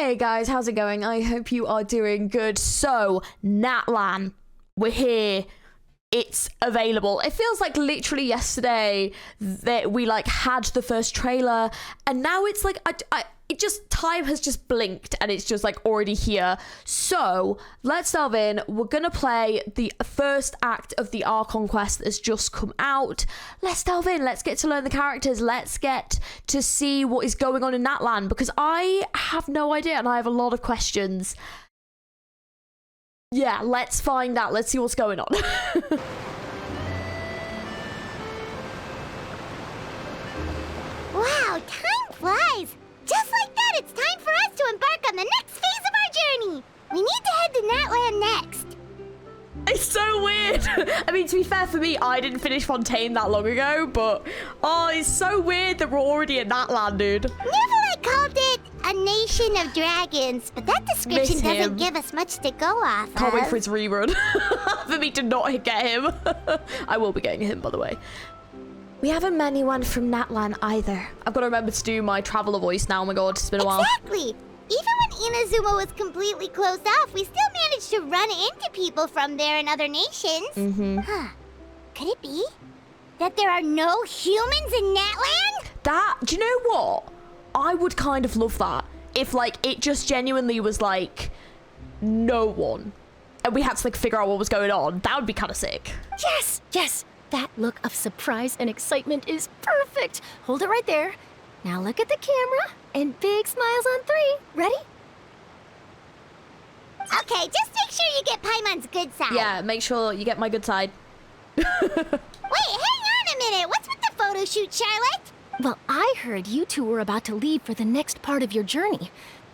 Hey guys, how's it going? I hope you are doing good. So, Natlan, we're here. It's available. It feels like literally yesterday that we had the first trailer, and now it's like time has just blinked and it's just already here. So let's delve in. We're gonna play the first act of the Archon quest that's just come out. Let's delve in. Let's get to learn the characters. Let's get to see what is going on in Natlan, because I have no idea and I have a lot of questions. Yeah, let's find out. Let's see what's going on. Wow, time flies. Just like that, it's time for us to embark on the next phase of our journey. We need to head to Natlan next. It's so weird. I mean, to be fair, for me, I didn't finish Fontaine that long ago, but it's so weird that we're already in Natlan, dude. Never called it a nation of dragons, but that description doesn't give us much to go off of. Can't wait for his rerun. For me to not get him. I will be getting him, by the way. We haven't met anyone from Natlan either. I've got to remember to do my traveler voice now. Oh my god, it's been a while. Exactly. Even when Inazuma was completely closed off, we still managed to run into people from there in other nations. Huh. Could it be that there are no humans in Natlan? Do you know what? I would kind of love that. If, it just genuinely was, no one. And we had to, figure out what was going on. That would be kind of sick. Yes, yes. That look of surprise and excitement is perfect. Hold it right there. Now look at the camera and big smiles on 3. Ready? Okay, just make sure you get Paimon's good side. Yeah, make sure you get my good side. Wait, hang on a minute. What's with the photo shoot, Charlotte? Well, I heard you two were about to leave for the next part of your journey.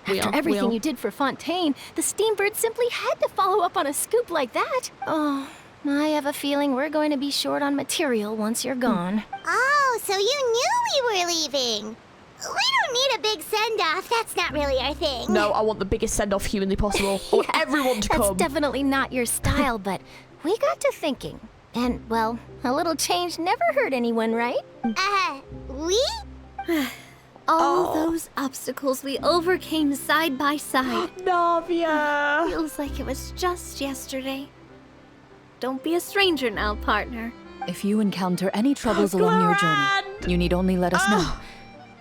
After everything you did for Fontaine, the Steambird simply had to follow up on a scoop like that. Oh, I have a feeling we're going to be short on material once you're gone. Oh, so you knew we were leaving. We don't need a big send-off. That's not really our thing. No, I want the biggest send-off humanly possible. I want everyone to come. That's definitely not your style, but we got to thinking. And, well, a little change never hurt anyone, right? We? All those obstacles we overcame side by side. Navia! Feels like it was just yesterday. Don't be a stranger now, partner. If you encounter any troubles along your journey, you need only let us know.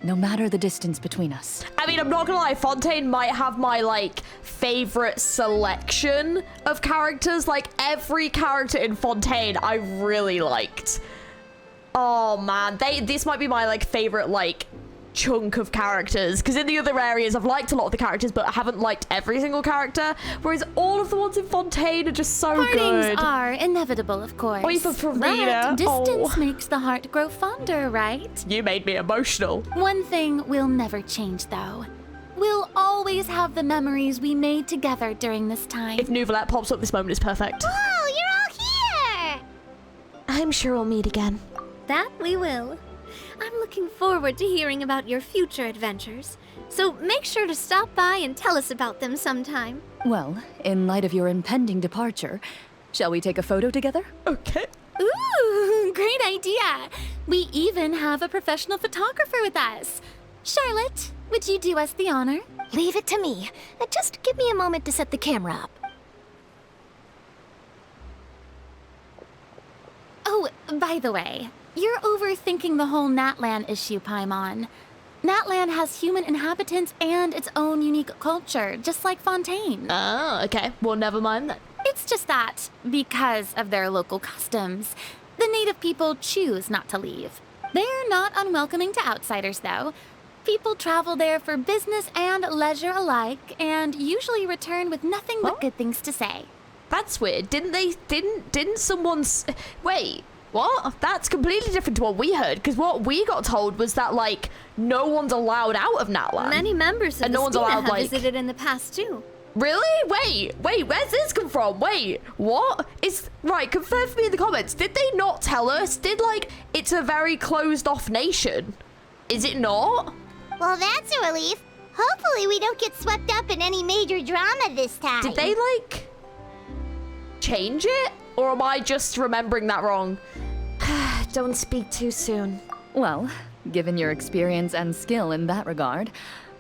No matter the distance between us. I mean, I'm not gonna lie, Fontaine might have my, favorite selection of characters. Every character in Fontaine I really liked. Oh, man. This might be my, favorite, chunk of characters, because in the other areas I've liked a lot of the characters, but I haven't liked every single character, whereas all of the ones in Fontaine are just so good. Partings are inevitable, of course. Or even Farina. But distance makes the heart grow fonder, right? You made me emotional. One thing will never change, though. We'll always have the memories we made together during this time. If Nouvelette pops up, this moment is perfect. Whoa, you're all here! I'm sure we'll meet again. That we will. I'm looking forward to hearing about your future adventures, so make sure to stop by and tell us about them sometime. Well, in light of your impending departure, shall we take a photo together? Okay. Ooh, great idea! We even have a professional photographer with us. Charlotte, would you do us the honor? Leave it to me. Just give me a moment to set the camera up. Oh, by the way, you're overthinking the whole Natlan issue, Paimon. Natlan has human inhabitants and its own unique culture, just like Fontaine. Oh, okay. Well, never mind then. It's just that, because of their local customs, the native people choose not to leave. They're not unwelcoming to outsiders, though. People travel there for business and leisure alike, and usually return with nothing but good things to say. That's weird. Didn't someone... Wait, what? That's completely different to what we heard, because what we got told was that, no one's allowed out of Natlan. Many members of the Stina have visited in the past, too. Really? Wait, where's this come from? Wait, what? Right, confirm for me in the comments. Did they not tell us? It's a very closed-off nation. Is it not? Well, that's a relief. Hopefully we don't get swept up in any major drama this time. Did they, change it? Or am I just remembering that wrong? Don't speak too soon. Well, given your experience and skill in that regard,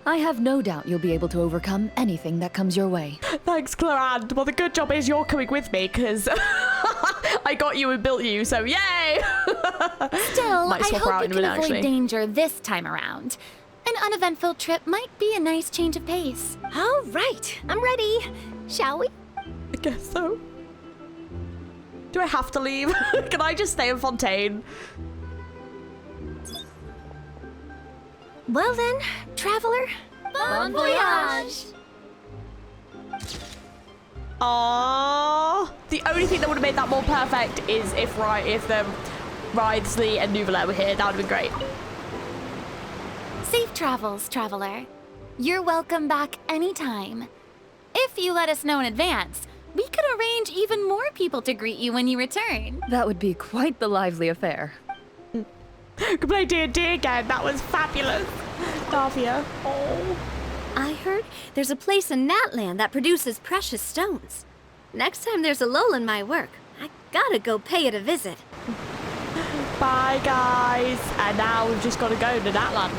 I have no doubt you'll be able to overcome anything that comes your way. Thanks, Cloran. Well, the good job is you're coming with me, because I got you and built you, so yay! Still, Might I swap her out hope in you a can minute, avoid actually. danger this time around. An uneventful trip might be a nice change of pace. All right, I'm ready. Shall we? I guess so. Do I have to leave? Can I just stay in Fontaine? Well then, traveler. Bon voyage! Aww. The only thing that would have made that more perfect is if Ridesley and Nuvalet were here. That would have been great. Safe travels, traveler. You're welcome back anytime. If you let us know in advance, we could arrange even more people to greet you when you return. That would be quite the lively affair. Could play D&D again. That was fabulous. Davia. Oh. I heard there's a place in Natlan that produces precious stones. Next time there's a lull in my work, I gotta go pay it a visit. Bye, guys. And now we've just got to go to Natlan.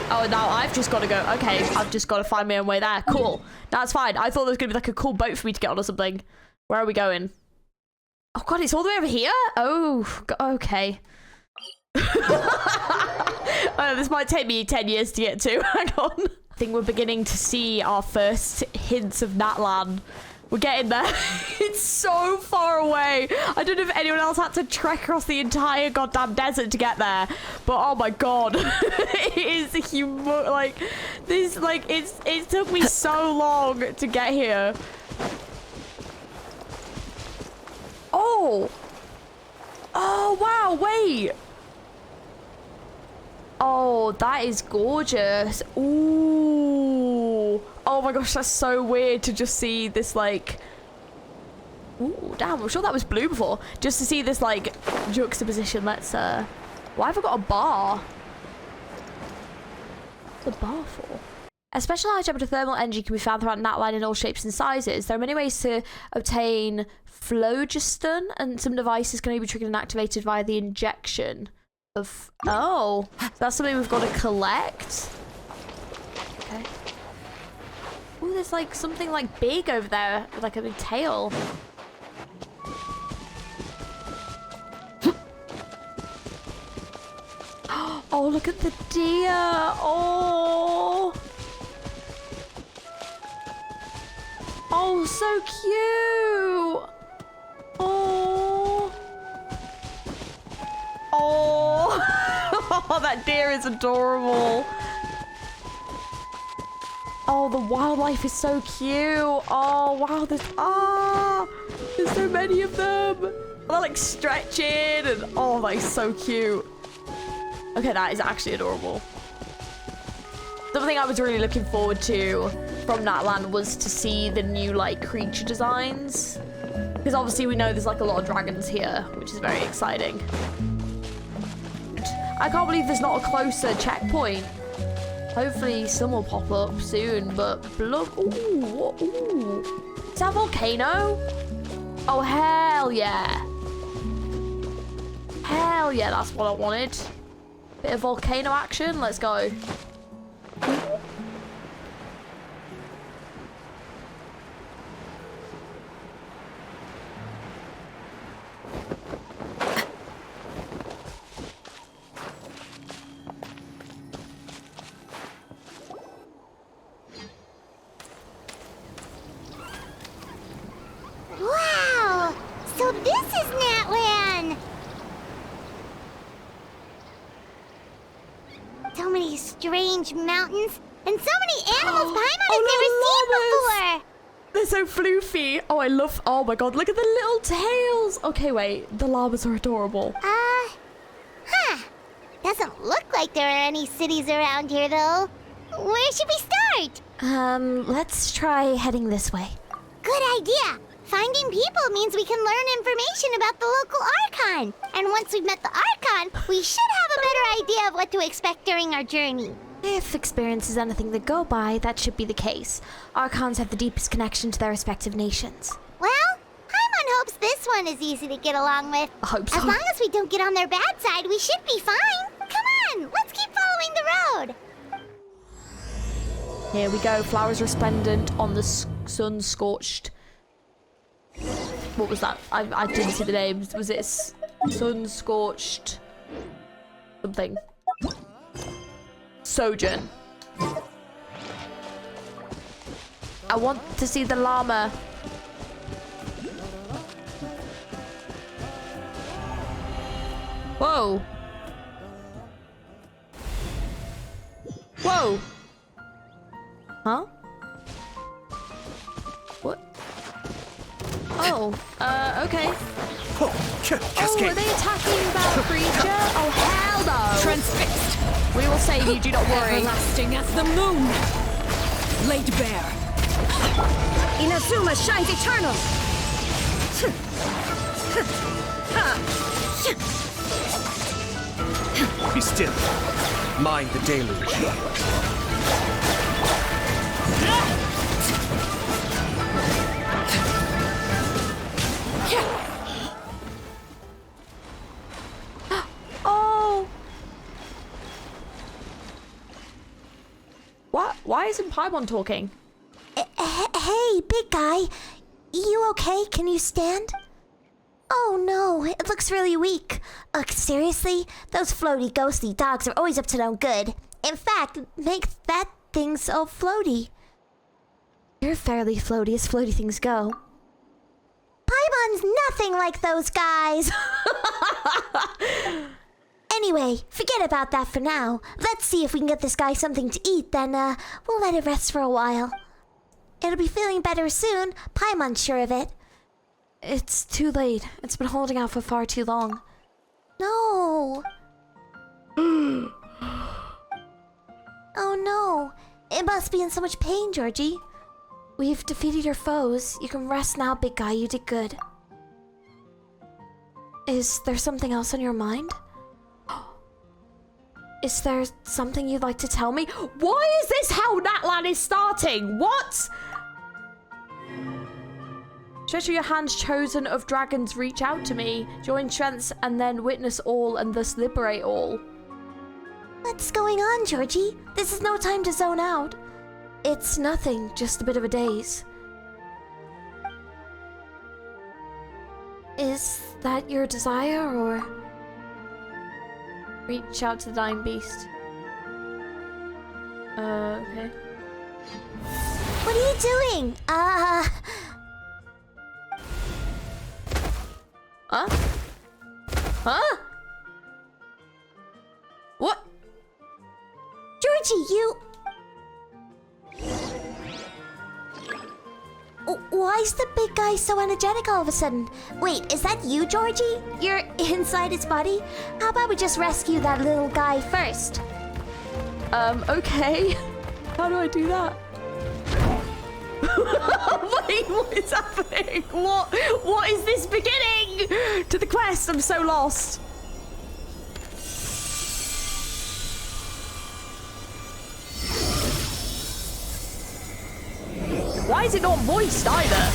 Oh, now I've just got to go. Okay, I've just got to find my own way there. Cool. That's fine. I thought there was going to be like a cool boat for me to get on or something. Where are we going? Oh, God, it's all the way over here? Oh, okay. This might take me 10 years to get to. Hang on. I think we're beginning to see our first hints of Natlan. We're getting there. It's so far away. I don't know if anyone else had to trek across the entire goddamn desert to get there, but oh my God, it is like this. Like it took me so long to get here. Oh wow! Wait. Oh, that is gorgeous. Ooh. Oh my gosh, that's so weird to just see this like... Ooh, damn, I'm sure that was blue before. Just to see this like juxtaposition. Let's why have I got a bar? What's the bar for? A special high temperature thermal energy can be found throughout Natlan in all shapes and sizes. There are many ways to obtain phlogiston, and some devices can only be triggered and activated via the injection of... Oh, so that's something we've got to collect. Okay. Oh, there's like something like big over there with like a big tail. Oh, look at the deer. Oh. Oh, so cute. Oh. Oh. That deer is adorable. Oh, the wildlife is so cute. Oh, wow. There's so many of them. They're like stretching and oh, that is so cute. Okay, that is actually adorable. Something I was really looking forward to from Natlan was to see the new like creature designs. Because obviously we know there's like a lot of dragons here, which is very exciting. I can't believe there's not a closer checkpoint. Hopefully some will pop up soon, but look, ooh. Is that a volcano? Oh, hell yeah. Hell yeah, that's what I wanted. Bit of volcano action, let's go. Wow! So this is Natlan! So many strange mountains, and so many animals Paimon has never seen before! They're so floofy. Oh, I love... Oh my god, look at the little tails. Okay, wait. The llamas are adorable. Doesn't look like there are any cities around here, though. Where should we start? Let's try heading this way. Good idea! Finding people means we can learn information about the local Archon. And once we've met the Archon, we should have a better idea of what to expect during our journey. If experience is anything to go by, that should be the case. Archons have the deepest connection to their respective nations. Well, Paimon hopes this one is easy to get along with. I hope so. As long as we don't get on their bad side, we should be fine. Come on, let's keep following the road. Here we go. Flowers resplendent on the sun-scorched. What was that? I didn't see the names. Was it sun-scorched something? Sojourn. I want to see the llama. Whoa. Whoa. Huh? What? Oh, okay. Oh, are they attacking that creature? Oh, hell no! Transfixed. We will save you, do not worry. Everlasting as the moon. Laid bare. Inazuma shines eternal! Be still. Mind the deluge. Oh! What? Why isn't Paimon talking? Hey, big guy. You okay? Can you stand? Oh no, it looks really weak. Seriously? Those floaty, ghostly dogs are always up to no good. In fact, it makes that thing so floaty. You're fairly floaty as floaty things go. Paimon's nothing like those guys. Anyway, forget about that for now. Let's see if we can get this guy something to eat, then we'll let it rest for a while. It'll be feeling better soon. Paimon's sure of it. It's too late. It's been holding out for far too long. No. Oh no. It must be in so much pain, Georgie. We've defeated your foes. You can rest now, big guy. You did good. Is there something else on your mind? Is there something you'd like to tell me? Why is this how Natlan is starting? What? Stretch your hands, chosen of dragons, reach out to me. Join strengths and then witness all and thus liberate all. What's going on, Georgie? This is no time to zone out. It's nothing, just a bit of a daze. Is that your desire, or... Reach out to the dying beast. Okay. What are you doing? Huh? Huh? What? Georgie, you... Why is the big guy so energetic all of a sudden? Wait, is that you, Georgie? You're inside his body? How about we just rescue that little guy first? Okay. How do I do that? Wait, what is happening? What is this beginning to the quest? I'm so lost. Why is it not moist either?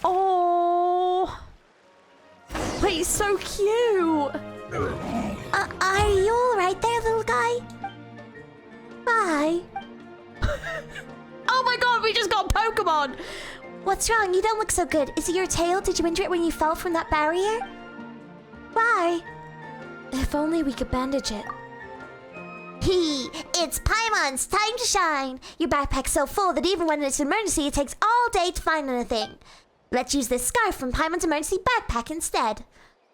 Oh, wait, it's so cute. Are you all right there, little guy? Bye. Oh my god, we just got Pokemon. What's wrong? You don't look so good. Is it your tail? Did you injure it when you fell from that barrier? Bye. If only we could bandage it. It's Paimon's time to shine. Your backpack's so full that even when it's an emergency, it takes all day to find anything. Let's use this scarf from Paimon's emergency backpack instead.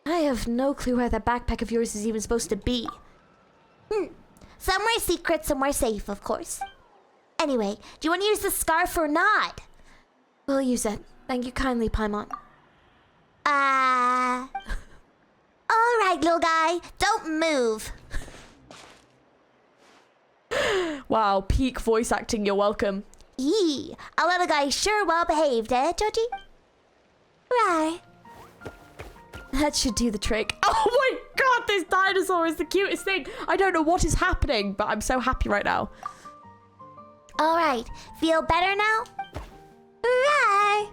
I have no clue where that backpack of yours is even supposed to be. Somewhere secret, somewhere safe, of course. Anyway, do you want to use the scarf or not? We'll use it. Thank you kindly, Paimon. All right, little guy. Don't move. Wow, peak voice acting, you're welcome. A little guy sure well behaved, eh, Georgie? Right. That should do the trick. Oh my god, this dinosaur is the cutest thing. I don't know what is happening, but I'm so happy right now. All right, feel better now? Right.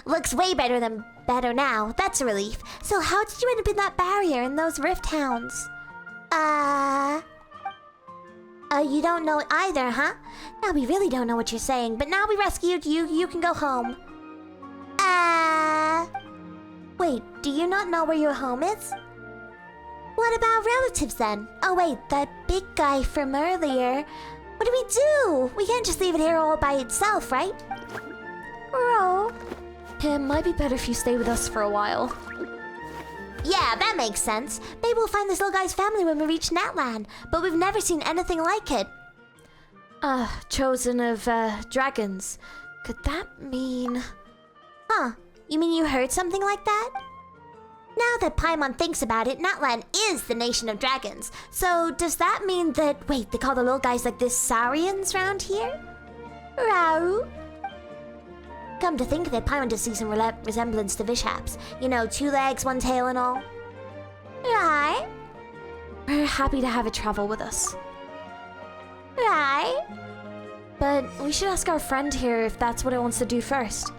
Looks way better than Better now. That's a relief. So how did you end up in that barrier in those rift hounds? You don't know either, huh? Now we really don't know what you're saying, but now we rescued you, you can go home. Wait, do you not know where your home is? What about relatives then? Oh wait, that big guy from earlier. What do we do? We can't just leave it here all by itself, right? Oh. It might be better if you stay with us for a while. Yeah, that makes sense. Maybe we'll find this little guy's family when we reach Natlan, but we've never seen anything like it. Chosen of, dragons. Could that mean... Huh, you mean you heard something like that? Now that Paimon thinks about it, Natlan is the nation of dragons. So does that mean that... Wait, they call the little guys like this Saurians round here? Rau? Come to think of it, Paimon does see some resemblance to Vishaps. You know, 2 legs, 1 tail and all. Right? We're happy to have it travel with us. Right? But we should ask our friend here if that's what it wants to do first.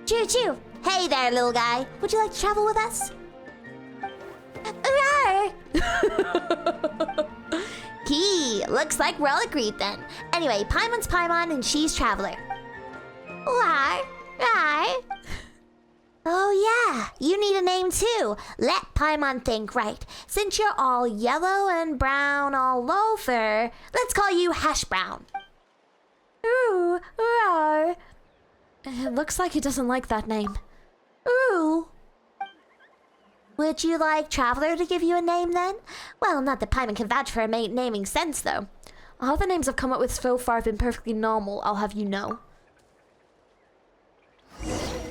Choo choo! Hey there, little guy. Would you like to travel with us? Rawr! Key, looks like we're all agreed then. Anyway, Paimon's Paimon and she's Traveler. Right. Oh yeah, you need a name too. Let Paimon think, right? Since you're all yellow and brown all over, let's call you Hash Brown. Ooh, rawr. It looks like he doesn't like that name. Ooh. Would you like Traveler to give you a name then? Well, not that Paimon can vouch for a naming sense though. All the names I've come up with so far have been perfectly normal, I'll have you know.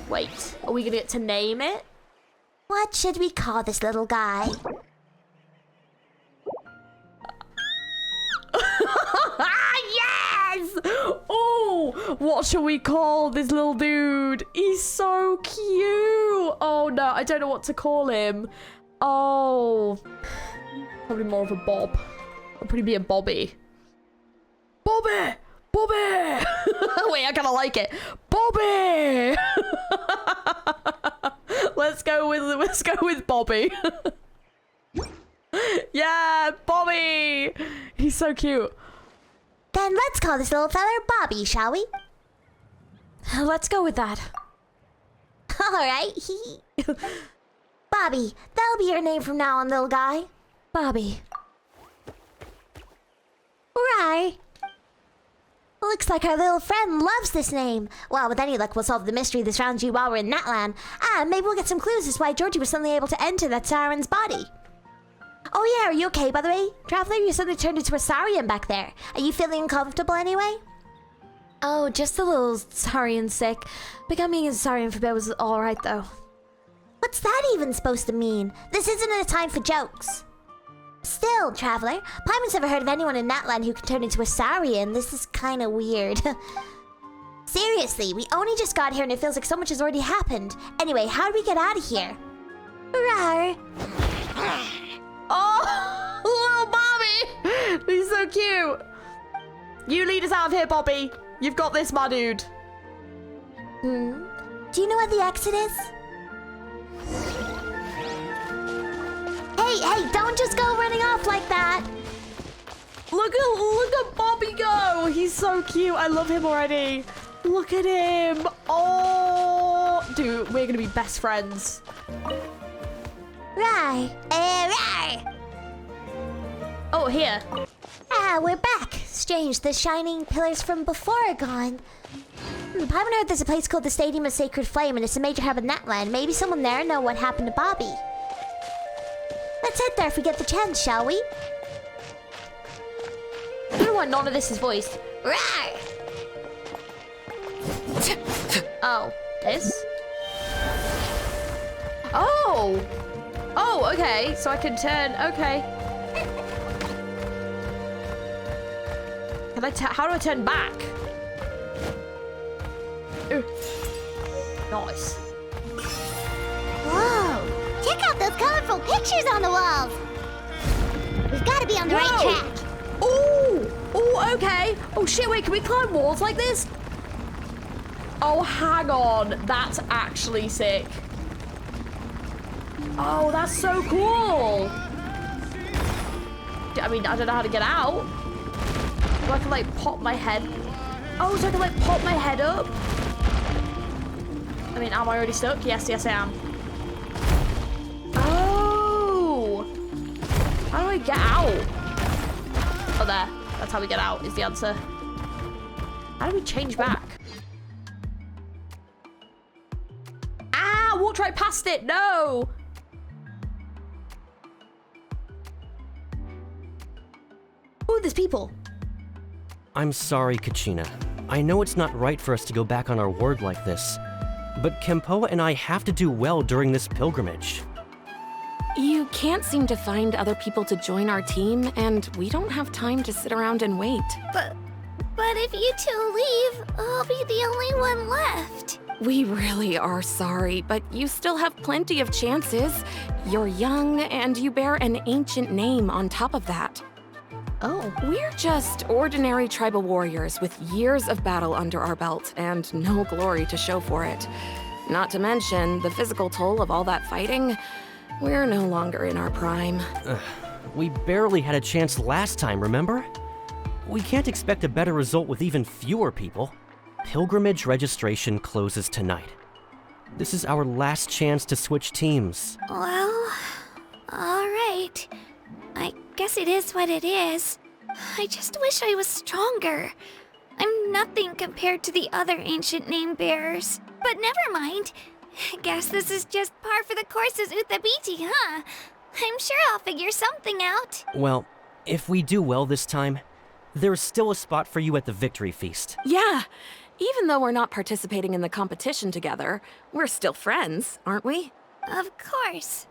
Wait, are we gonna get to name it? What should we call this little guy? Yes! Oh, what shall we call this little dude? He's so cute. Oh no, I don't know what to call him. Oh, probably more of a Bob. I'll probably be a Bobby. Bobby! Bobby! Wait, I kind of like it. Bobby! Let's go with Bobby. Yeah, Bobby! He's so cute. Then let's call this little feller Bobby, shall we? Let's go with that. Alright, Bobby, that'll be your name from now on, little guy. Bobby. Right. Looks like our little friend loves this name. Well, with any luck, we'll solve the mystery that surrounds you while we're in Natlan. Maybe we'll get some clues as to why Georgie was suddenly able to enter that Saurian's body. Oh yeah, are you okay, by the way? Traveler, you suddenly turned into a Saurian back there. Are you feeling uncomfortable anyway? Oh, just a little Saurian sick. Becoming a Saurian for a bit was alright though. What's that even supposed to mean? This isn't a time for jokes. Still, Traveler, Paimon's never heard of anyone in Natlan who can turn into a Saurian. This is kind of weird. Seriously, we only just got here and it feels like so much has already happened. Anyway, how do we get out of here? Rawr. Oh, little Bobby! He's so cute. You lead us out of here, Bobby. You've got this, my dude. Do you know where the exit is? Hey, don't just go running off like that. Look at Bobby go. He's so cute. I love him already. Look at him. Oh, dude, we're gonna be best friends. Right. Right. Oh, here. We're back. Strange, the shining pillars from before are gone. Paimon heard there's a place called the Stadium of Sacred Flame, and it's a major hub in Natlan. Maybe someone there know what happened to Bobby. Let's head there if we get the chance, shall we? I don't know why none of this is voiced. Rawr! Oh, this? Oh! Oh, okay. So I can turn. Okay. Can I? How do I turn back? Ooh. Nice. Whoa! Check out those colorful pictures on the walls. We've got to be on the right track. Oh! Oh, okay. Oh shit! Wait, can we climb walls like this? Oh, hang on. That's actually sick. Oh, that's so cool. I mean, I don't know how to get out. So I can like pop my head. Oh, so I can like pop my head up. I mean, am I already stuck? Yes, I am. Oh. How do I get out? Oh, there. That's how we get out, is the answer. How do we change back? Ah, walked right past it. No. Oh, there's people. I'm sorry, Kachina. I know it's not right for us to go back on our word like this, but Kempoa and I have to do well during this pilgrimage. You can't seem to find other people to join our team, and we don't have time to sit around and wait. But if you two leave, I'll be the only one left. We really are sorry, but you still have plenty of chances. You're young, and you bear an ancient name on top of that. Oh. We're just ordinary tribal warriors with years of battle under our belt and no glory to show for it. Not to mention the physical toll of all that fighting. We're no longer in our prime. We barely had a chance last time, remember? We can't expect a better result with even fewer people. Pilgrimage registration closes tonight. This is our last chance to switch teams. Well, all right. I guess it is what it is. I just wish I was stronger. I'm nothing compared to the other ancient name bearers. But never mind. Guess this is just par for the course as Uthabiti, huh? I'm sure I'll figure something out. Well, if we do well this time, there's still a spot for you at the victory feast. Yeah, even though we're not participating in the competition together, we're still friends, aren't we? Of course.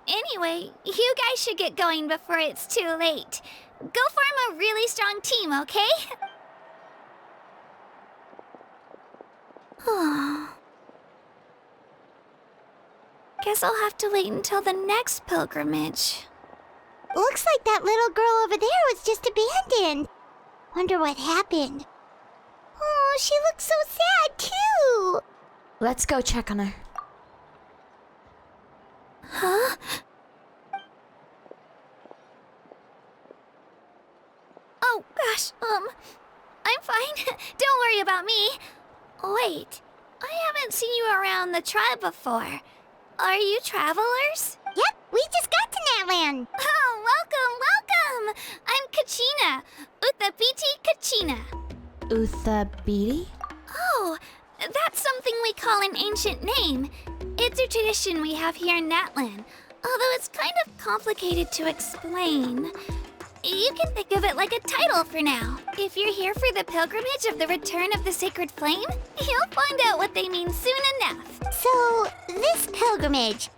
Anyway, you guys should get going before it's too late. Go form a really strong team, okay? Guess I'll have to wait until the next pilgrimage. Looks like that little girl over there was just abandoned. Wonder what happened. Oh, she looks so sad, too. Let's go check on her. Huh? Oh, gosh, I'm fine. Don't worry about me. Wait, I haven't seen you around the tribe before. Are you travelers? Yep, we just got to Natlan. Oh, welcome, welcome. I'm Kachina, Uthabiti Kachina. Uthabiti? Oh, that's something we call an ancient name. It's a tradition we have here in Natlan, although it's kind of complicated to explain. You can think of it like a title for now. If you're here for the pilgrimage of the return of the sacred flame, you'll find out what they mean soon enough. So, this pilgrimage,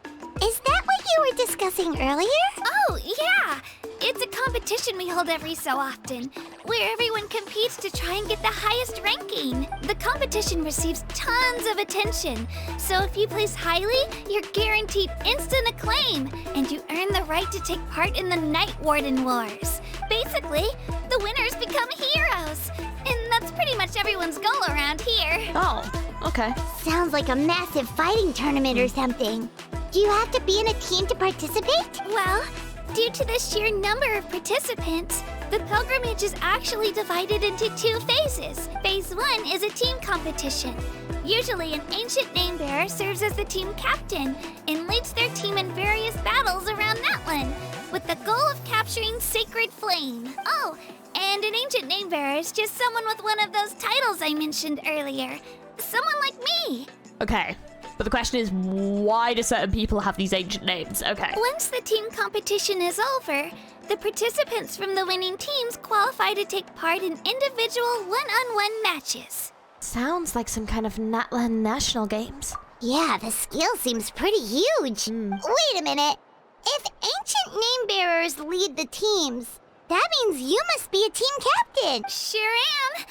is that what you were discussing earlier? Oh, yeah! It's a competition we hold every so often, where everyone competes to try and get the highest ranking. The competition receives tons of attention, so if you place highly, you're guaranteed instant acclaim, and you earn the right to take part in the Night Warden Wars. Basically, the winners become heroes, and that's pretty much everyone's goal around here. Oh, okay. Sounds like a massive fighting tournament or something. Do you have to be in a team to participate? Well, due to the sheer number of participants, the pilgrimage is actually divided into two phases. Phase 1 is a team competition. Usually, an ancient name bearer serves as the team captain and leads their team in various battles around Natlan, with the goal of capturing Sacred Flame. Oh, and an ancient name bearer is just someone with one of those titles I mentioned earlier. Someone like me. Okay. But the question is, why do certain people have these ancient names? Okay. Once the team competition is over, the participants from the winning teams qualify to take part in individual one-on-one matches. Sounds like some kind of Natlan National Games. Yeah, the scale seems pretty huge. Wait a minute. If ancient name bearers lead the teams, that means you must be a team captain. Sure am.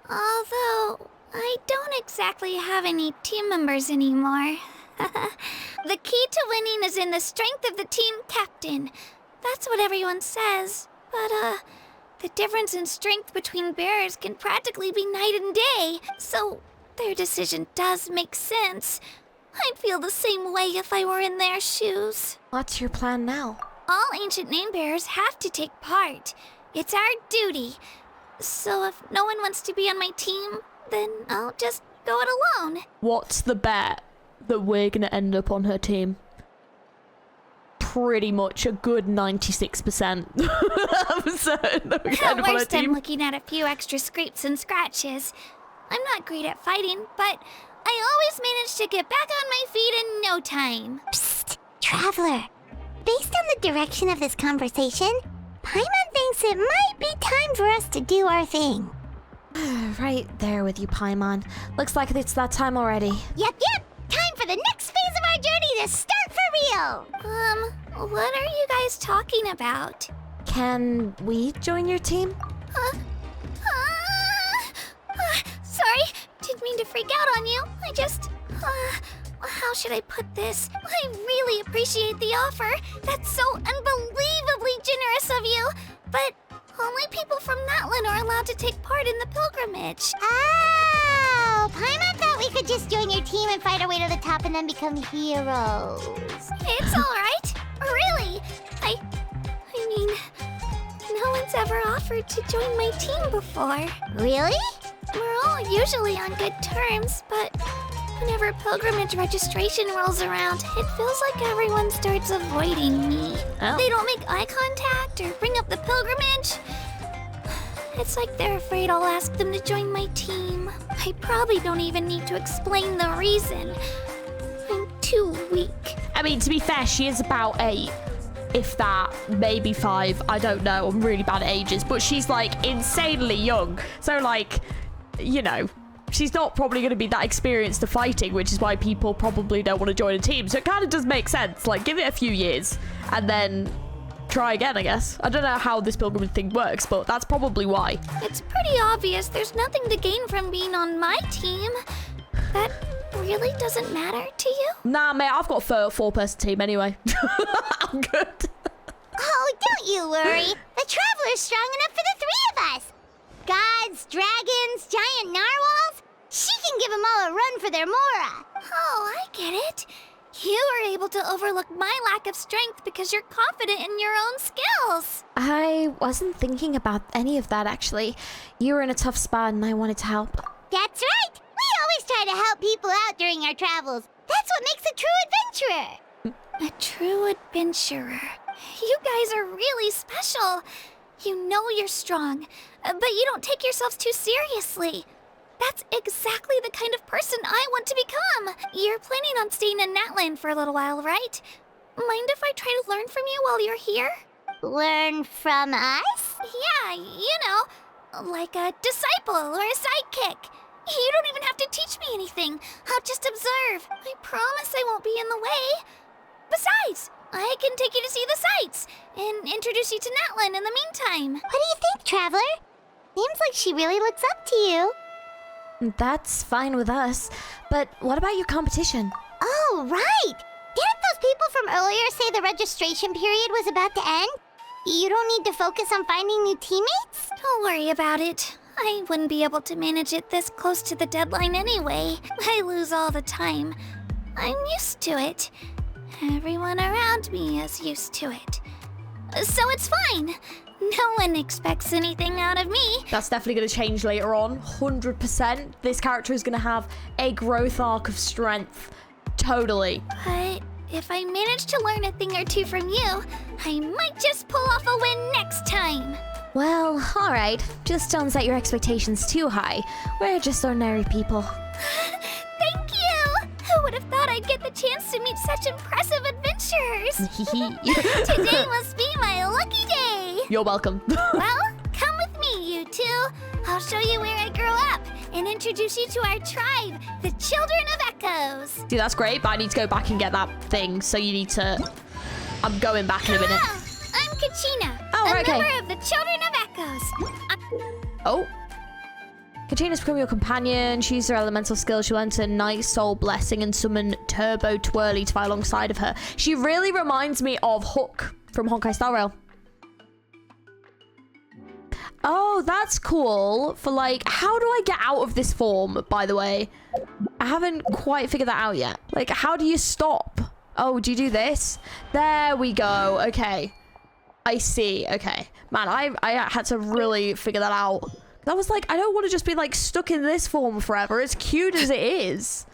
Although, I don't exactly have any team members anymore. The key to winning is in the strength of the team captain. That's what everyone says. But, the difference in strength between bearers can practically be night and day. So, their decision does make sense. I'd feel the same way if I were in their shoes. What's your plan now? All ancient name bearers have to take part. It's our duty. So if no one wants to be on my team, then I'll just go it alone. What's the bet that we're gonna end up on her team? Pretty much a good 96%. I'm certain that we're gonna end up on her Worst, I'm team. looking at a few extra scrapes and scratches. I'm not great at fighting, but I always manage to get back on my feet in no time. Psst, Traveler. Based on the direction of this conversation, Paimon thinks it might be time for us to do our thing. Right there with you, Paimon. Looks like it's that time already. Yep. Time for the next phase of our journey to start for real. What are you guys talking about? Can we join your team? Sorry, didn't mean to freak out on you. I just, how should I put this? I really appreciate the offer. That's so unbelievably generous of you. But only people from Natlan are allowed to take part in the pilgrimage. Oh, Paimon thought we could just join your team and fight our way to the top and then become heroes. It's all right. Really. I mean, no one's ever offered to join my team before. Really? We're all usually on good terms, but whenever pilgrimage registration rolls around, it feels like everyone starts avoiding me. Oh. They don't make eye contact or bring up the pilgrimage. It's like they're afraid I'll ask them to join my team. I probably don't even need to explain the reason. I'm too weak. I mean, to be fair, she is about 8. If that, maybe 5. I don't know. I'm really bad at ages. But she's, like, insanely young. So, like, you know, she's not probably going to be that experienced to fighting, which is why people probably don't want to join a team. So it kind of does make sense. Like, give it a few years and then try again, I guess. I don't know how this pilgrimage thing works, but that's probably why. It's pretty obvious there's nothing to gain from being on my team. That really doesn't matter to you? Nah, mate, I've got a 4-person team anyway. I'm good. Oh, don't you worry. The Traveler's strong enough for the 3 of us. Gods, dragons, giant narwhals. She can give them all a run for their Mora. Oh, I get it. You were able to overlook my lack of strength because you're confident in your own skills. I wasn't thinking about any of that, actually. You were in a tough spot and I wanted to help. That's right. We always try to help people out during our travels. That's what makes a true adventurer. A true adventurer. You guys are really special. You know you're strong, but you don't take yourselves too seriously. That's exactly the kind of person I want to become. You're planning on staying in Natlan for a little while, right? Mind if I try to learn from you while you're here? Learn from us? Yeah, you know, like a disciple or a sidekick. You don't even have to teach me anything. I'll just observe. I promise I won't be in the way. Besides, I can take you to see the sights and introduce you to Natlan in the meantime. What do you think, Traveler? Seems like she really looks up to you. That's fine with us. But what about your competition? Oh, right! Didn't those people from earlier say the registration period was about to end? You don't need to focus on finding new teammates? Don't worry about it. I wouldn't be able to manage it this close to the deadline anyway. I lose all the time. I'm used to it. Everyone around me is used to it. So it's fine. No one expects anything out of me. That's definitely going to change later on. 100%. This character is going to have a growth arc of strength. Totally. But if I manage to learn a thing or two from you, I might just pull off a win next time. Well, alright. Just don't set your expectations too high. We're just ordinary people. Thank you! Who would have thought I'd get the chance to meet such impressive adventurers? Today must be my lucky day! You're welcome. Well, come with me, you two. I'll show you where I grew up and introduce you to our tribe, the Children of Echoes. Dude, that's great, but I need to go back and get that thing, so you need to... I'm going back in a minute. I'm Kachina, right, a okay. member of the Children of Echoes. Oh. Kachina's become your companion. Choose her elemental skill. She'll enter Night Soul Blessing and summon Turbo Twirly to fight alongside of her. She really reminds me of Hook from Honkai Star Rail. Oh, that's cool. For like, how do I get out of this form, by the way? I haven't quite figured that out yet. Like, how do you stop? Oh, do you do this? There we go. Okay. I see. Okay. Man, I had to really figure that out. That was like, I don't want to just be like stuck in this form forever. As cute as it is.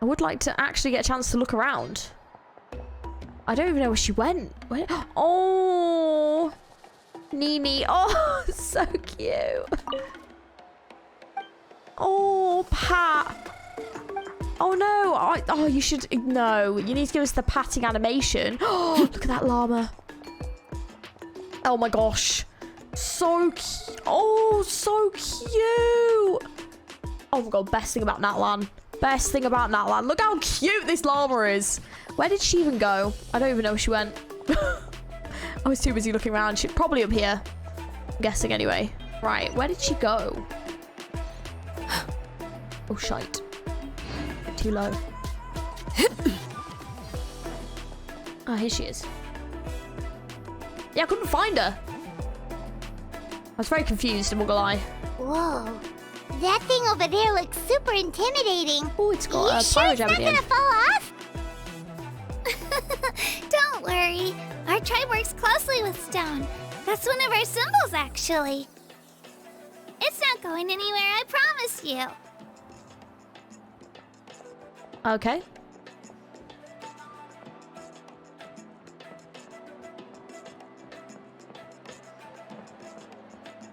I would like to actually get a chance to look around. I don't even know where she went. Where? Oh, Nini. Oh, so cute. Oh, Pat. Oh no. Oh, you should. No, you need to give us the patting animation. Oh, look at that llama. Oh my gosh. So cute. Oh, so cute. Oh my god, best thing about Natlan. Best thing about Natlan. Look how cute this llama is. Where did she even go? I don't even know where she went. I was too busy looking around. She's probably up here. I'm guessing anyway. Right, where did she go? Oh, shite. Bit too low. Oh, here she is. Yeah, I couldn't find her. I was very confused, I'm not gonna lie. Whoa. That thing over there looks super intimidating. Oh, it's got a sure pyro it's jam not at the end. gonna fall off? Don't worry. Our tribe works closely with stone. That's one of our symbols, actually. It's not going anywhere, I promise you. Okay.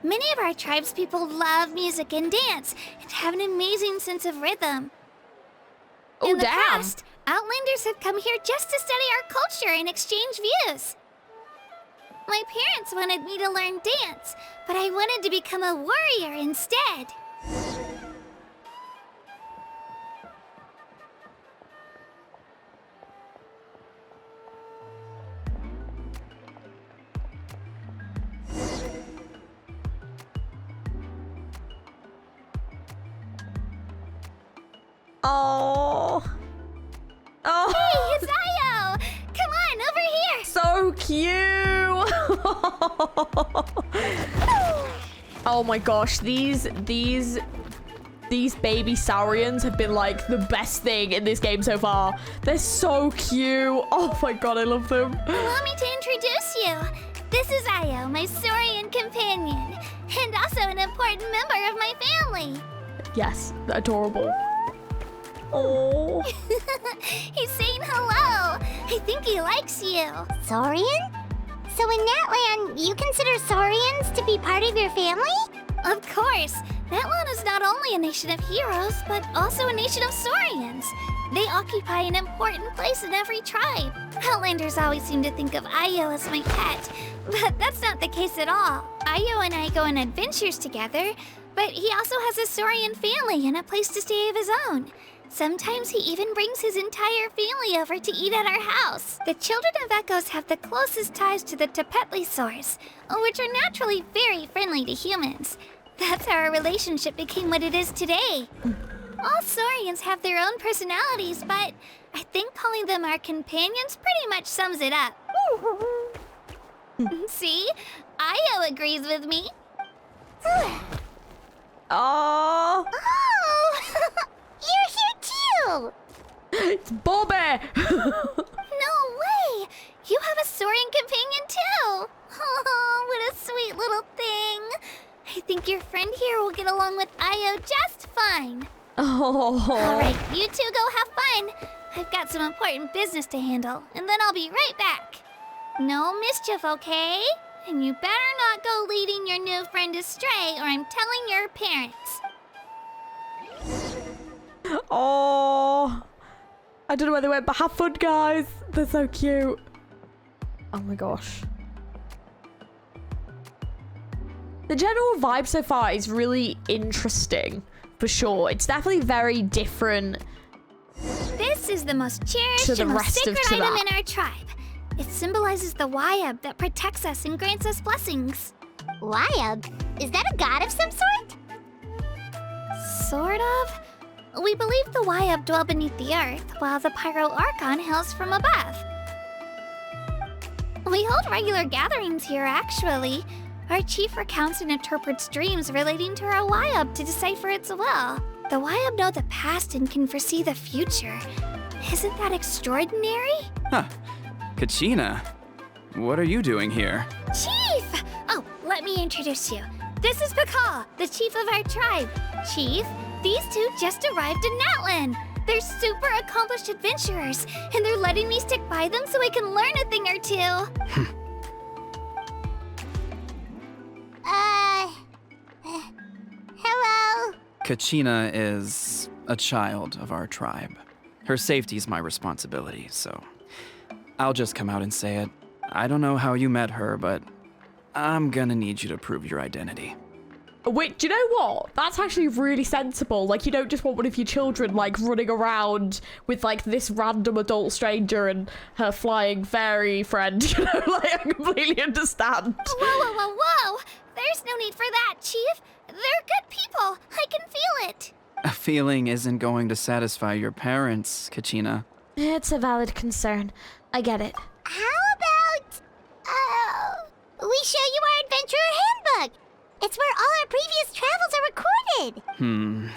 Many of our tribe's people love music and dance and have an amazing sense of rhythm. Oh, In the damn. past, Outlanders have come here just to study our culture and exchange views. My parents wanted me to learn dance, but I wanted to become a warrior instead. Oh. Oh. Hey, it's Io! Come on, over here! So cute. Oh my gosh, these baby saurians have been like the best thing in this game so far. They're so cute. Oh my god, I love them. Allow me to introduce you. This is Io, my Saurian companion, and also an important member of my family. Yes, adorable. Oh. He's saying hello. I think he likes you. Saurian? So in Natlan, you consider Saurians to be part of your family? Of course. Natlan is not only a nation of heroes, but also a nation of Saurians. They occupy an important place in every tribe. Outlanders always seem to think of Io as my pet, but that's not the case at all. Io and I go on adventures together, but he also has a Saurian family and a place to stay of his own. Sometimes he even brings his entire family over to eat at our house. The children of Echoes have the closest ties to the Tepetlisaurs, which are naturally very friendly to humans. That's how our relationship became what it is today. All Saurians have their own personalities, but I think calling them our companions pretty much sums it up. See? Io agrees with me. Oh. Oh! You're here too! It's Bobby. No way! You have a Saurian companion too! Oh, what a sweet little thing! I think your friend here will get along with Io just fine. Oh. Alright, you two go have fun. I've got some important business to handle, and then I'll be right back. No mischief, okay? And you better not go leading your new friend astray, or I'm telling your parents. Oh. I don't know where they went, but have fun, guys. They're so cute. Oh my gosh. The general vibe so far is really interesting, for sure. It's definitely very different. This is the most cherished To the and most rest of sacred item Tibet. in our tribe. It symbolizes the WHAAAAAAT that protects us and grants us blessings. WHAAAAAAT? Is that a god of some sort? Sort of. We believe the WHAAAAAAT dwell beneath the earth, while the Pyro Archon hails from above. We hold regular gatherings here, actually. Our chief recounts and interprets dreams relating to our WHAAAAAAT to decipher its will. The WHAAAAAAT know the past and can foresee the future. Isn't that extraordinary? Huh. Kachina, what are you doing here? Chief! Oh, let me introduce you. This is Pakal, the chief of our tribe. Chief, these two just arrived in Natlan. They're super accomplished adventurers, and they're letting me stick by them so I can learn a thing or two. Hello? Kachina is a child of our tribe. Her safety's my responsibility, so I'll just come out and say it. I don't know how you met her, but I'm gonna need you to prove your identity. Wait, do you know what? That's actually really sensible. Like, you don't just want one of your children, like, running around with, like, this random adult stranger and her flying fairy friend, you know? Like, I completely understand. Whoa. There's no need for that, Chief. They're good people. I can feel it. A feeling isn't going to satisfy your parents, Kachina. It's a valid concern. I get it. How about, we show you our adventurer handbook? It's where all our previous travels are recorded.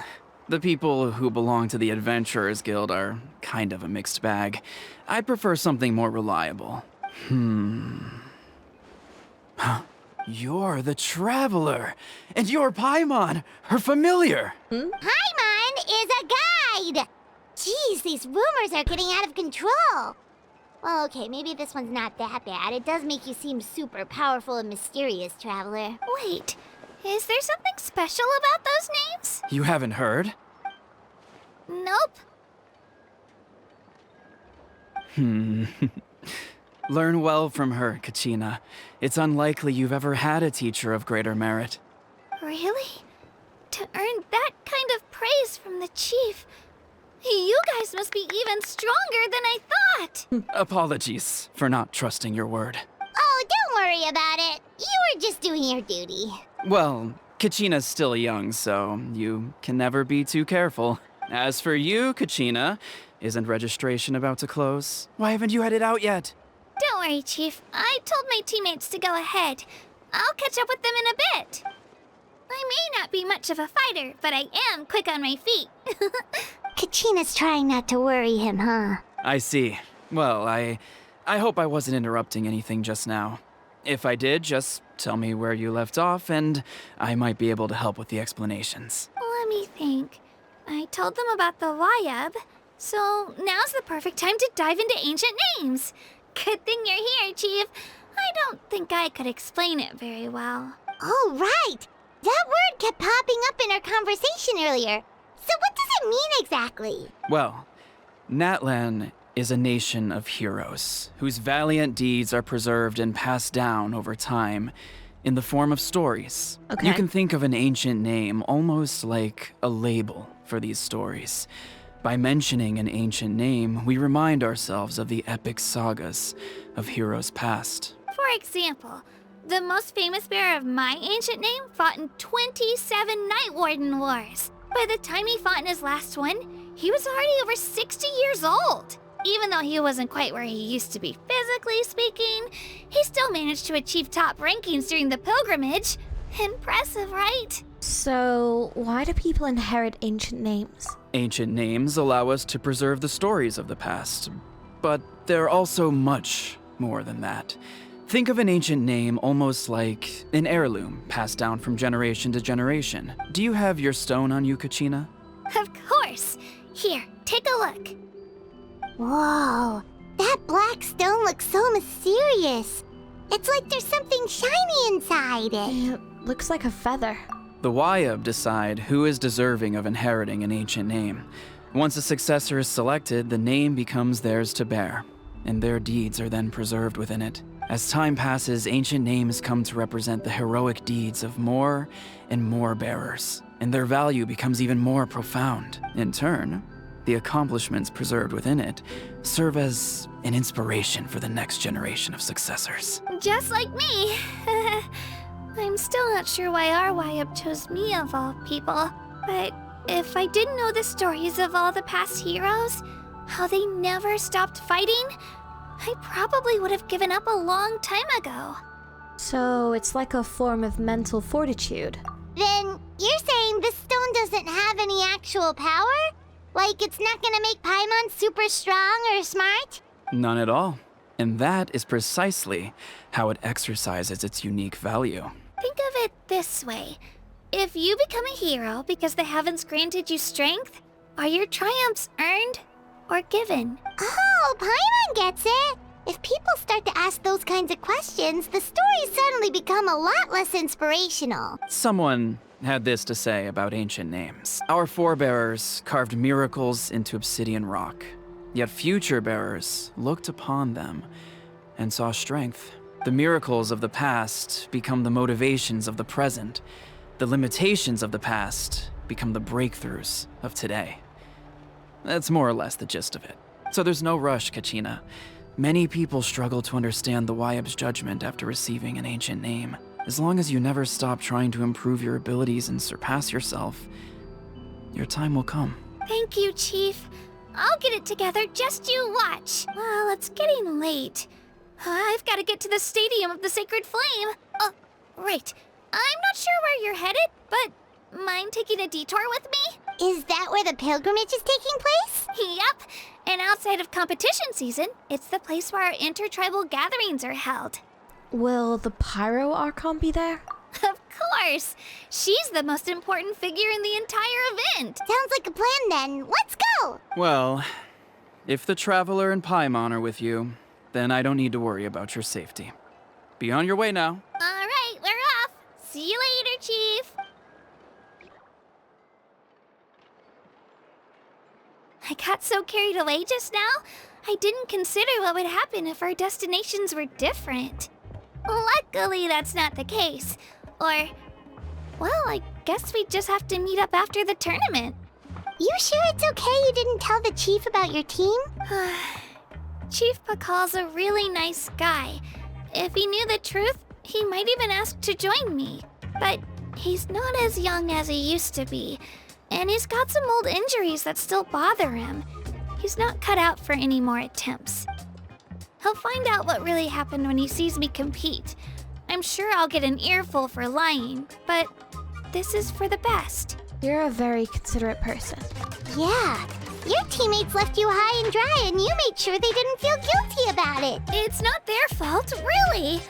The people who belong to the Adventurers Guild are kind of a mixed bag. I'd prefer something more reliable. You're the Traveler, and you're Paimon, her familiar. Paimon is a guide. Jeez, these rumors are getting out of control. Well, okay, maybe this one's not that bad. It does make you seem super powerful and mysterious, Traveler. Wait, is there something special about those names? You haven't heard? Nope. Learn well from her, Kachina. It's unlikely you've ever had a teacher of greater merit. Really? To earn that kind of praise from the chief, you guys must be even stronger than I thought. Apologies for not trusting your word. Oh, don't worry about it. You were just doing your duty. Well, Kachina's still young, so you can never be too careful. As for you, Kachina, isn't registration about to close? Why haven't you had it out yet? Don't worry, Chief. I told my teammates to go ahead. I'll catch up with them in a bit. I may not be much of a fighter, but I am quick on my feet. Kachina's trying not to worry him, huh? I see. Well, I hope I wasn't interrupting anything just now. If I did, just tell me where you left off, and I might be able to help with the explanations. Let me think. I told them about the WHAAAAAAT, so now's the perfect time to dive into ancient names. Good thing you're here, Chief. I don't think I could explain it very well. Oh, right! That word kept popping up in our conversation earlier. So what does it mean exactly? Well, Natlan is a nation of heroes whose valiant deeds are preserved and passed down over time in the form of stories. Okay. You can think of an ancient name almost like a label for these stories. By mentioning an ancient name, we remind ourselves of the epic sagas of heroes past. For example, the most famous bearer of my ancient name fought in 27 Night Warden Wars. By the time he fought in his last one, he was already over 60 years old. Even though he wasn't quite where he used to be physically speaking, he still managed to achieve top rankings during the pilgrimage. Impressive, right? So, why do people inherit ancient names? Ancient names allow us to preserve the stories of the past, but they're also much more than that. Think of an ancient name almost like an heirloom passed down from generation to generation. Do you have your stone on you, Kachina? Of course. Here, take a look. Whoa, that black stone looks so mysterious. It's like there's something shiny inside it. It looks like a feather. The WHAAAAAAT decide who is deserving of inheriting an ancient name. Once a successor is selected, the name becomes theirs to bear, and their deeds are then preserved within it. As time passes, ancient names come to represent the heroic deeds of more and more bearers, and their value becomes even more profound. In turn, the accomplishments preserved within it serve as an inspiration for the next generation of successors. Just like me. I'm still not sure why our WHAAAAAAT chose me of all people, but if I didn't know the stories of all the past heroes, how they never stopped fighting, I probably would have given up a long time ago. So, it's like a form of mental fortitude. Then you're saying this stone doesn't have any actual power? Like it's not gonna make Paimon super strong or smart? None at all. And that is precisely how it exercises its unique value. Think of it this way. If you become a hero because the heavens granted you strength, are your triumphs earned or given? Oh, Paimon gets it! If people start to ask those kinds of questions, the stories suddenly become a lot less inspirational. Someone had this to say about ancient names. Our forebears carved miracles into obsidian rock, yet future bearers looked upon them and saw strength. The miracles of the past become the motivations of the present. The limitations of the past become the breakthroughs of today. That's more or less the gist of it. So there's no rush, Kachina. Many people struggle to understand the WHAAAAAAT's judgment after receiving an ancient name. As long as you never stop trying to improve your abilities and surpass yourself, your time will come. Thank you, Chief. I'll get it together, just you watch. Well, it's getting late. I've got to get to the Stadium of the Sacred Flame. Oh, right. I'm not sure where you're headed, but mind taking a detour with me? Is that where the pilgrimage is taking place? Yep. And outside of competition season, it's the place where our intertribal gatherings are held. Will the Pyro Archon be there? Of course! She's the most important figure in the entire event! Sounds like a plan then. Let's go! Well, if the Traveler and Paimon are with you, then I don't need to worry about your safety. Be on your way now. Alright, we're off! See you later, Chief! I got so carried away just now, I didn't consider what would happen if our destinations were different. Luckily, that's not the case. Or, well, I guess we just have to meet up after the tournament. You sure it's okay you didn't tell the chief about your team? Chief Pakal's a really nice guy. If he knew the truth, he might even ask to join me. But he's not as young as he used to be, and he's got some old injuries that still bother him. He's not cut out for any more attempts. He'll find out what really happened when he sees me compete. I'm sure I'll get an earful for lying, but this is for the best. You're a very considerate person. Yeah. Your teammates left you high and dry and you made sure they didn't feel guilty about it. It's not their fault, really.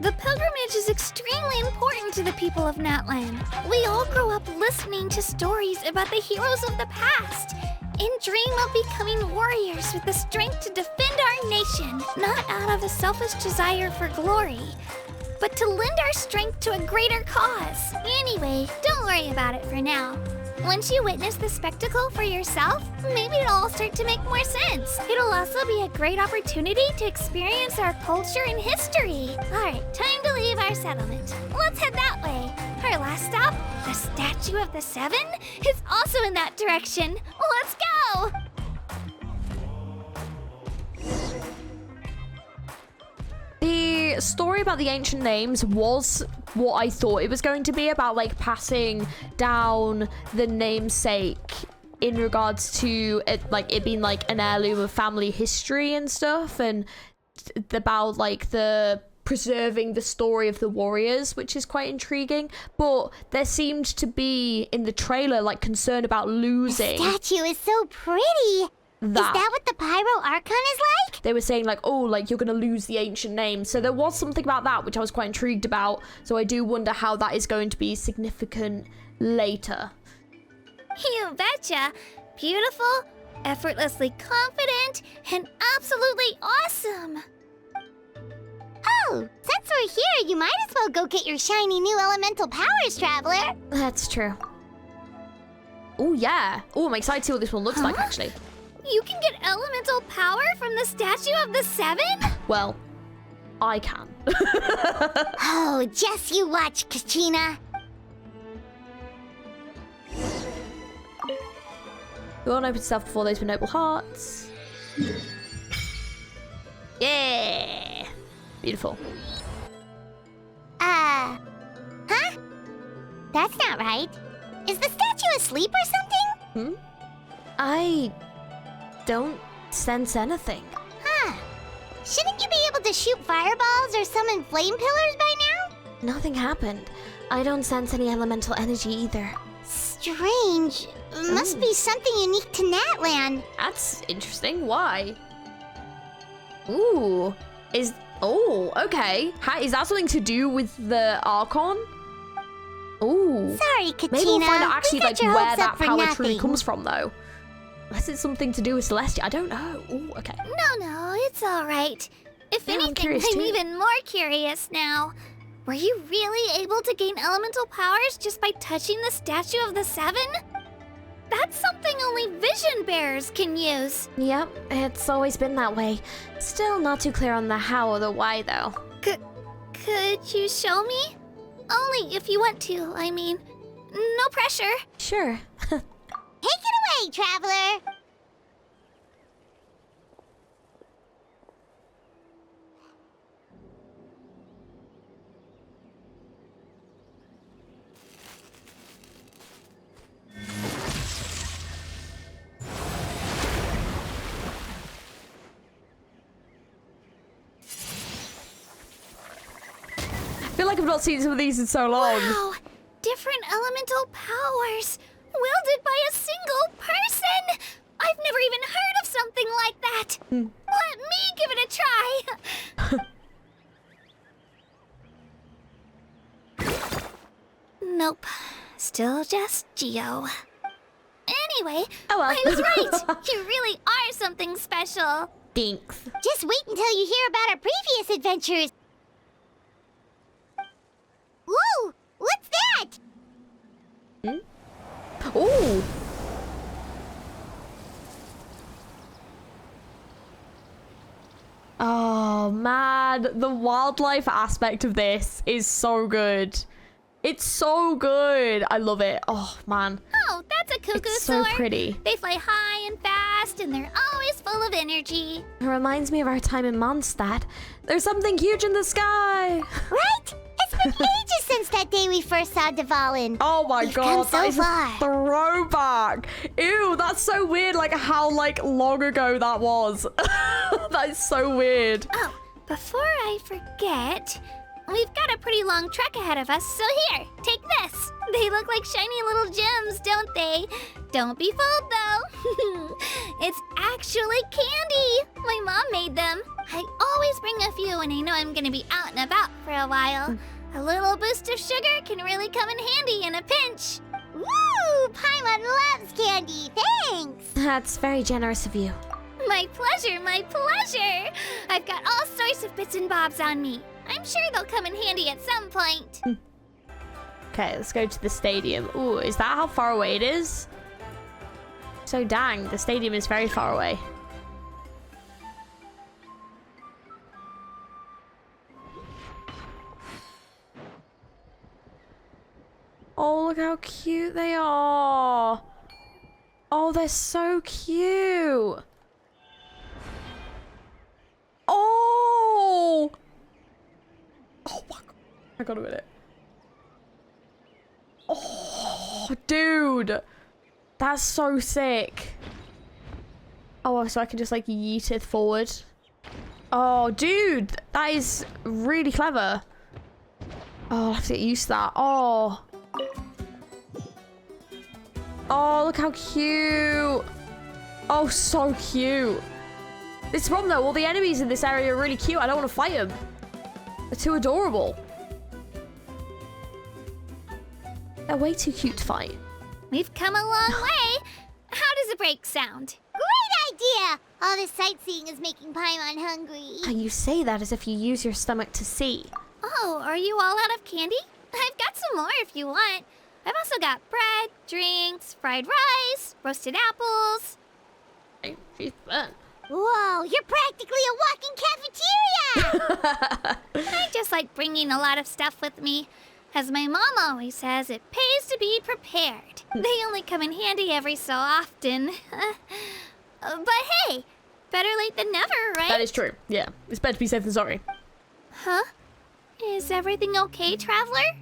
The pilgrimage is extremely important to the people of Natlan. We all grow up listening to stories about the heroes of the past and dream of becoming warriors with the strength to defend our nation, not out of a selfish desire for glory, but to lend our strength to a greater cause. Anyway, don't worry about it for now. Once you witness the spectacle for yourself, maybe it'll all start to make more sense. It'll also be a great opportunity to experience our culture and history. Alright, time to leave our settlement. Let's head that way. Our last stop, the Statue of the Seven, is also in that direction. Let's go! The story about the ancient names was what I thought it was going to be, about like passing down the namesake in regards to it, like it being like an heirloom of family history and stuff, and about like the preserving the story of the warriors, which is quite intriguing. But there seemed to be in the trailer like concern about losing. The statue is so pretty. Is that what the Pyro Archon is like? They were saying like, oh, like you're gonna lose the ancient name. So there was something about that which I was quite intrigued about. So I do wonder how that is going to be significant later. You betcha. Beautiful, effortlessly confident, and absolutely awesome. Oh, since we're here, you might as well go get your shiny new elemental powers, Traveler. That's true. Oh, yeah. Oh, I'm excited to see what this one looks like, actually. You can get elemental power from the Statue of the Seven? Well, I can. Oh, just you watch, Kachina. We won't open stuff before those with noble hearts. Yeah! Beautiful. Huh? That's not right. Is the statue asleep or something? I don't sense anything. Shouldn't you be able to shoot fireballs or summon flame pillars by now? Nothing happened. I don't sense any elemental energy either. strange. Must be something unique to Natlan. That's interesting. Why? Ooh. Oh, okay. Is that something to do with the Archon? Ooh. Sorry, Katina. Maybe we'll find out actually like where that power nothing. truly comes from, though. Unless it's something to do with Celestia. I don't know. Ooh, okay. No, it's all right. If Yeah, anything, I'm even more curious now. Were you really able to gain elemental powers just by touching the Statue of the Seven? That's something only vision bearers can use. Yep, it's always been that way. Still not too clear on the how or the why, though. Could you show me? Only if you want to, I mean. No pressure. Sure. Take it away, traveler. I feel like I've not seen some of these in so long. Wow, different elemental powers, wielded by a single person. I've never even heard of something like that. Let me give it a try. Nope, still just Geo. Anyway, Oh well. I was right. You really are something special. Thanks. Just wait until you hear about our previous adventures. Whoa! What's that? Ooh. Oh man, the wildlife aspect of this is so good. It's so good. I love it. Oh man. Oh, that's a cuckoo It's so soar. pretty. They fly high and fast, and they're always full of energy. It reminds me of our time in Mondstadt. There's something huge in the sky. Right? It's been ages since that day we first saw Dvalin. Oh my We've god, come that so is a far. throwback. Ew, that's so weird, like how like long ago that was. That is so weird. Oh, before I forget, we've got a pretty long trek ahead of us, so here, take this. They look like shiny little gems, don't they? Don't be fooled, though. It's actually candy. My mom made them. I always bring a few when I know I'm gonna be out and about for a while. A little boost of sugar can really come in handy in a pinch. Woo! Paimon loves candy. Thanks. That's very generous of you. My pleasure, my pleasure. I've got all sorts of bits and bobs on me. I'm sure they'll come in handy at some point. Okay, let's go to the stadium. Ooh, is that how far away it is? So dang, the stadium is very far away. Oh, look how cute they are. Oh, they're so cute. Oh! Oh my god. I got a minute. Oh, dude. That's so sick. Oh, so I can just like yeet it forward. Oh, dude. That is really clever. Oh, I'll have to get used to that. Oh. Oh, look how cute. Oh, so cute. This is the problem though, all the enemies in this area are really cute. I don't want to fight them. They're too adorable. They're way too cute to fight. We've come a long way. How does a break sound? Great idea. All this sightseeing is making Paimon hungry. You say that as if you use your stomach to see. Oh, are you all out of candy? I've got some more if you want. I've also got bread, drinks, fried rice, roasted apples. She's fun. Whoa, you're practically a walking cafeteria! I just like bringing a lot of stuff with me. As my mom always says, it pays to be prepared. They only come in handy every so often. But hey, better late than never, right? That is true. Yeah, it's better to be safe than sorry. Huh? Is everything okay, traveler?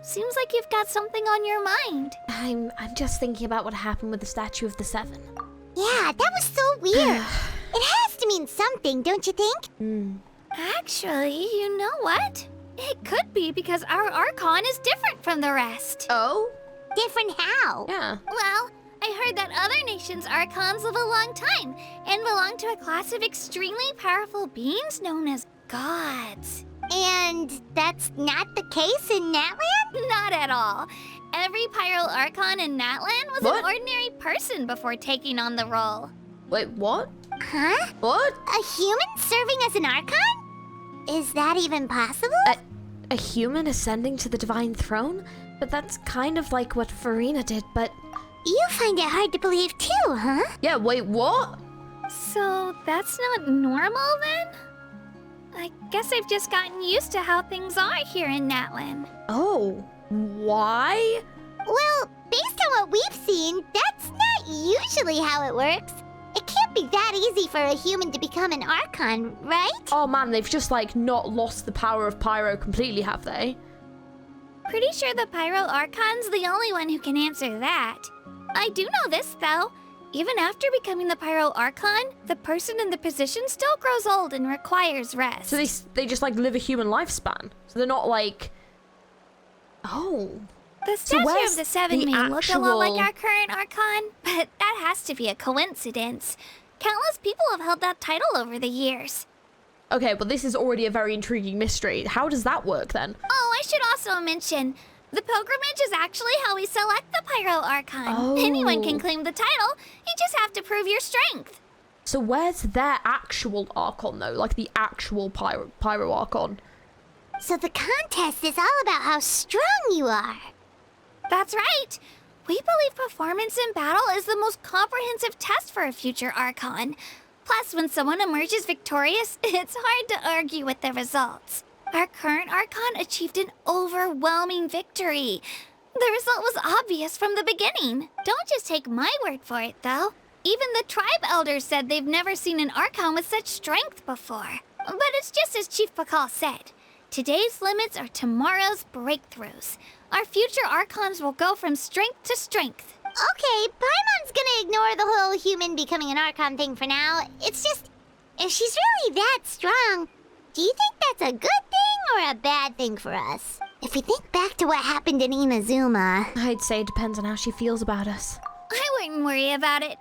Seems like you've got something on your mind. I'm just thinking about what happened with the Statue of the Seven. Yeah, that was so weird. It has to mean something, don't you think? Actually, you know what? It could be because our Archon is different from the rest. Oh? different how? Yeah. Well, I heard that other nations' Archons live a long time and belong to a class of extremely powerful beings known as gods. And that's not the case in Natlan? Not at all. Every Pyro Archon in Natlan was an ordinary person before taking on the role. Wait, what? Huh? What? A human serving as an Archon? Is that even possible? A human ascending to the divine throne? But that's kind of like what Farina did, but... You find it hard to believe too, huh? Yeah, wait, what? So that's not normal then? I guess I've just gotten used to how things are here in Natlan. Oh, why? Well, based on what we've seen, that's not usually how it works. It can't be that easy for a human to become an Archon, right? Oh man, they've just like not lost the power of Pyro completely, have they? Pretty sure the Pyro Archon's the only one who can answer that. I do know this though. Even after becoming the Pyro Archon, the person in the position still grows old and requires rest. So they just like live a human lifespan. So they're not like... Oh. The statue of the Seven may look a lot like actual- our current Archon, but that has to be a coincidence. Countless people have held that title over the years. Okay, but this is already a very intriguing mystery. How does that work then? Oh, I should also mention, the pilgrimage is actually how we select the Pyro Archon. Anyone can claim the title, you just have to prove your strength. So where's their actual Archon though? Like the actual Pyro Archon? So the contest is all about how strong you are. That's right. We believe performance in battle is the most comprehensive test for a future Archon. Plus, when someone emerges victorious, it's hard to argue with the results. Our current Archon achieved an overwhelming victory. The result was obvious from the beginning. Don't just take my word for it, though. Even the tribe elders said they've never seen an Archon with such strength before. But it's just as Chief Pakal said. Today's limits are tomorrow's breakthroughs. Our future Archons will go from strength to strength. Okay, Paimon's gonna ignore the whole human becoming an Archon thing for now. It's just, if she's really that strong, do you think that's a good thing or a bad thing for us? If we think back to what happened in Inazuma... I'd say it depends on how she feels about us. I wouldn't worry about it.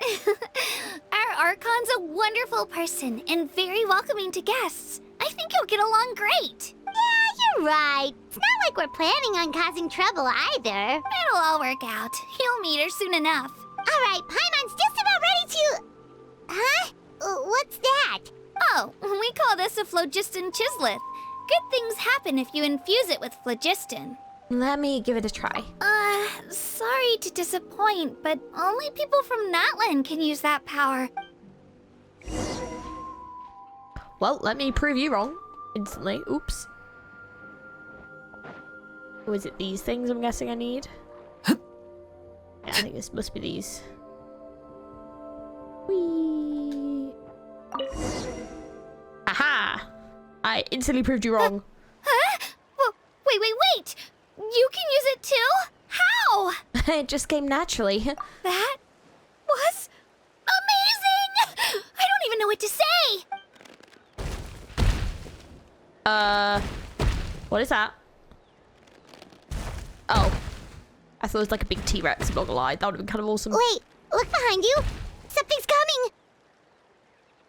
Our Archon's a wonderful person and very welcoming to guests. I think you'll get along great. Yeah, you're right. It's not like we're planning on causing trouble either. It'll all work out. You'll meet her soon enough. All right, Paimon's just about ready to... Huh? What's that? Oh, we call this a phlogiston chisleth. Good things happen if you infuse it with phlogiston. Let me give it a try. Sorry to disappoint, but only people from Natlan can use that power. Well, let me prove you wrong. Instantly. Oops. Or is it these things I'm guessing I need? Yeah, I think this must be these. Whee! Aha! I instantly proved you wrong. Huh? Well, wait! You can use it too? How? It just came naturally. That was amazing! I don't even know what to say! What is that? Oh. I thought it was like a big T-Rex, I'm not gonna lie. That would have been kind of awesome. Wait, look behind you. Something's coming.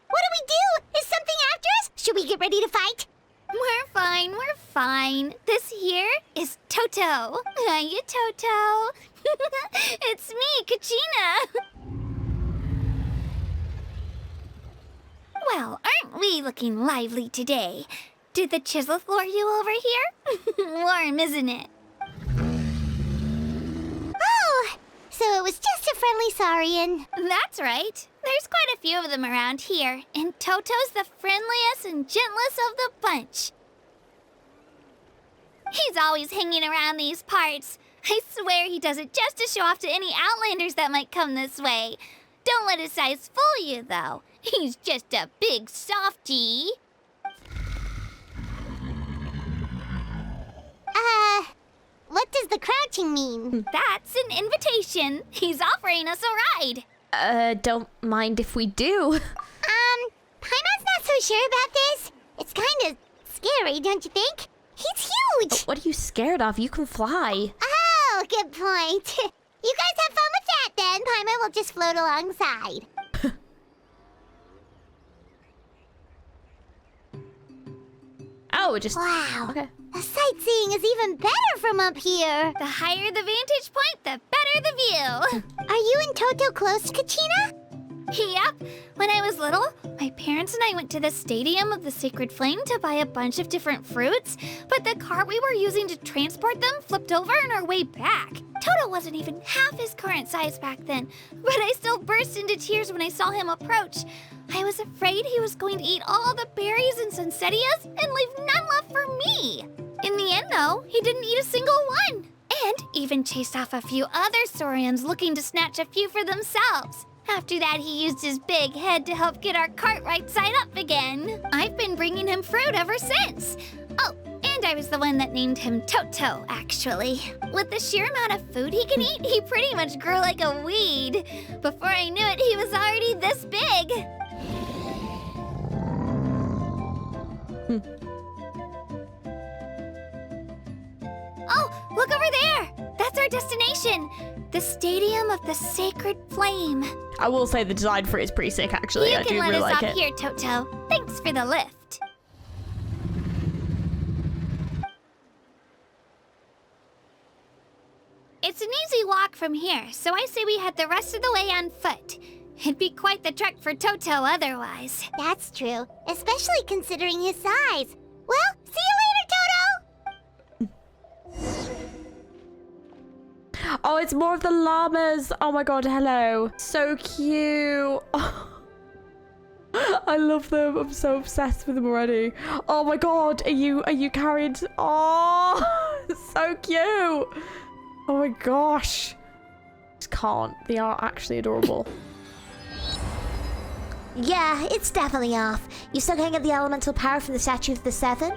What do we do? Is something after us? Should we get ready to fight? We're fine. This here is Toto. Hiya, Toto. It's me, Kachina. Well, aren't we looking lively today? Did the Chisleth lure you over here? Warm, isn't it? Oh, so it was just a friendly saurian. That's right. There's quite a few of them around here, and Toto's the friendliest and gentlest of the bunch. He's always hanging around these parts. I swear he does it just to show off to any outlanders that might come this way. Don't let his size fool you, though. He's just a big softie. What does the crouching mean? That's an invitation. He's offering us a ride. Don't mind if we do. Paimon's not so sure about this. It's kind of scary, don't you think? He's huge! What are you scared of? You can fly. Oh, good point. You guys have fun with that then. Paimon will just float alongside. Oh, we're just... Wow. Okay. The sightseeing is even better from up here. The higher the vantage point, the better the view. Are you and Toto close to Kachina? Yep. When I was little, my parents and I went to the Stadium of the Sacred Flame to buy a bunch of different fruits, but the cart we were using to transport them flipped over on our way back. Toto wasn't even half his current size back then, but I still burst into tears when I saw him approach. I was afraid he was going to eat all the berries and sunsettias and leave none left for me. In the end, though, he didn't eat a single one, and even chased off a few other Saurians looking to snatch a few for themselves. After that, he used his big head to help get our cart right side up again. I've been bringing him fruit ever since. Oh, and I was the one that named him Toto, actually. With the sheer amount of food he can eat, he pretty much grew like a weed. Before I knew it, he was already this big. Oh, look over there! That's our destination! The Stadium of the Sacred Flame. I will say the design for it is pretty sick, actually. You I can do let really us like off it. here, Toto. Thanks for the lift. It's an easy walk from here, so I say we head the rest of the way on foot. It'd be quite the trek for Toto otherwise. That's true, especially considering his size. Well, see you later, Toto! Oh, it's more of the llamas. Oh my god, hello. So cute. I love them. I'm so obsessed with them already. Oh my god, are you carried? Oh, so cute. Oh my gosh. Just can't. They are actually adorable. Yeah, it's definitely off. You still can't get the elemental power from the Statue of the Seven?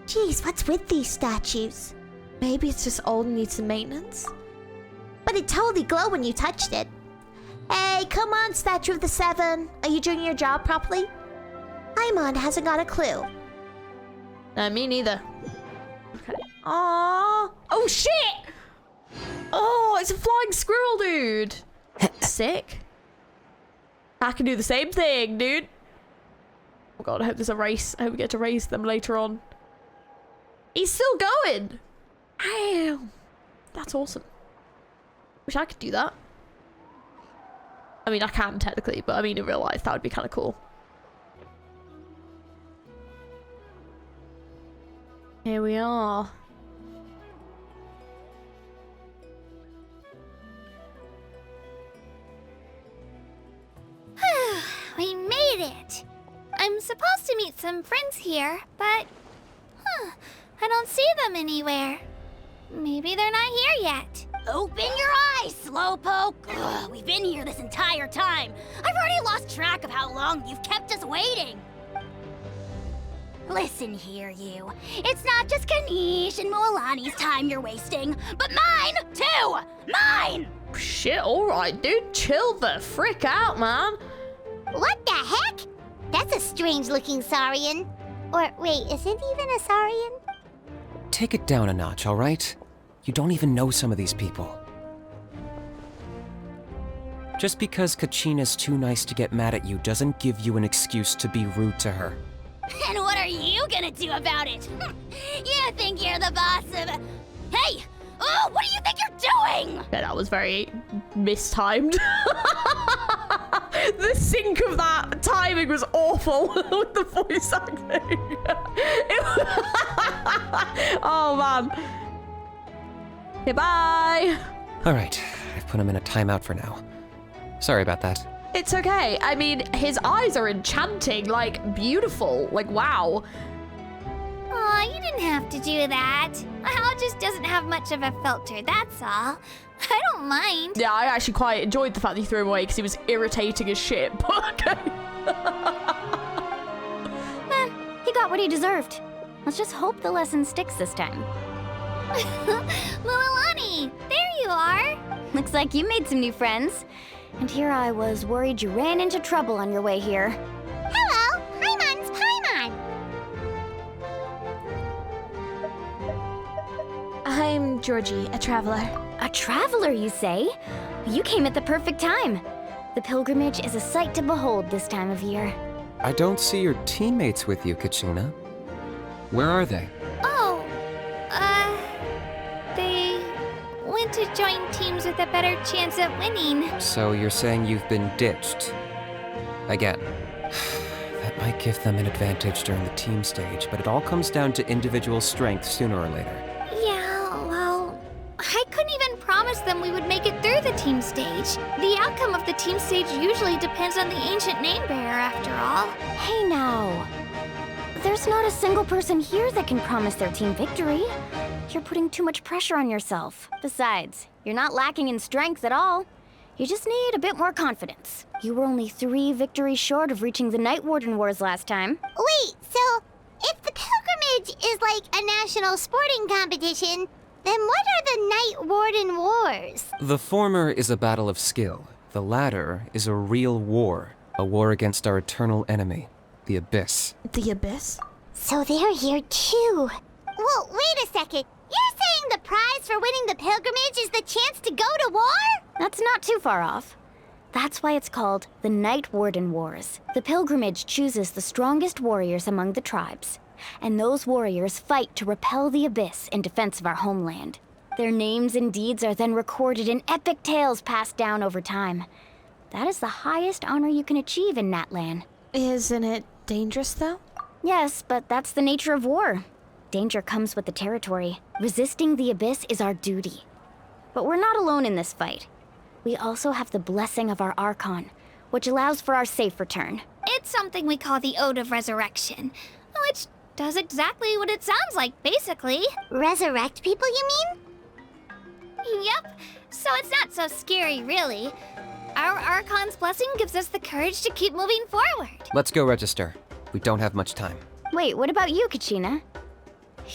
Jeez, what's with these statues? Maybe it's just old and needs some maintenance. But it totally glowed when you touched it. Hey, come on, Statue of the Seven. Are you doing your job properly? Paimon hasn't got a clue. No, me neither. Okay. Aww. Oh, shit! Oh, it's a flying squirrel, dude. Sick. I can do the same thing, dude. Oh god, I hope there's a race. I hope we get to race them later on. He's still going. Damn. That's awesome. Wish I could do that. I mean, I can technically, but I mean in real life, that would be kind of cool. Here we are. We made it! I'm supposed to meet some friends here, but... I don't see them anywhere. Maybe they're not here yet. Open your eyes, Slowpoke! Ugh, we've been here this entire time. I've already lost track of how long you've kept us waiting. Listen here, you. It's not just Kanish and Moalani's time you're wasting, but mine, too! Mine! Shit, alright, dude. Chill the frick out, man. What the heck? That's a strange-looking Saurian. Or, wait, is it even a Saurian? Take it down a notch, all right? You don't even know some of these people. Just because Kachina's too nice to get mad at you doesn't give you an excuse to be rude to her. And what are you gonna do about it? You think you're the boss of... Hey! Oh, what do you think you're doing? Yeah, that was very mistimed. The sync of that timing was awful with the voice acting. Oh, man. Goodbye. All right, I've put him in a timeout for now. Sorry about that. It's okay. I mean, his eyes are enchanting, like, beautiful. Like, wow. Aw, you didn't have to do that. Hal just doesn't have much of a filter, that's all. I don't mind. Yeah, I actually quite enjoyed the fact that you threw him away because he was irritating as shit, but okay. He got what he deserved. Let's just hope the lesson sticks this time. Mualani, there you are. Looks like you made some new friends. And here I was worried you ran into trouble on your way here. Hello, Paimon's Paimon. I'm Georgie, a traveler. A traveler, you say? You came at the perfect time. The pilgrimage is a sight to behold this time of year. I don't see your teammates with you, Kachina. Where are they? Oh, they went to join teams with a better chance of winning. So you're saying you've been ditched? Again. That might give them an advantage during the team stage, but it all comes down to individual strength sooner or later. Yeah, well, I couldn't even promise them we would make it through the team stage. The outcome of the team stage usually depends on the ancient name bearer, after all. Hey now. There's not a single person here that can promise their team victory. You're putting too much pressure on yourself. Besides, you're not lacking in strength at all. You just need a bit more confidence. You were only 3 victories short of reaching the Night Warden Wars last time. Wait, so if the pilgrimage is like a national sporting competition, then what are the Night Warden Wars? The former is a battle of skill. The latter is a real war. A war against our eternal enemy, the Abyss. The Abyss? So they're here too. Well, wait a second. You're saying the prize for winning the pilgrimage is the chance to go to war? That's not too far off. That's why it's called the Night Warden Wars. The pilgrimage chooses the strongest warriors among the tribes, and those warriors fight to repel the Abyss in defense of our homeland. Their names and deeds are then recorded in epic tales passed down over time. That is the highest honor you can achieve in Natlan. Isn't it dangerous, though? Yes, but that's the nature of war. Danger comes with the territory. Resisting the Abyss is our duty. But we're not alone in this fight. We also have the blessing of our Archon, which allows for our safe return. It's something we call the Ode of Resurrection, which does exactly what it sounds like, basically. Resurrect people, you mean? Yep, so it's not so scary, really. Our Archon's blessing gives us the courage to keep moving forward. Let's go register. We don't have much time. Wait, what about you, Kachina?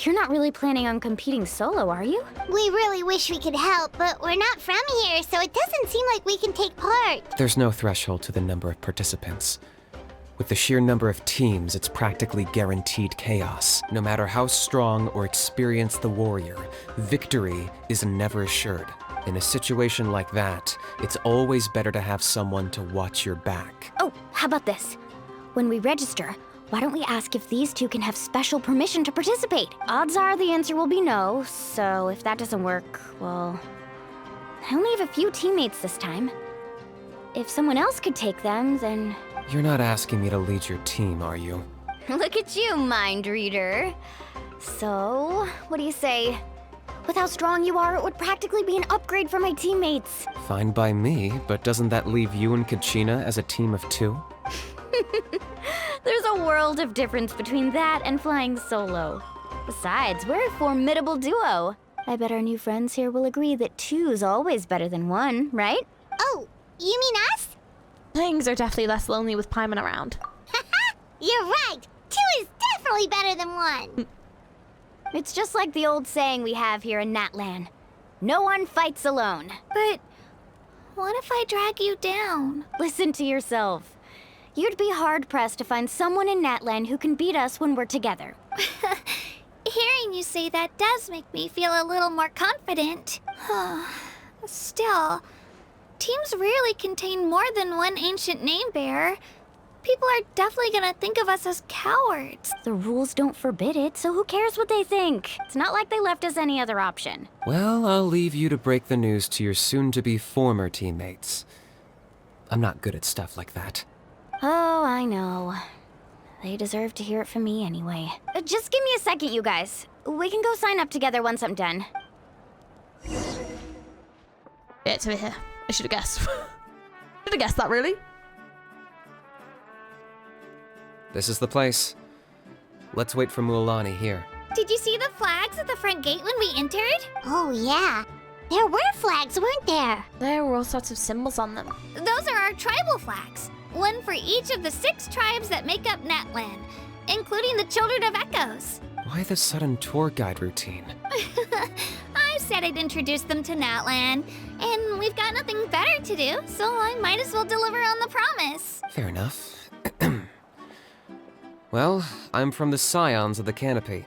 You're not really planning on competing solo, are you? We really wish we could help, but we're not from here, so it doesn't seem like we can take part. There's no threshold to the number of participants. With the sheer number of teams, it's practically guaranteed chaos. No matter how strong or experienced the warrior, victory is never assured. In a situation like that, it's always better to have someone to watch your back. Oh, how about this? When we register, why don't we ask if these two can have special permission to participate? Odds are the answer will be no, so if that doesn't work, well... I only have a few teammates this time. If someone else could take them, then... You're not asking me to lead your team, are you? Look at you, mind reader. So, what do you say? With how strong you are, it would practically be an upgrade for my teammates. Fine by me, but doesn't that leave you and Kachina as a team of 2? There's a world of difference between that and flying solo. Besides, we're a formidable duo. I bet our new friends here will agree that 2's always better than 1, right? Oh, you mean us? Things are definitely less lonely with Paimon around. You're right! 2 is definitely better than 1! It's just like the old saying we have here in Natlan. No one fights alone. But what if I drag you down? Listen to yourself. You'd be hard-pressed to find someone in Natlan who can beat us when we're together. Hearing you say that does make me feel a little more confident. Still, teams rarely contain more than one ancient name bearer. People are definitely gonna think of us as cowards. The rules don't forbid it, so who cares what they think? It's not like they left us any other option. Well, I'll leave you to break the news to your soon-to-be former teammates. I'm not good at stuff like that. Oh, I know. They deserve to hear it from me anyway. Just give me a second, you guys. We can go sign up together once I'm done. Yeah, it's over here. I should have guessed. Should have guessed that, really. This is the place. Let's wait for Mualani here. Did you see the flags at the front gate when we entered? Oh, yeah. There were flags, weren't there? There were all sorts of symbols on them. Those are our tribal flags. One for each of the 6 tribes that make up Natlan, including the Children of Echoes. Why the sudden tour guide routine? I said I'd introduce them to Natlan, and we've got nothing better to do, so I might as well deliver on the promise. Fair enough. Well, I'm from the Scions of the Canopy.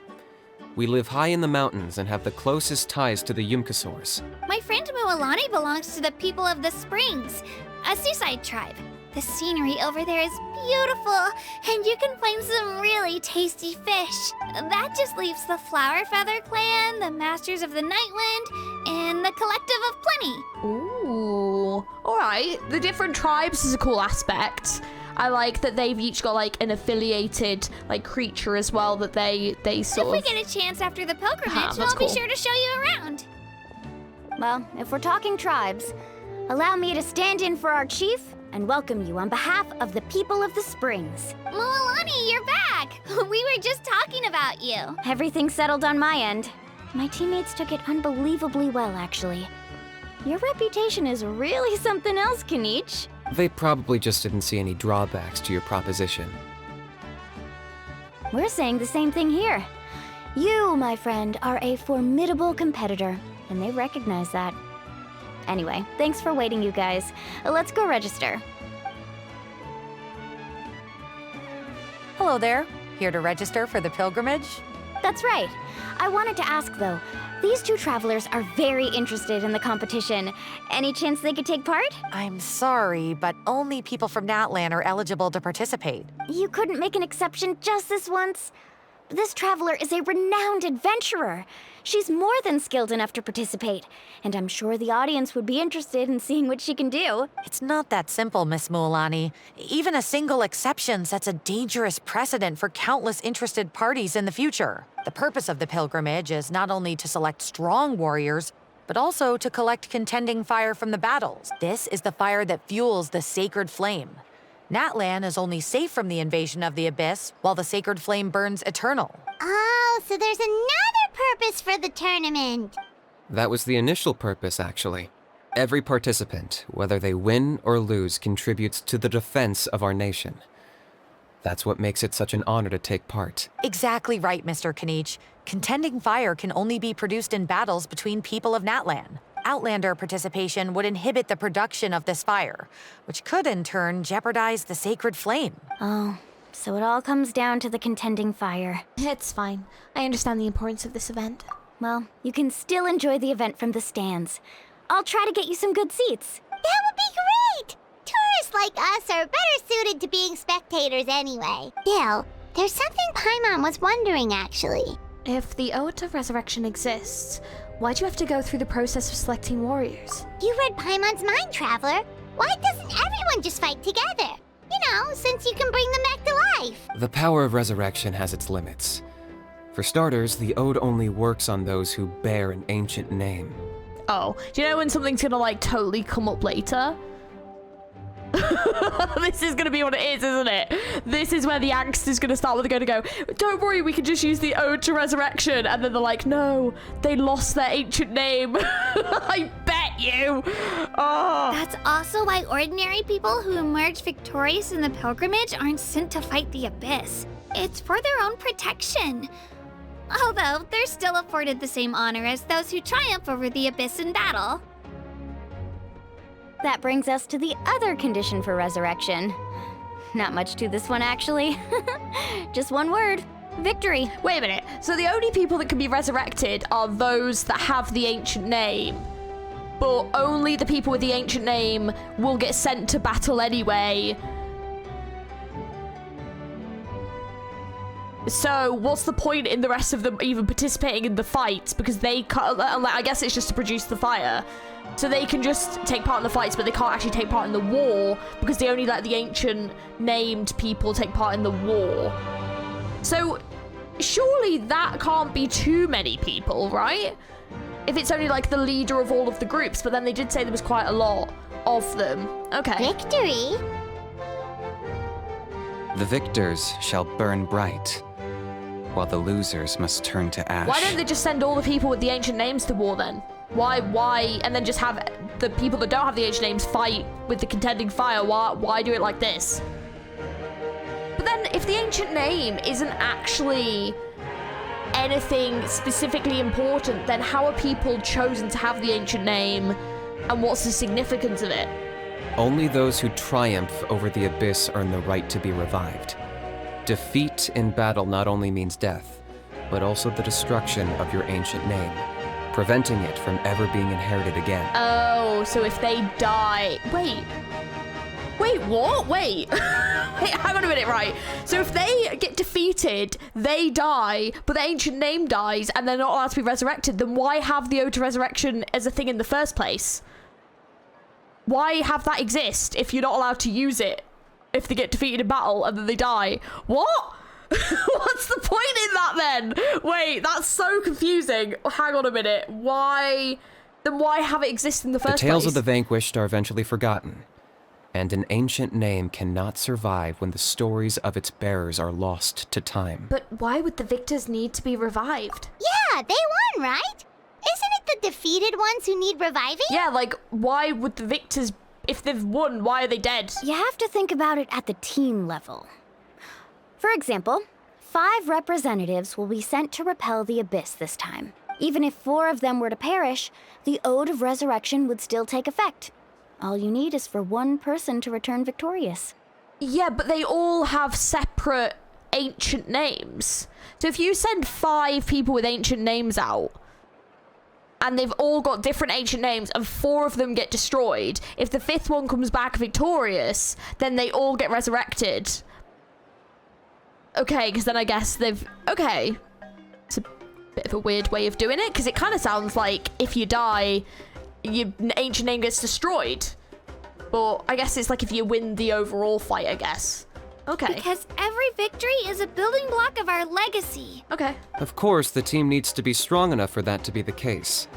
We live high in the mountains and have the closest ties to the Yumkasaurs. My friend Mualani belongs to the people of the Springs, a seaside tribe. The scenery over there is beautiful, and you can find some really tasty fish. That just leaves the Flower Feather Clan, the Masters of the Nightwind, and the Collective of Plenty. Ooh, all right. The different tribes is a cool aspect. I like that they've each got like an affiliated like creature as well that they sort of. If we get a chance after the pilgrimage, that's I'll be cool. sure to show you around. Well, if we're talking tribes, allow me to stand in for our chief and welcome you on behalf of the people of the Springs. Mualani, you're back! We were just talking about you. Everything's settled on my end. My teammates took it unbelievably well, actually. Your reputation is really something else, Kanich. They probably just didn't see any drawbacks to your proposition. We're saying the same thing here. You, my friend, are a formidable competitor, and they recognize that. Anyway, thanks for waiting, you guys. Let's go register. Hello there. Here to register for the pilgrimage? That's right. I wanted to ask, though. These two travelers are very interested in the competition. Any chance they could take part? I'm sorry, but only people from Natlan are eligible to participate. You couldn't make an exception just this once? This traveler is a renowned adventurer. She's more than skilled enough to participate, and I'm sure the audience would be interested in seeing what she can do. It's not that simple, Miss Mualani. Even a single exception sets a dangerous precedent for countless interested parties in the future. The purpose of the pilgrimage is not only to select strong warriors, but also to collect contending fire from the battles. This is the fire that fuels the sacred flame. Natlan is only safe from the invasion of the Abyss, while the sacred flame burns eternal. Oh, so there's another purpose for the tournament. That was the initial purpose, actually. Every participant, whether they win or lose, contributes to the defense of our nation. That's what makes it such an honor to take part. Exactly right, Mr. Kanich. Contending fire can only be produced in battles between people of Natlan. Outlander participation would inhibit the production of this fire, which could in turn jeopardize the sacred flame. Oh, so it all comes down to the contending fire. It's fine. I understand the importance of this event. Well, you can still enjoy the event from the stands. I'll try to get you some good seats. That would be great! Tourists like us are better suited to being spectators anyway. Still, there's something Paimon was wondering, actually. If the Ode of Resurrection exists, why do you have to go through the process of selecting warriors? You read Paimon's mind, Traveler. Why doesn't everyone just fight together? You know, since you can bring them back to life. The power of resurrection has its limits. For starters, the Ode only works on those who bear an ancient name. Oh, do you know when something's gonna like totally come up later? This is gonna be what it is, isn't it? This is where the angst is gonna start, where they're gonna go, don't worry, we can just use the Ode to Resurrection. And then they're like, no, they lost their ancient name. I bet you. Oh. That's also why ordinary people who emerge victorious in the pilgrimage aren't sent to fight the Abyss. It's for their own protection. Although, they're still afforded the same honor as those who triumph over the Abyss in battle. That brings us to the other condition for resurrection. Not much to this one, actually. Just one word. Victory. Wait a minute. So the only people that can be resurrected are those that have the ancient name. But only the people with the ancient name will get sent to battle anyway. So what's the point in the rest of them even participating in the fights? Because they can't, I guess it's just to produce the fire. So they can just take part in the fights, but they can't actually take part in the war because they only let the ancient named people take part in the war. So surely that can't be too many people, right? If it's only like the leader of all of the groups, but then they did say there was quite a lot of them. Okay. Victory? The victors shall burn bright, while the losers must turn to ash. Why don't they just send all the people with the ancient names to war then? Why, and then just have the people that don't have the ancient names fight with the contending fire? Why do it like this? But then, if the ancient name isn't actually anything specifically important, then how are people chosen to have the ancient name, and what's the significance of it? Only those who triumph over the Abyss earn the right to be revived. Defeat in battle not only means death, but also the destruction of your ancient name, preventing it from ever being inherited again. Oh, so if they die... Wait, what? Wait, hang on a minute, right? So if they get defeated, they die, but the ancient name dies, and they're not allowed to be resurrected, then why have the Ode to Resurrection as a thing in the first place? Why have that exist if you're not allowed to use it? If they get defeated in battle and then they die? What? What's the point in that then? Wait, that's so confusing. Hang on a minute. Why? Then why have it exist in the first place? The tales of the vanquished are eventually forgotten, and an ancient name cannot survive when the stories of its bearers are lost to time. But why would the victors need to be revived? Yeah, they won, right? Isn't it the defeated ones who need reviving? Yeah, like, why would the victors, if they've won, why are they dead? You have to think about it at the team level. For example, 5 representatives will be sent to repel the Abyss this time. Even if 4 of them were to perish, the Ode of Resurrection would still take effect. All you need is for 1 person to return victorious. Yeah, but they all have separate ancient names. So if you send 5 people with ancient names out, and they've all got different ancient names, and 4 of them get destroyed, if the 5th one comes back victorious, then they all get resurrected. Okay, because then I guess they've... Okay. It's a bit of a weird way of doing it, because it kind of sounds like if you die, your ancient name gets destroyed. But I guess it's like if you win the overall fight, I guess. Okay. Because every victory is a building block of our legacy. Okay. Of course, the team needs to be strong enough for that to be the case.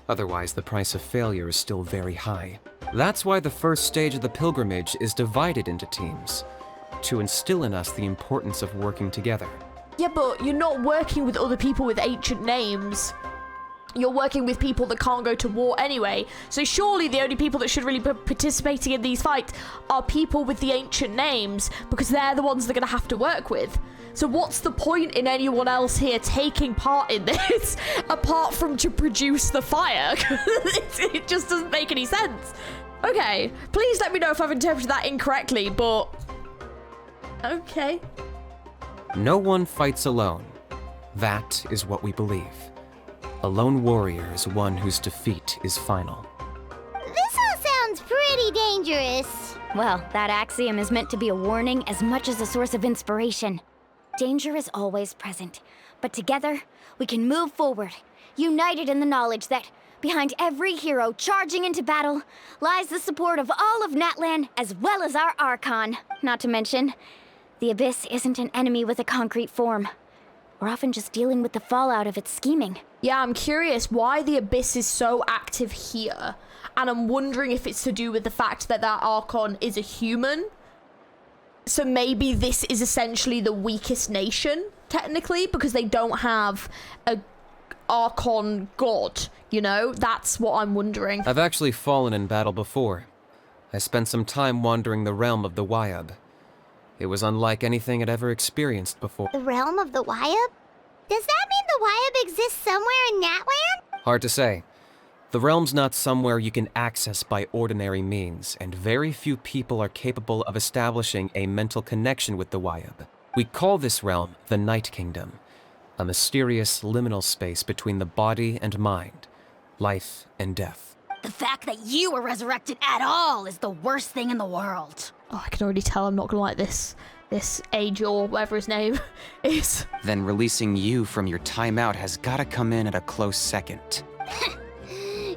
Otherwise, the price of failure is still very high. That's why the first stage of the pilgrimage is divided into teams, to instill in us the importance of working together. Yeah, but you're not working with other people with ancient names. You're working with people that can't go to war anyway. So surely the only people that should really be participating in these fights are people with the ancient names, because they're the ones they're going to have to work with. So what's the point in anyone else here taking part in this, apart from to produce the fire? It just doesn't make any sense. Okay, please let me know if I've interpreted that incorrectly, but... Okay. No one fights alone. That is what we believe. A lone warrior is one whose defeat is final. This all sounds pretty dangerous. Well, that axiom is meant to be a warning as much as a source of inspiration. Danger is always present, but together we can move forward, united in the knowledge that behind every hero charging into battle lies the support of all of Natlan as well as our Archon. Not to mention, the Abyss isn't an enemy with a concrete form. We're often just dealing with the fallout of its scheming. Yeah, I'm curious why the Abyss is so active here. And I'm wondering if it's to do with the fact that that Archon is a human. So maybe this is essentially the weakest nation, technically, because they don't have a Archon god, you know? That's what I'm wondering. I've actually fallen in battle before. I spent some time wandering the realm of the WHAAAAAAT. It was unlike anything I'd ever experienced before. The realm of the WHAAAAAAT? Does that mean the WHAAAAAAT exists somewhere in Natlan? Hard to say. The realm's not somewhere you can access by ordinary means, and very few people are capable of establishing a mental connection with the WHAAAAAAT. We call this realm the Night Kingdom, a mysterious liminal space between the body and mind, life and death. The fact that you were resurrected at all is the worst thing in the world. Oh, I can already tell I'm not gonna like this Age or whatever his name is. Then releasing you from your timeout has gotta come in at a close second.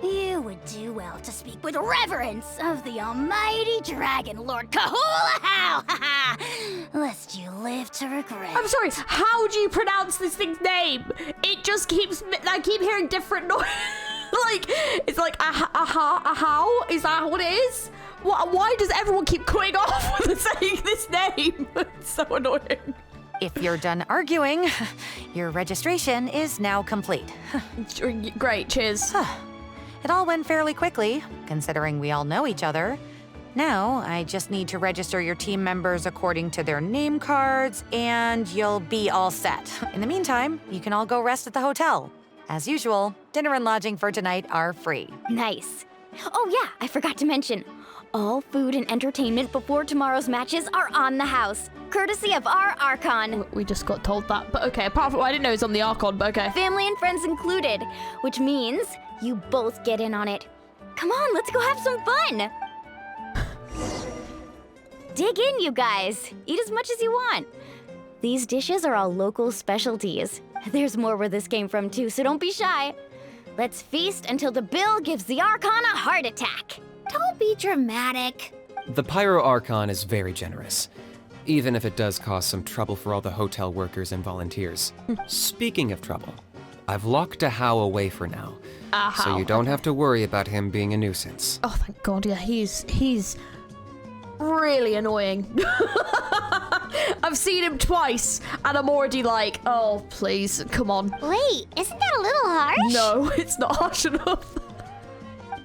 You would do well to speak with reverence of the almighty dragon, Lord Kahula-How, lest you live to regret. I'm sorry, how do you pronounce this thing's name? It just keeps, I keep hearing different noise. Like, it's like, how? Is that what it is? Why does everyone keep cutting off with saying this name? It's so annoying. If you're done arguing, your registration is now complete. Great, cheers. It all went fairly quickly, considering we all know each other. Now, I just need to register your team members according to their name cards, and you'll be all set. In the meantime, you can all go rest at the hotel. As usual, dinner and lodging for tonight are free. Nice. Oh yeah, I forgot to mention. All food and entertainment before tomorrow's matches are on the house, courtesy of our Archon. We just got told that, but okay, apart from, I didn't know it was on the Archon, but okay. Family and friends included, which means you both get in on it. Come on, let's go have some fun. Dig in, you guys. Eat as much as you want. These dishes are all local specialties. There's more where this came from too, so don't be shy. Let's feast until the bill gives the Archon a heart attack. Don't be dramatic. The Pyro Archon is very generous, even if it does cause some trouble for all the hotel workers and volunteers. Speaking of trouble, I've locked a How away for now, so you don't have to worry about him being a nuisance. Oh, thank God, yeah, he's really annoying. I've seen him twice, and I'm already like, oh, please, come on. Wait, isn't that a little harsh? No, it's not harsh enough.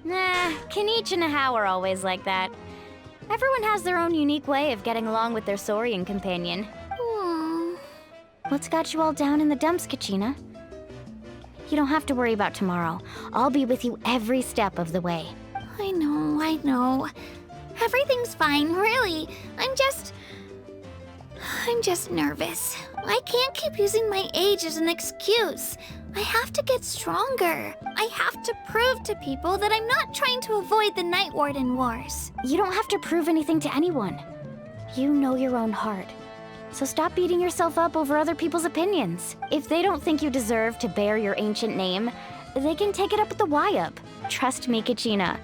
Nah, Kanichi and How are always like that. Everyone has their own unique way of getting along with their Saurian companion. What's got you all down in the dumps, Kachina? You don't have to worry about tomorrow. I'll be with you every step of the way. I know. Everything's fine, really. I'm just nervous. I can't keep using my age as an excuse. I have to get stronger. I have to prove to people that I'm not trying to avoid the Night Warden Wars. You don't have to prove anything to anyone. You know your own heart. So stop beating yourself up over other people's opinions. If they don't think you deserve to bear your ancient name, they can take it up with the WHAAAAAAT. Trust me, Kachina.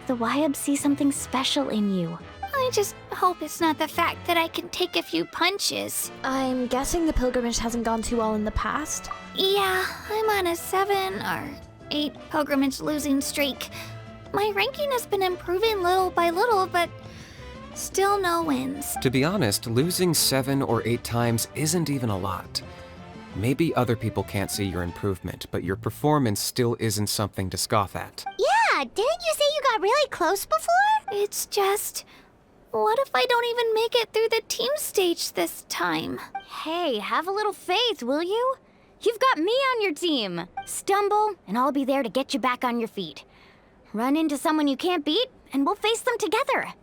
The WHAAAAAAT see something special in you. I just hope it's not the fact that I can take a few punches. I'm guessing the pilgrimage hasn't gone too well in the past. Yeah, I'm on a 7 or 8 pilgrimage losing streak. My ranking has been improving little by little, but still no wins. To be honest, losing 7 or 8 times isn't even a lot. Maybe other people can't see your improvement, but your performance still isn't something to scoff at. Yeah, didn't you say you got really close before? It's just, what if I don't even make it through the team stage this time? Hey, have a little faith, will you? You've got me on your team. Stumble, and I'll be there to get you back on your feet. Run into someone you can't beat, and we'll face them together.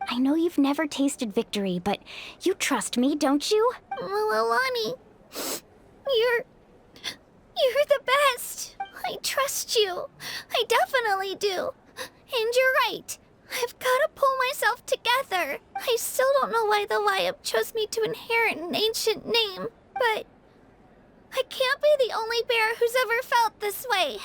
I know you've never tasted victory, but you trust me, don't you? Alani, you're the best. I trust you. I definitely do. And you're right. I've got to pull myself together. I still don't know why the WHAAAAAAT chose me to inherit an ancient name, but I can't be the only bear who's ever felt this way.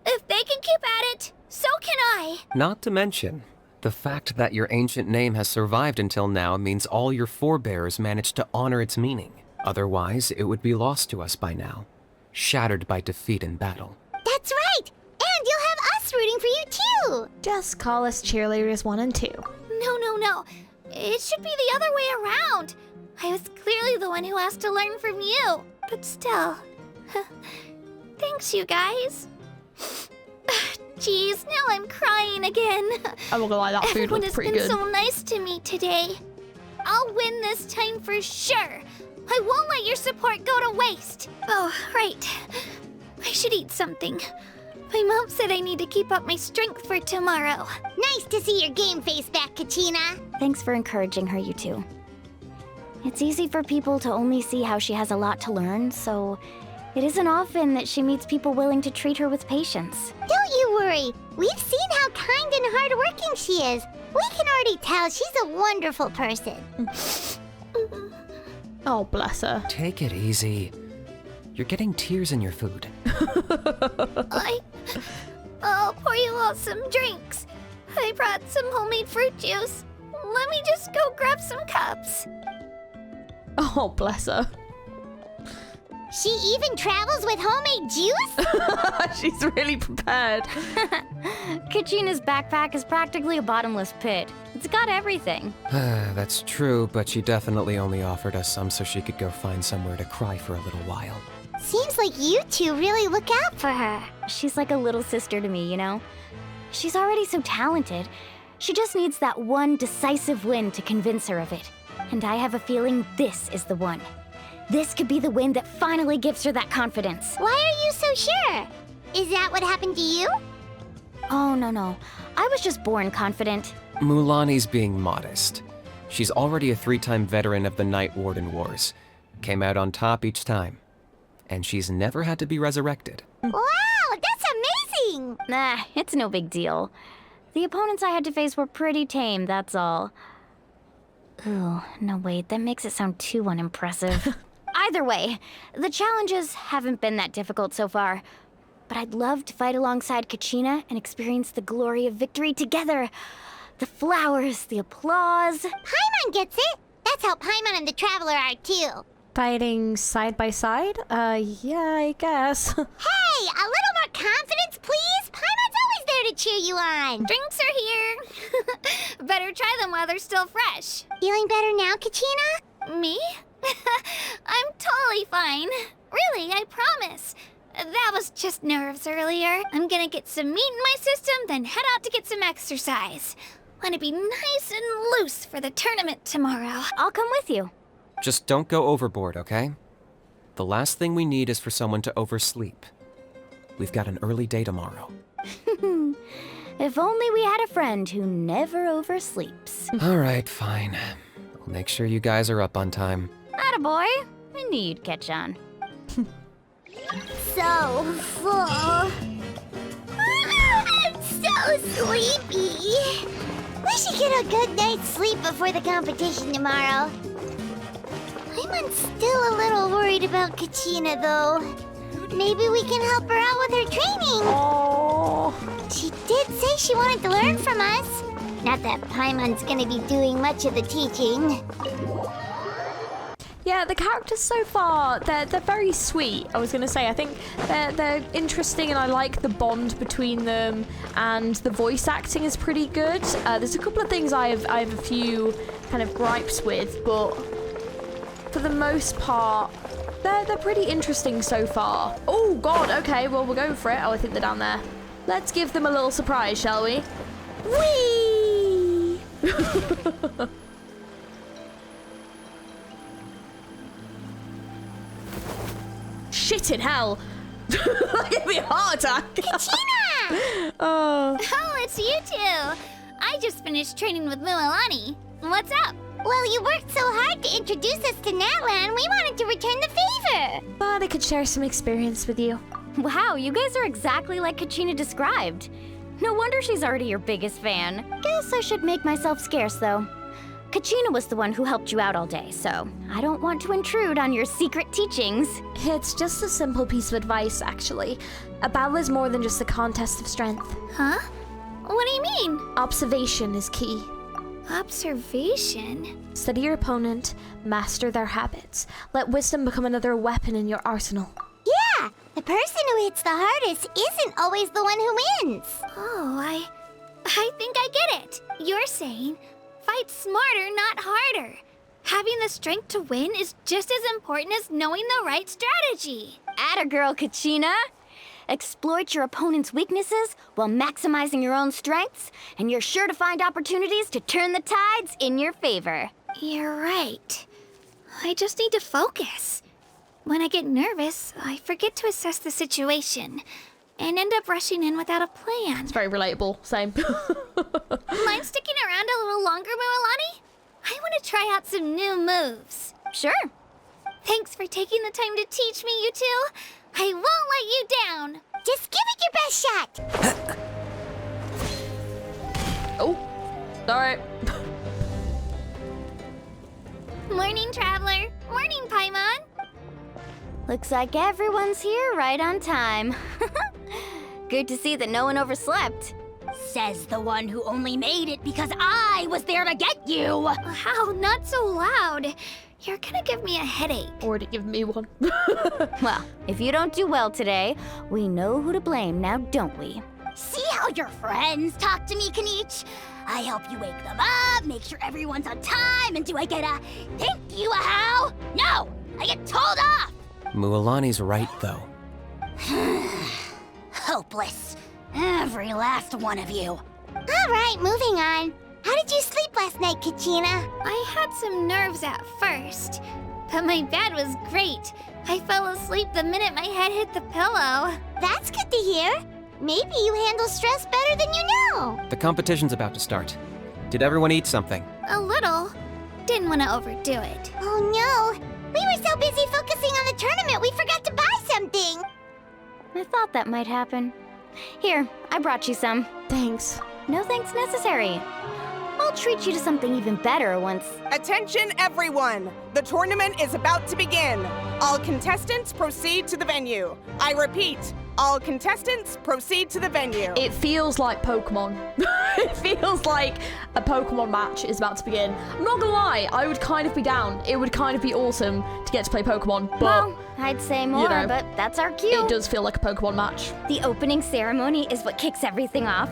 If they can keep at it, so can I. Not to mention, the fact that your ancient name has survived until now means all your forebears managed to honor its meaning. Otherwise, it would be lost to us by now, shattered by defeat in battle. That's right! And you'll have us rooting for you too! Just call us cheerleaders 1 and 2. No. It should be the other way around. I was clearly the one who asked to learn from you. But still. Thanks, you guys. Jeez, now I'm crying again. I'm not gonna lie, that food looks pretty good. Everyone has been so nice to me today. I'll win this time for sure. I won't let your support go to waste. Oh, right. I should eat something. My mom said I need to keep up my strength for tomorrow. Nice to see your game face back, Kachina. Thanks for encouraging her, you two. It's easy for people to only see how she has a lot to learn, so it isn't often that she meets people willing to treat her with patience. Don't you worry. We've seen how kind and hardworking she is. We can already tell she's a wonderful person. Oh, bless her. Take it easy. You're getting tears in your food. I'll pour you all some drinks. I brought some homemade fruit juice. Let me just go grab some cups. Oh, bless her. She even travels with homemade juice? She's really prepared. Kachina's backpack is practically a bottomless pit. It's got everything. That's true, but she definitely only offered us some so she could go find somewhere to cry for a little while. Seems like you two really look out for her. She's like a little sister to me, you know? She's already so talented. She just needs that one decisive win to convince her of it. And I have a feeling this is the one. This could be the win that finally gives her that confidence. Why are you so sure? Is that what happened to you? Oh, no. I was just born confident. Mulaney's being modest. She's already a 3-time veteran of the Night Warden Wars. Came out on top each time. And she's never had to be resurrected. Wow, that's amazing! Nah, it's no big deal. The opponents I had to face were pretty tame, that's all. Ooh, no wait, that makes it sound too unimpressive. Either way, the challenges haven't been that difficult so far. But I'd love to fight alongside Kachina and experience the glory of victory together. The flowers, the applause. Paimon gets it! That's how Paimon and the Traveler are too. Fighting side by side? Yeah, I guess. Hey, a little more confidence, please! Paimon's always there to cheer you on! Drinks are here. Better try them while they're still fresh. Feeling better now, Kachina? Me? I'm totally fine. Really, I promise. That was just nerves earlier. I'm gonna get some meat in my system, then head out to get some exercise. Want to be nice and loose for the tournament tomorrow. I'll come with you. Just don't go overboard, okay? The last thing we need is for someone to oversleep. We've got an early day tomorrow. If only we had a friend who never oversleeps. All right, fine. I'll make sure you guys are up on time. Attaboy. I knew you'd catch on. So full. I'm so sleepy. We should get a good night's sleep before the competition tomorrow. I'm still a little worried about Kachina, though. Maybe we can help her out with her training. Oh. She did say she wanted to learn from us. Not that Paimon's gonna be doing much of the teaching. Yeah, the characters so far, they're very sweet. I was going to say, I think they're interesting and I like the bond between them, and the voice acting is pretty good. There's a couple of things I have a few kind of gripes with, but for the most part, they're pretty interesting so far. Oh god, okay, well we're going for it. Oh, I think they're down there. Let's give them a little surprise, shall we? Whee! Shit in hell! Give me a heart attack! Kachina! Oh, it's you two. I just finished training with Mililani. What's up? Well, you worked so hard to introduce us to Natlan, we wanted to return the favor. Thought I could share some experience with you. Wow, you guys are exactly like Kachina described. No wonder she's already your biggest fan. Guess I should make myself scarce, though. Kachina was the one who helped you out all day, so I don't want to intrude on your secret teachings. It's just a simple piece of advice, actually. A battle is more than just a contest of strength. Huh? What do you mean? Observation is key. Observation? Study your opponent, master their habits. Let wisdom become another weapon in your arsenal. Yeah, the person who hits the hardest isn't always the one who wins. Oh, I think I get it. You're saying fight smarter, not harder. Having the strength to win is just as important as knowing the right strategy. Atta girl, Kachina. Exploit your opponent's weaknesses while maximizing your own strengths, and you're sure to find opportunities to turn the tides in your favor. You're right. I just need to focus. When I get nervous, I forget to assess the situation and end up rushing in without a plan. It's very relatable. Same. Mind sticking around a little longer, Mililani? I want to try out some new moves. Sure. Thanks for taking the time to teach me, you two. I won't let you down. Just give it your best shot. Oh, sorry. Morning, Traveler. Morning, Paimon. Looks like everyone's here right on time. Good to see that no one overslept. Says the one who only made it because I was there to get you! How? Not so loud. You're gonna give me a headache. Or to give me one. Well, if you don't do well today, we know who to blame now, don't we? See how your friends talk to me, Kanich? I help you wake them up, make sure everyone's on time, and do I get a thank you, a how? No! I get told off! Mualani's right, though. Hopeless. Every last one of you. All right, moving on. How did you sleep last night, Kachina? I had some nerves at first, but my bed was great. I fell asleep the minute my head hit the pillow. That's good to hear. Maybe you handle stress better than you know. The competition's about to start. Did everyone eat something? A little. Didn't want to overdo it. Oh no! We were so busy focusing on the tournament we forgot to buy something! I thought that might happen. Here, I brought you some. Thanks. No thanks necessary. I'll treat you to something even better once... Attention everyone! The tournament is about to begin. All contestants proceed to the venue. I repeat, all contestants proceed to the venue. It feels like Pokemon. It feels like a Pokemon match is about to begin. I'm not gonna lie, I would kind of be down. It would kind of be awesome to get to play Pokemon, but... Well, I'd say more, but that's our cue. It does feel like a Pokemon match. The opening ceremony is what kicks everything off.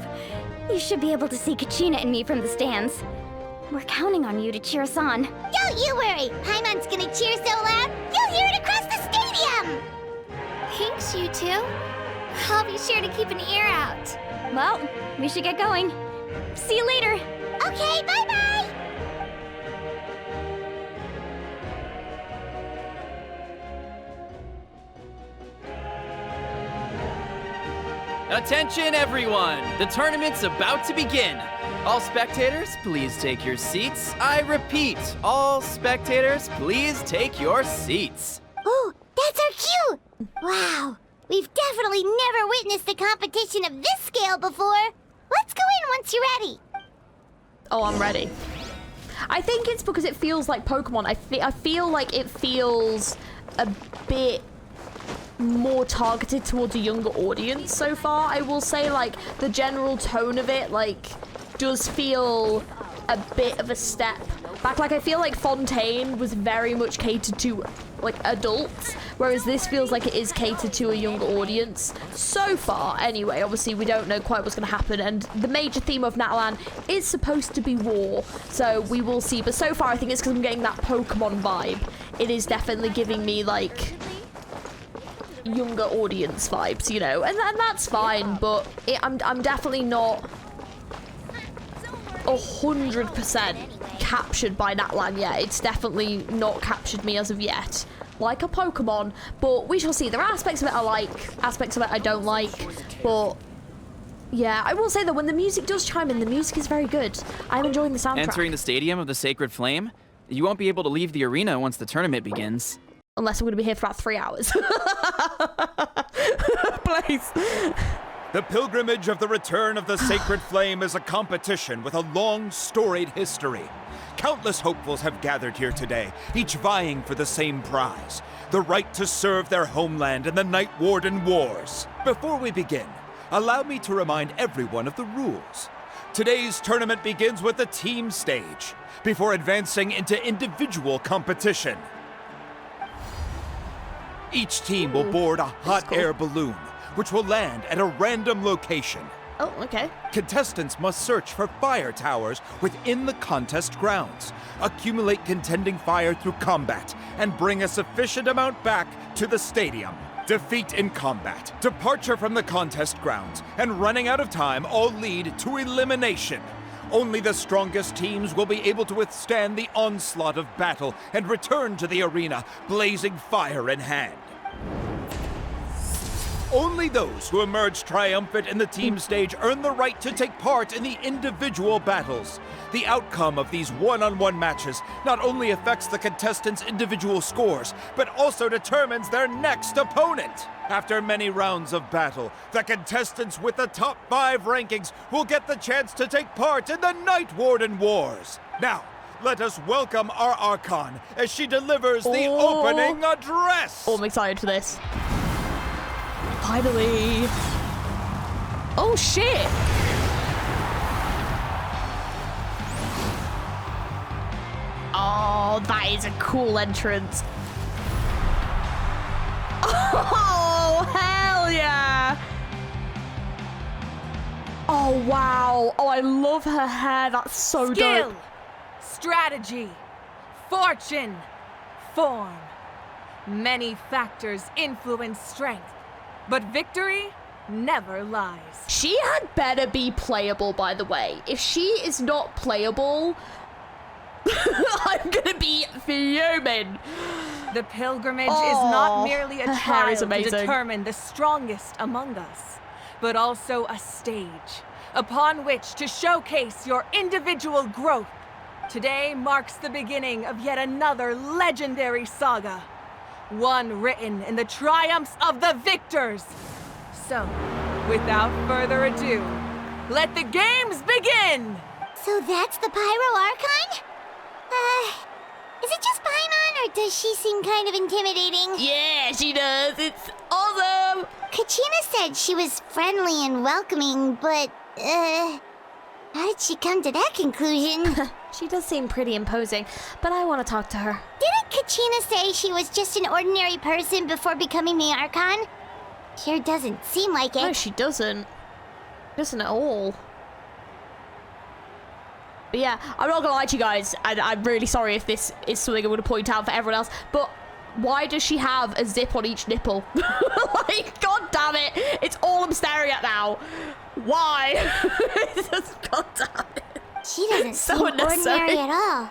You should be able to see Kachina and me from the stands. We're counting on you to cheer us on. Don't you worry! Paimon's gonna cheer so loud, you'll hear it across the stadium! Thanks, you two. I'll be sure to keep an ear out. Well, we should get going. See you later. Okay, bye-bye! Attention everyone! The tournament's about to begin. All spectators, please take your seats. I repeat, all spectators, please take your seats. Oh, that's our cue! Wow, we've definitely never witnessed a competition of this scale before. Let's go in once you're ready. Oh, I'm ready. I think it's because it feels like Pokemon. I feel like it feels a bit more targeted towards a younger audience so far. I will say, like, the general tone of it, like, does feel a bit of a step back. Like, I feel like Fontaine was very much catered to, like, adults, whereas this feels like it is catered to a younger audience so far. Anyway, obviously we don't know quite what's going to happen, and the major theme of Natlan is supposed to be war, so we will see. But so far I think it's because I'm getting that Pokemon vibe. It is definitely giving me, like, younger audience vibes, you know, and that's fine, but I'm definitely not 100% captured by Natlan yet. It's definitely not captured me as of yet, like a Pokemon, but we shall see. There are aspects of it I like, aspects of it I don't like, but yeah, I will say that when the music does chime in, the music is very good. I'm enjoying the soundtrack. Entering the Stadium of the Sacred Flame, you won't be able to leave the arena once the tournament begins. Unless we're going to be here for about 3 hours. Please. The pilgrimage of the return of the Sacred Flame is a competition with a long, storied history. Countless hopefuls have gathered here today, each vying for the same prize, the right to serve their homeland in the Night Warden Wars. Before we begin, allow me to remind everyone of the rules. Today's tournament begins with the team stage, before advancing into individual competition. Each team will board a hot air balloon, which will land at a random location. Oh, okay. Contestants must search for fire towers within the contest grounds, accumulate contending fire through combat, and bring a sufficient amount back to the stadium. Defeat in combat, departure from the contest grounds, and running out of time all lead to elimination. Only the strongest teams will be able to withstand the onslaught of battle and return to the arena, blazing fire in hand. Only those who emerge triumphant in the team stage earn the right to take part in the individual battles. The outcome of these one-on-one matches not only affects the contestants' individual scores, but also determines their next opponent. After many rounds of battle, the contestants with the top 5 rankings will get the chance to take part in the Night Warden Wars. Now, let us welcome our Archon as she delivers the opening address. Oh, I'm excited for this. Finally. Oh, shit. Oh, that is a cool entrance. Oh, hell yeah. Oh, wow. Oh, I love her hair. That's so dope. Strategy, fortune, form. Many factors influence strength, but victory never lies. She had better be playable, by the way. If she is not playable, I'm gonna be fuming. The pilgrimage is not merely a her hair is trial to amazing. determine the strongest among us. but also a stage upon which to showcase your individual growth. Today marks the beginning of yet another legendary saga, one written in the triumphs of the victors. So, without further ado, let the games begin! So that's the Pyro Archon? Is it just Paimon, or does she seem kind of intimidating? Yeah, she does. It's awesome! Kachina said she was friendly and welcoming, but, how did she come to that conclusion? She does seem pretty imposing, but I want to talk to her. Didn't Kachina say she was just an ordinary person before becoming the Archon? Sure doesn't seem like it. No, she doesn't. Doesn't at all. But yeah, I'm not gonna lie to you guys, and I'm really sorry if this is something I'm gonna point out for everyone else, but why does she have a zip on each nipple? Like, god damn it! It's all I'm staring at now. Why? God damn it. She doesn't seem ordinary at all.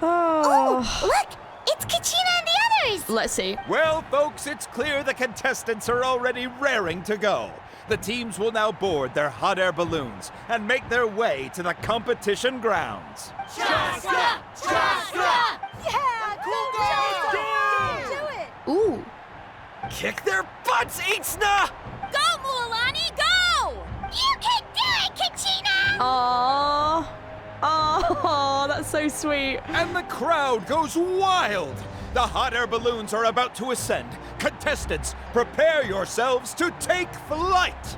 Oh, look! It's Kachina and the others! Let's see. Well, folks, it's clear the contestants are already raring to go. The teams will now board their hot air balloons and make their way to the competition grounds. Chaska! Chaska! Yeah, cool Do it! Ooh. Kick their butts, Itzna! Go, Mualani, go! You can do it, Kachina! Aww. Oh, that's so sweet. And the crowd goes wild. The hot air balloons are about to ascend. Contestants, prepare yourselves to take flight.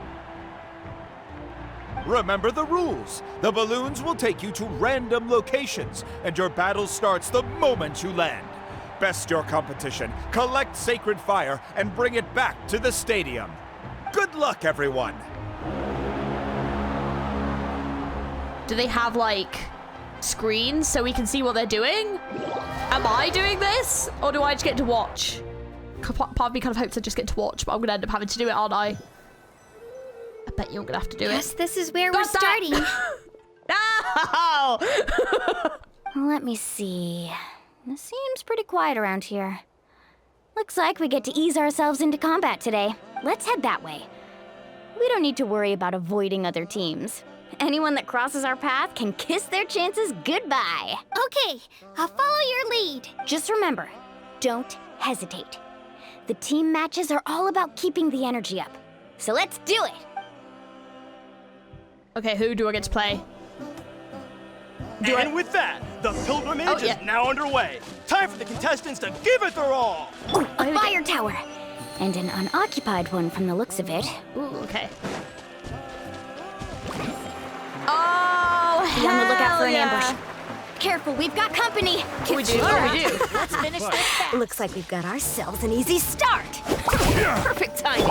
Remember the rules. The balloons will take you to random locations, and your battle starts the moment you land. Best your competition, collect sacred fire, and bring it back to the stadium. Good luck, everyone. Do they have, like, screens so we can see what they're doing? Am I doing this? Or do I just get to watch? Part of me kind of hopes I just get to watch, but I'm going to end up having to do it, aren't I? I bet you're going to have to do it. Yes, this is where we're starting. No! Let me see. It seems pretty quiet around here. Looks like we get to ease ourselves into combat today. Let's head that way. We don't need to worry about avoiding other teams. Anyone that crosses our path can kiss their chances goodbye. Okay, I'll follow your lead. Just remember, don't hesitate. The team matches are all about keeping the energy up. So let's do it! Okay, who do I get to play? And with that, the pilgrimage is now underway. Time for the contestants to give it their all. Ooh, a fire tower! And an unoccupied one from the looks of it. Ooh, okay. Oh, be on the lookout for an ambush. Careful, we've got company. We do. Oh, we do. Let's finish this fast. Looks like we've got ourselves an easy start. Perfect timing.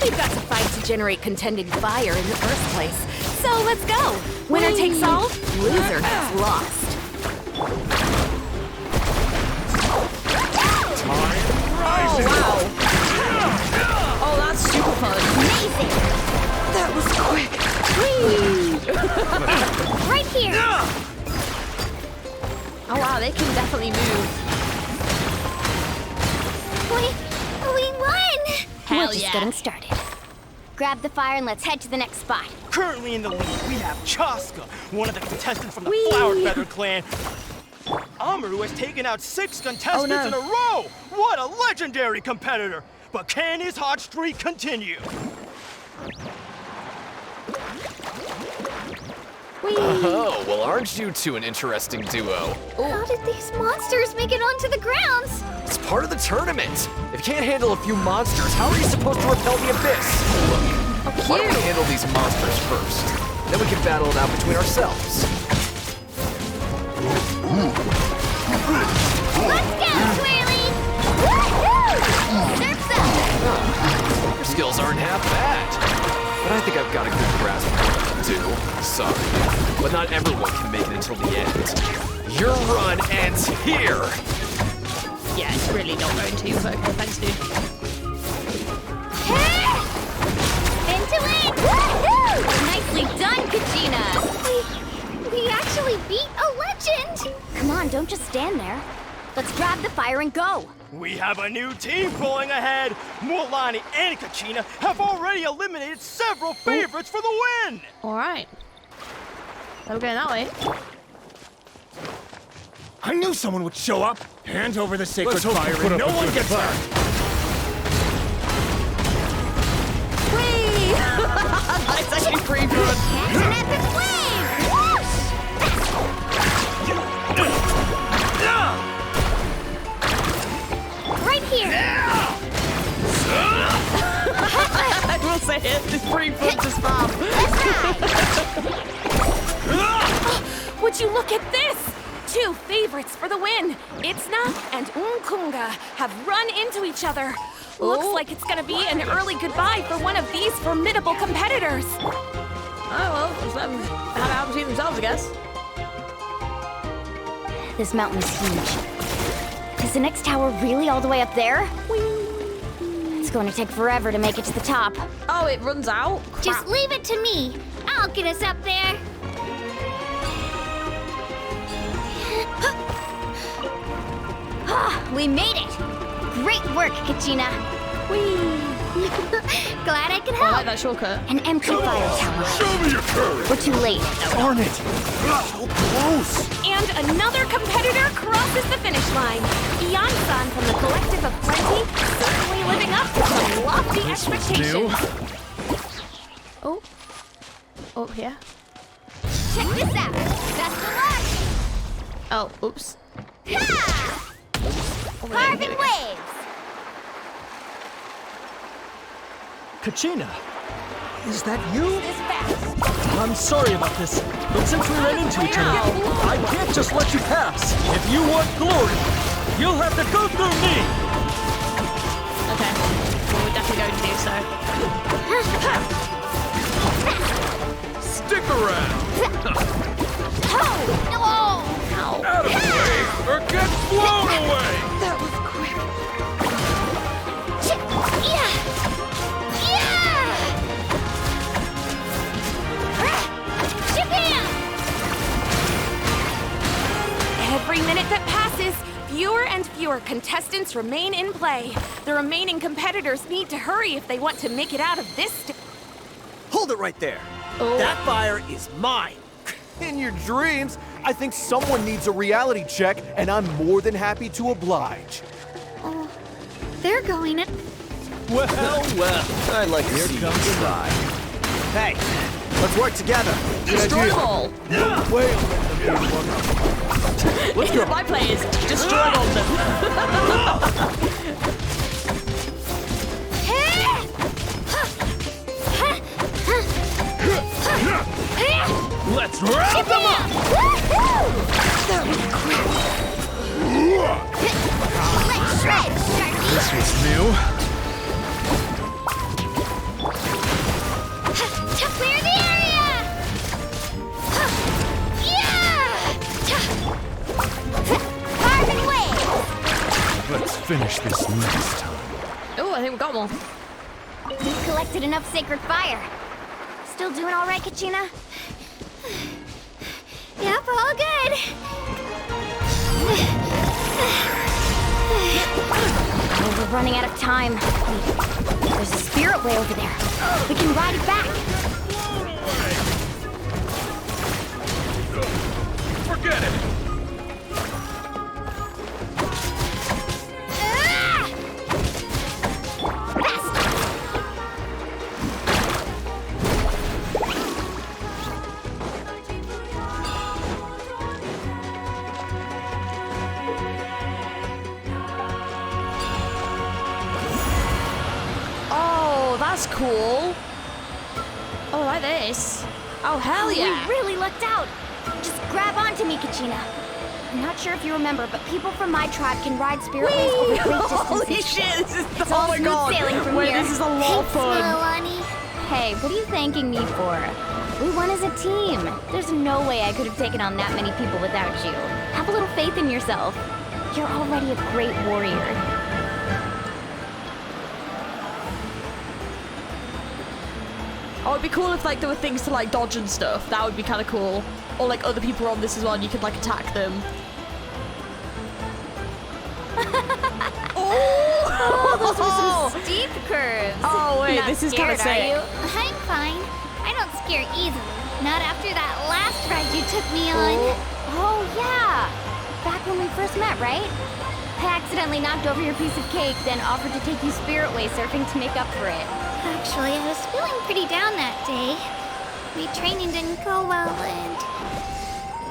We've got to fight to generate contending fire in the first place. So let's go. Winner takes all, loser gets lost. Oh, wow. Oh, that's super fun. Amazing. That was quick. Right here. Oh wow, they can definitely move. We won! We're just getting started. Grab the fire and let's head to the next spot. Currently in the lead, we have Chaska, one of the contestants from the Flower Feather clan. Amaru has taken out 6 contestants in a row! What a legendary competitor! But can his hot streak continue? Oh, well, aren't you two an interesting duo? How did these monsters make it onto the grounds? It's part of the tournament. If you can't handle a few monsters, how are you supposed to repel the abyss? Look, why don't we handle these monsters first? Then we can battle it out between ourselves. Let's go, Twirly! Woohoo! Surf's up! Your skills aren't half bad. But I think I've got a good grasp of what to do. Sorry, but not everyone can make it until the end. Your run ends here! Yeah, it's really not going to, but okay, thanks, dude. Into it! Woohoo! Nicely done, Kachina! We actually beat a legend! Come on, don't just stand there. Let's grab the fire and go. We have a new team pulling ahead. Mualani and Kachina have already eliminated several favorites for the win. All right. We're going that way. I knew someone would show up. Hand over the sacred fire put and up no a one good gets hurt. Whee! That's actually pretty good. Catch an epic wave! Whoosh! Right here. I will say it. It's pretty fun to spam. Would you look at this? 2 favorites for the win. Itzna and Unkunga have run into each other. Looks like it's gonna be an early goodbye for one of these formidable competitors. Oh, well, just let them have it out between themselves, I guess. This mountain's huge. Is the next tower really all the way up there? It's going to take forever to make it to the top. Oh, it runs out? Just leave it to me. I'll get us up there. We made it! Great work, Kachina. Whee! Glad I could I help. like that shortcut. An empty fire tower. Show me your courage! We're too late. Darn it! So close! And another competitor crosses the finish line. Ian-san from the Collective of Plenty, certainly living up to some lofty expectations. Oh. Oh, yeah. Check this out. Best of luck. Oh, oops. Ha! Carving waves. Kachina, is that you? This fast. I'm sorry about this, but since we ran into each other, I can't just let you pass. If you want glory, you'll have to go through me. Okay. Well, we're definitely going to do so. Stick around! Oh! Out of the way, or get blown away! That was quick. Yeah! Japan! Every minute that passes, fewer and fewer contestants remain in play. The remaining competitors need to hurry if they want to make it out of this. Hold it right there. Oh. That fire is mine. In your dreams, I think someone needs a reality check, and I'm more than happy to oblige. Oh, they're going it. Well, I like to see you try. Hey, let's work together. Destroy them all. No way. Let's go. My players, destroy all of them. Let's wrap them up! That was quick. Let's shred, Sharky. This was new. To clear the area. Yeah. Carving wave. Let's finish this next time. Oh, I think we got one. We've collected enough sacred fire. Still doing all right, Kachina? Yep, all good. Oh, we're running out of time. Wait, there's a spirit way over there. We can ride it back. Forget it! That's cool. Oh, I like this. Oh, hell yeah. We really lucked out. Just grab onto me, Kachina. I'm not sure if you remember, but people from my tribe can ride spirit ways over great distances. Holy shit, this is It's all smooth sailing from here. This is a lot of fun. Hey, what are you thanking me for? We won as a team. There's no way I could have taken on that many people without you. Have a little faith in yourself. You're already a great warrior. Oh, it'd be cool if like there were things to like dodge and stuff. That would be kind of cool. Or like other people are on this as well and you could like attack them. steep curves. Oh wait, Not this is kind of scared, sick. are you? I'm fine. I don't scare easily. Not after that last ride you took me on. Oh yeah, back when we first met, right? I accidentally knocked over your piece of cake, then offered to take you Spirit Way surfing to make up for it. Actually, I was feeling pretty down that day. My training didn't go well, and...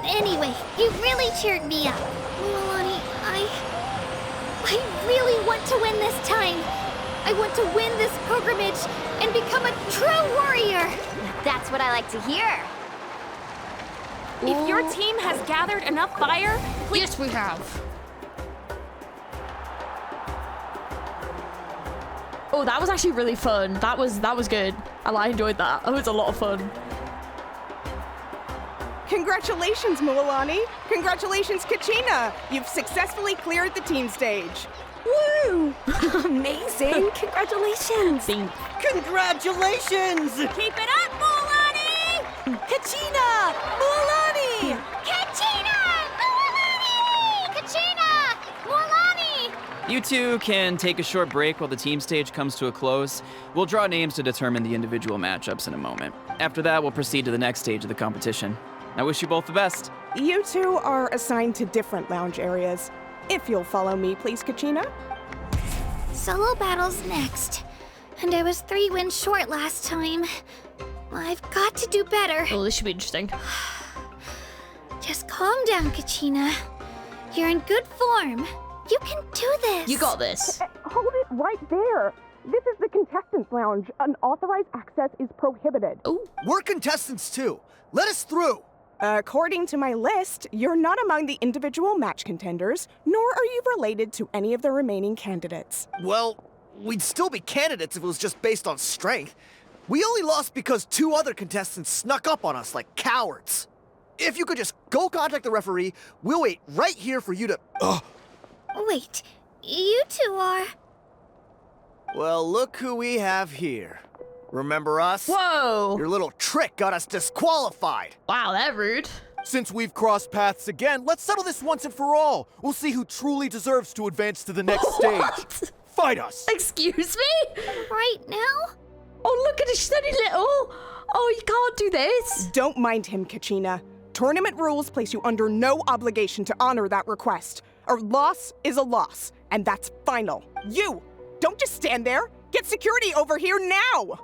Anyway, you really cheered me up. Mualani, I really want to win this time. I want to win this pilgrimage and become a true warrior. That's what I like to hear. If your team has gathered enough fire, please... Yes, we have. Oh, that was actually really fun. That was good. I enjoyed that. It was a lot of fun. Congratulations, Mualani. Congratulations, Kachina. You've successfully cleared the team stage. Woo! Amazing. Congratulations. Congratulations! Keep it up, Mualani! Kachina! Mualani! Kachina! Mualani! Kachina! Mualani! You two can take a short break while the team stage comes to a close. We'll draw names to determine the individual matchups in a moment. After that, we'll proceed to the next stage of the competition. I wish you both the best. You two are assigned to different lounge areas. If you'll follow me, please, Kachina. Solo battle's next. And I was 3 wins short last time. I've got to do better. Oh, this should be interesting. Just calm down, Kachina. You're in good form. You can do this. You got this. Hold it right there. This is the contestants' lounge. Unauthorized access is prohibited. Oh. We're contestants too. Let us through. According to my list, you're not among the individual match contenders, nor are you related to any of the remaining candidates. Well, we'd still be candidates if it was just based on strength. We only lost because 2 other contestants snuck up on us like cowards. If you could just go contact the referee, we'll wait right here for you to... Wait, you two are... Well, look who we have here. Remember us? Whoa! Your little trick got us disqualified. Wow, that rude. Since we've crossed paths again, let's settle this once and for all. We'll see who truly deserves to advance to the next stage. Fight us! Excuse me? Right now? Oh, look at his silly little... Oh, you can't do this. Don't mind him, Kachina. Tournament rules place you under no obligation to honor that request. A loss is a loss, and that's final. You! Don't just stand there! Get security over here now!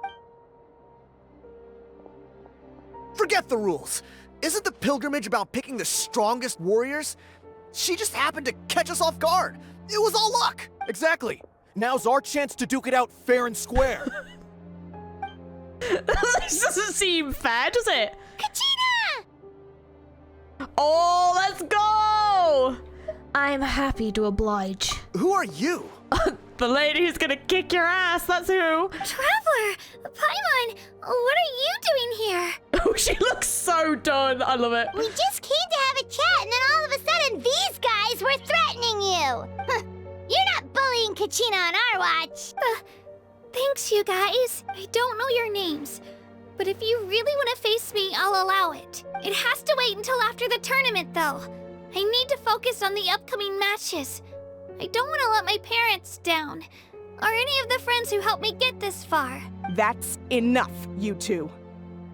Forget the rules. Isn't the pilgrimage about picking the strongest warriors? She just happened to catch us off guard. It was all luck. Exactly. Now's our chance to duke it out fair and square. This doesn't seem fair, does it? Kachina! Oh, let's go! I'm happy to oblige. Who are you? The lady who's gonna kick your ass, that's who. Traveler! Paimon! What are you doing here? Oh, she looks so done. I love it. We just came to have a chat, and then all of a sudden, these guys were threatening you. You're not bullying Kachina on our watch. Thanks, you guys. I don't know your names. But if you really want to face me, I'll allow it. It has to wait until after the tournament, though. I need to focus on the upcoming matches. I don't want to let my parents down, or any of the friends who helped me get this far. That's enough, you two.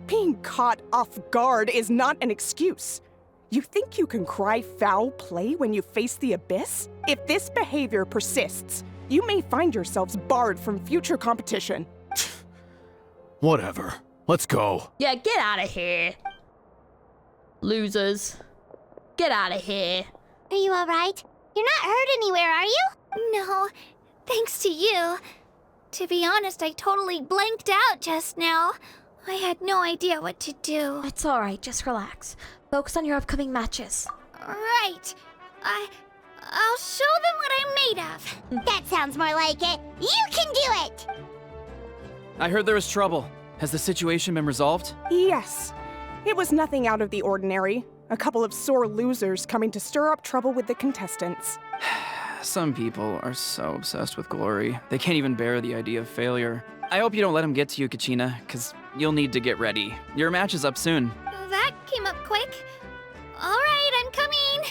Being caught off guard is not an excuse. You think you can cry foul play when you face the abyss? If this behavior persists, you may find yourselves barred from future competition. Whatever. Let's go. Yeah, get out of here. Losers. Get out of here. Are you all right? You're not hurt anywhere, are you? No, thanks to you. To be honest, I totally blanked out just now. I had no idea what to do. It's all right. Just relax. Focus on your upcoming matches. Right. I'll show them what I'm made of. That sounds more like it. You can do it! I heard there was trouble. Has the situation been resolved? Yes. It was nothing out of the ordinary. A couple of sore losers coming to stir up trouble with the contestants. Some people are so obsessed with glory, they can't even bear the idea of failure. I hope you don't let them get to you, Kachina, because you'll need to get ready. Your match is up soon. That came up quick. All right, I'm coming.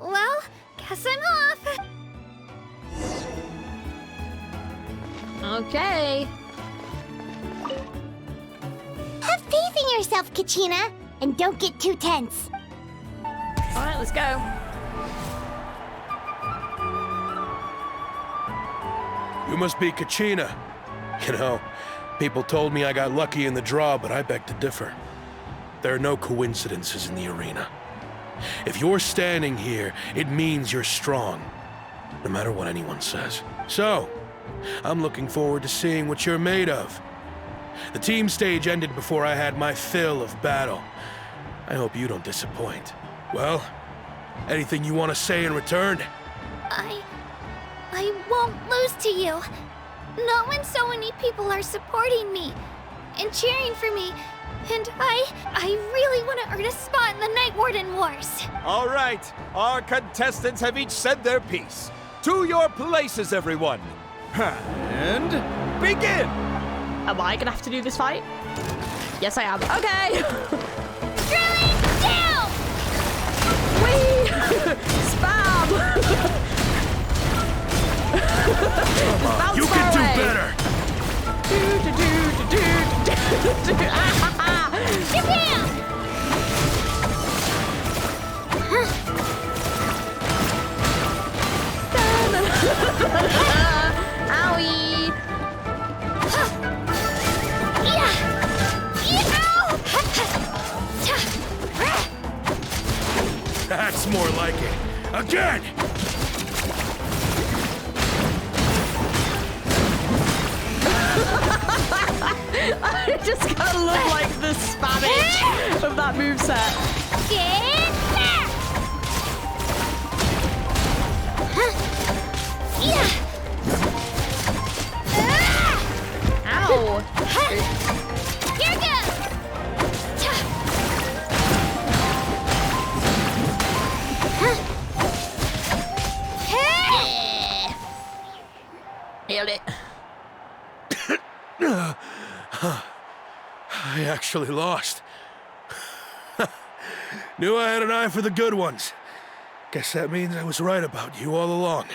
Well, guess I'm off. Okay. Have faith in yourself, Kachina, and don't get too tense. All right, let's go. You must be Kachina. You know, people told me I got lucky in the draw, but I beg to differ. There are no coincidences in the arena. If you're standing here, it means you're strong, no matter what anyone says. So, I'm looking forward to seeing what you're made of. The team stage ended before I had my fill of battle. I hope you don't disappoint. Well, anything you want to say in return? I won't lose to you. Not when so many people are supporting me and cheering for me. And I really want to earn a spot in the Night Warden Wars. All right, our contestants have each said their piece. To your places, everyone. And begin! Am I gonna have to do this fight? Yes, I am. Okay. Drilling down! Whee! Spam! You can do better! Japan! Owie! That's more like it. Again! I just kind of look like the Spanish of that moveset. Get back! Ow! Here goes! Nailed it. I actually lost. Knew I had an eye for the good ones. Guess that means I was right about you all along.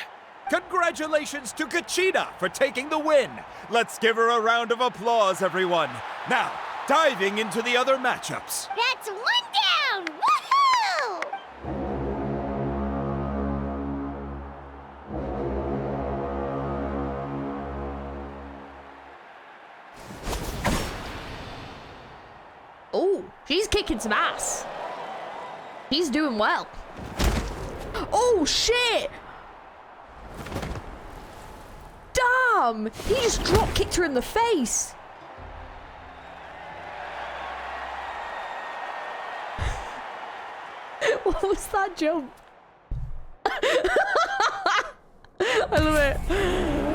Congratulations to Kachina for taking the win. Let's give her a round of applause, everyone. Now, diving into the other matchups. That's one down! Woohoo! Oh, she's kicking some ass. He's doing well. Oh, shit! Damn! He just drop kicked her in the face. What was that jump? I love it.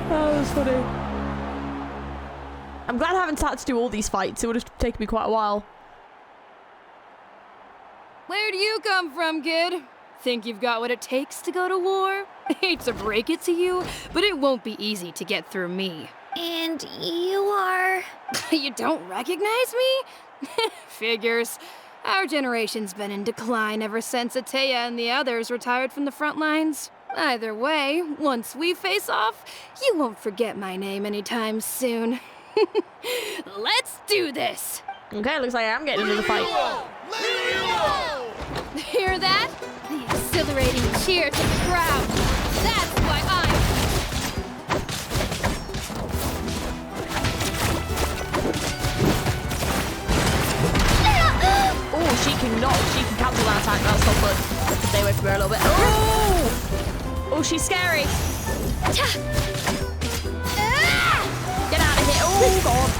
That was funny. I'm glad I haven't had to do all these fights. It would have taken me quite a while. Where do you come from, kid? Think you've got what it takes to go to war? Hate to break it to you, but it won't be easy to get through me. And you are... You don't recognize me? Figures. Our generation's been in decline ever since Ateya and the others retired from the front lines. Either way, once we face off, you won't forget my name anytime soon. Let's do this! Okay, looks like I'm getting into the fight. Hear that? The exhilarating cheer to the crowd. That's why Oh, she can cancel that attack. That's so good. Stay away from her a little bit. Oh! Oh, she's scary. Get out of here. Oh, God.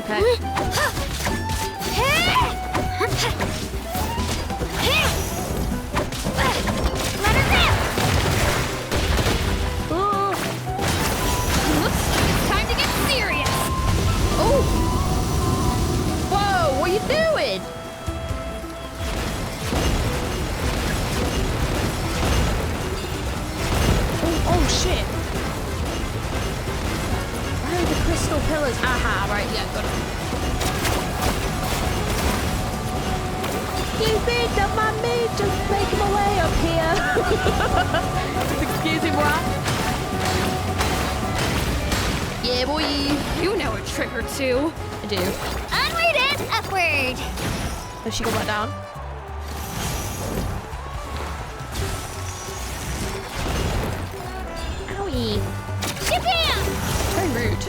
Okay. Let her rip! Oh. It's time to get serious. Oh! Whoa, what are you doing? Oh, shit. Where are the crystal pillars? Aha, right, yeah, got it. Keep it up my meat, just make my way up here. Excuse me, what? Yeah, boy. You know a trick or two. I do. Onward and upward. Has she got that down? Owie. Shabam! Very rude.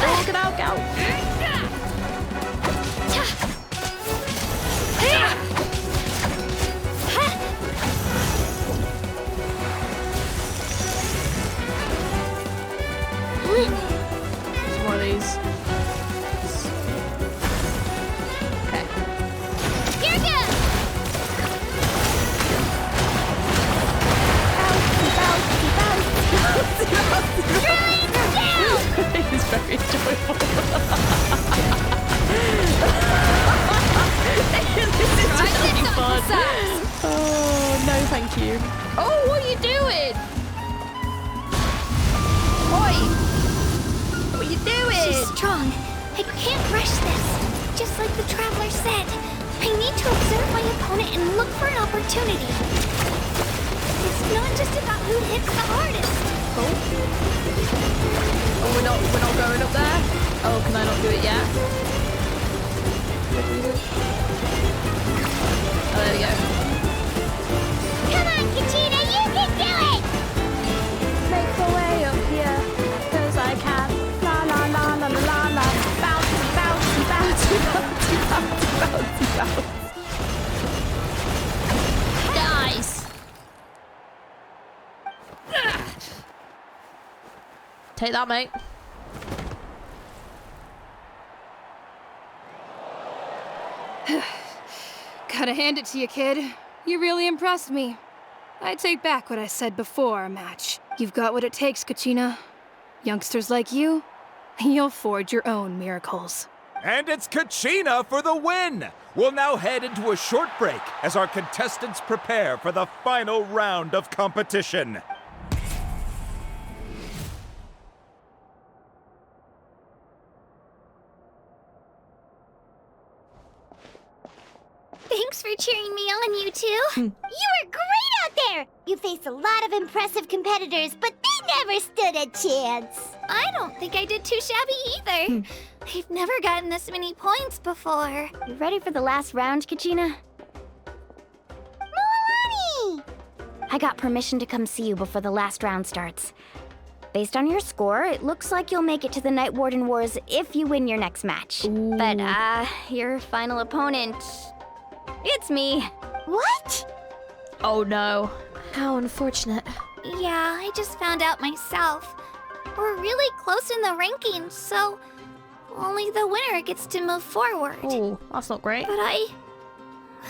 Oh, get out, go. Some more of these. Okay. Here goes! It's very enjoyable. This is just really fun. Oh, no thank you. Oh, what are you doing? Oi! What are you doing? She's strong. I can't rush this. Just like the Traveler said, I need to observe my opponent and look for an opportunity. It's not just about who hits the hardest. Oh, we're not going up there? Oh, can I not do it yet? Oh, there we go. Come on, Kachina, you can do it! Make the way up here, 'cause I can. La la la la la la la. Bouncy, bouncy, bouncy, bouncy, bouncy, bouncy, bouncy. Nice. Take that, mate. Gotta hand it to you, kid. You really impressed me. I take back what I said before our match. You've got what it takes, Kachina. Youngsters like you, you'll forge your own miracles. And it's Kachina for the win! We'll now head into a short break as our contestants prepare for the final round of competition. Thanks for cheering me on, you two. You were great out there! You faced a lot of impressive competitors, but they never stood a chance. I don't think I did too shabby either. I've never gotten this many points before. You ready for the last round, Kachina? Moalani! I got permission to come see you before the last round starts. Based on your score, it looks like you'll make it to the Night Warden Wars if you win your next match. Ooh. But, your final opponent... It's me. What? Oh no. How unfortunate. Yeah, I just found out myself. We're really close in the rankings, so only the winner gets to move forward. Oh, that's not great. But I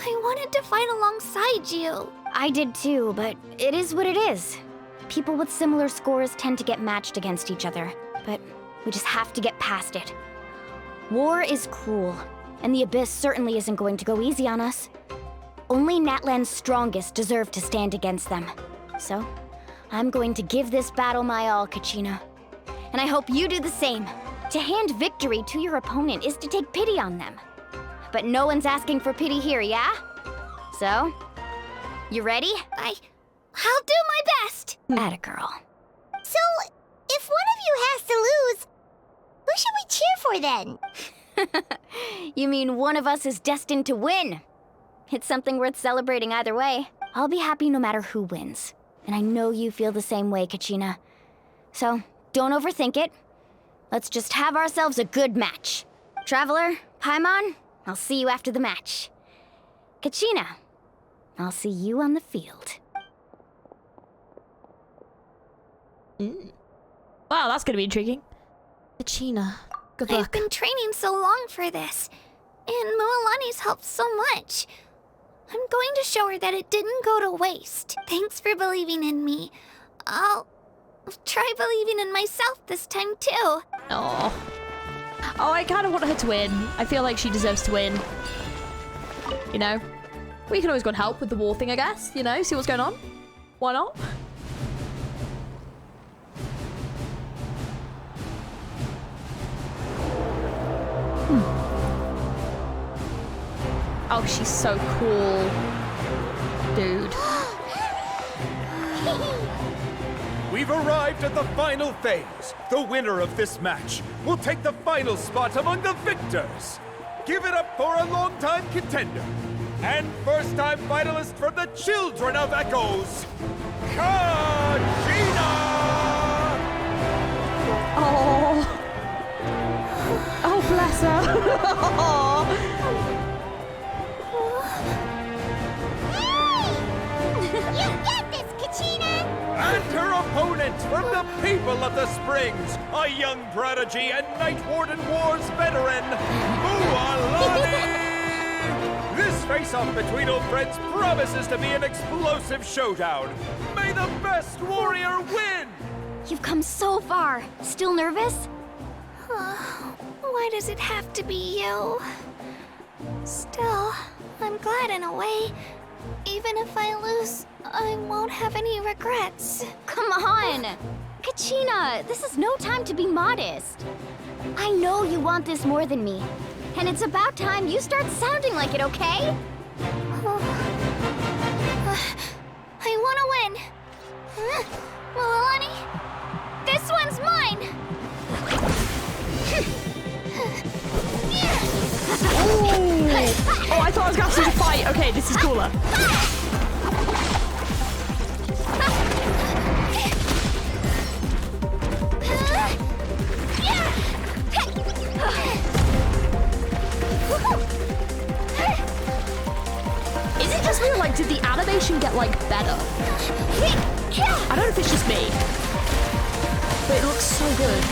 wanted to fight alongside you. I did too, but it is what it is. People with similar scores tend to get matched against each other, but we just have to get past it. War is cruel, and the Abyss certainly isn't going to go easy on us. Only Natlan's strongest deserve to stand against them. So, I'm going to give this battle my all, Kachina. And I hope you do the same. To hand victory to your opponent is to take pity on them. But no one's asking for pity here, yeah? So, you ready? I'll do my best. Atta girl. So, if one of you has to lose, who should we cheer for then? You mean one of us is destined to win? It's something worth celebrating either way. I'll be happy no matter who wins. And I know you feel the same way, Kachina. So, don't overthink it. Let's just have ourselves a good match. Traveler, Paimon, I'll see you after the match. Kachina, I'll see you on the field. Wow, that's gonna be intriguing. Kachina, good luck. I've been training so long for this, and Moalani's helped so much. I'm going to show her that it didn't go to waste. Thanks for believing in me. I'll try believing in myself this time too. Oh, I kind of want her to win. I feel like she deserves to win. You know, we can always go and help with the war thing, I guess. You know, see what's going on. Why not? Oh, she's so cool. Dude. We've arrived at the final phase. The winner of this match will take the final spot among the victors. Give it up for a long-time contender and first-time finalist from the Children of Echoes, Kachina! Oh. Oh, bless her. You get this, Kachina! And her opponent from the people of the Springs, a young prodigy and Night Warden Wars veteran, Mualani! This face-off between old friends promises to be an explosive showdown. May the best warrior win! You've come so far. Still nervous? Why does it have to be you? Still, I'm glad in a way. Even if I lose, I won't have any regrets. Come on! Kachina, this is no time to be modest. I know you want this more than me. And it's about time you start sounding like it, okay? I want to win. Mualani, this one's mine. Oh, I thought I was going to have to fight. Okay, this is cooler. Is it just me or like did the animation get like better? I don't know if it's just me, but it looks so good.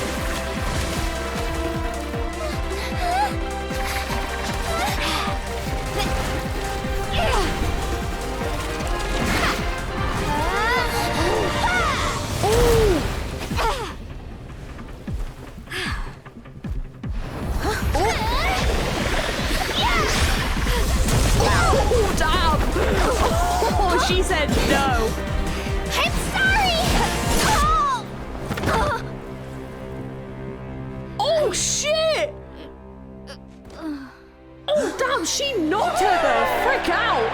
Oh, damn! Oh, she said no. I'm sorry! Oh, shit! Oh, damn, she knocked her the frick out!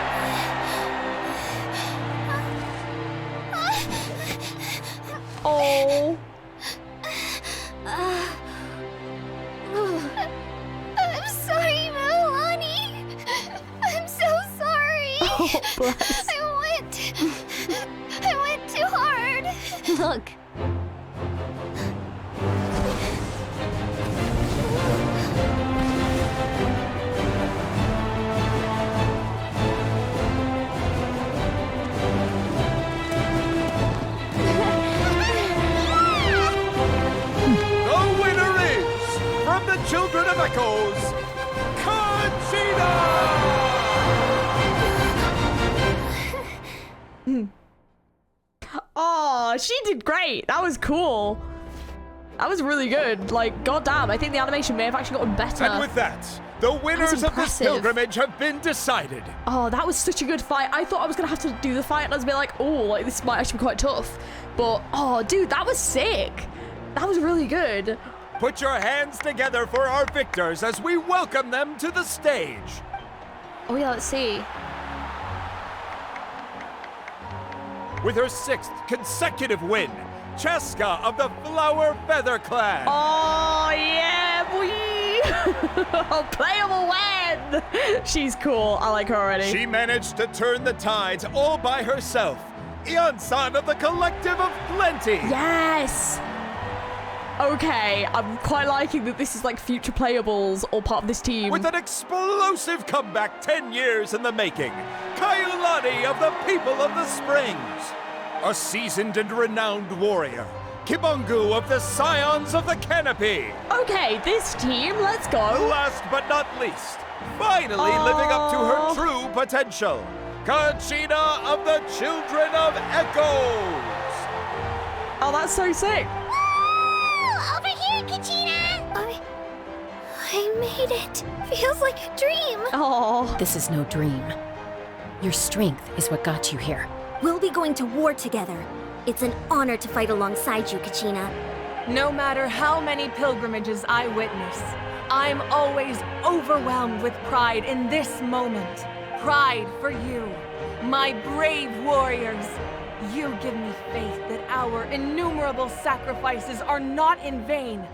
Oh. I'm sorry, Mualani. I'm so sorry. Oh, bless. I went too hard. Look. The winner is, from the Children of Echoes, Kachina! Oh, she did great. That was cool. That was really good. Like, goddamn, I think the animation may have actually gotten better. And with that, the winners of this pilgrimage have been decided. Oh, that was such a good fight. I thought I was going to have to do the fight and I was like, oh, like this might actually be quite tough. But, oh, dude, that was sick. That was really good. Put your hands together for our victors as we welcome them to the stage. Oh, yeah, let's see. With her 6th consecutive win, Cheska of the Flower Feather Clan. Oh, yeah, boy. Playable win. She's cool. I like her already. She managed to turn the tides all by herself. Ian-san of the Collective of Plenty. Yes. Okay, I'm quite liking that this is like future playables all part of this team. With an explosive comeback 10 years in the making, Kaiulani of the People of the Springs. A seasoned and renowned warrior, Kibungu of the Scions of the Canopy. Okay, this team, let's go. Last but not least, finally living up to her true potential, Kachina of the Children of Echoes. Oh, that's so sick. Over here, Kachina! I made it. Feels like a dream. Oh. This is no dream. Your strength is what got you here. We'll be going to war together. It's an honor to fight alongside you, Kachina. No matter how many pilgrimages I witness, I'm always overwhelmed with pride in this moment. Pride for you, my brave warriors. You give me faith that our innumerable sacrifices are not in vain,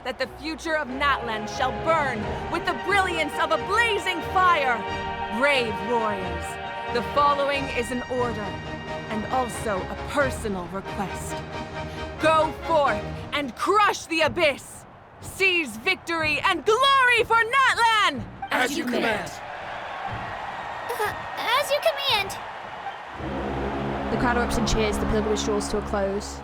that the future of Natlan shall burn with the brilliance of a blazing fire. Brave warriors, the following is an order, and also a personal request. Go forth and crush the abyss! Seize victory and glory for Natlan! As you command. As you command. The crowd erupts and cheers. The pilgrimage draws to a close.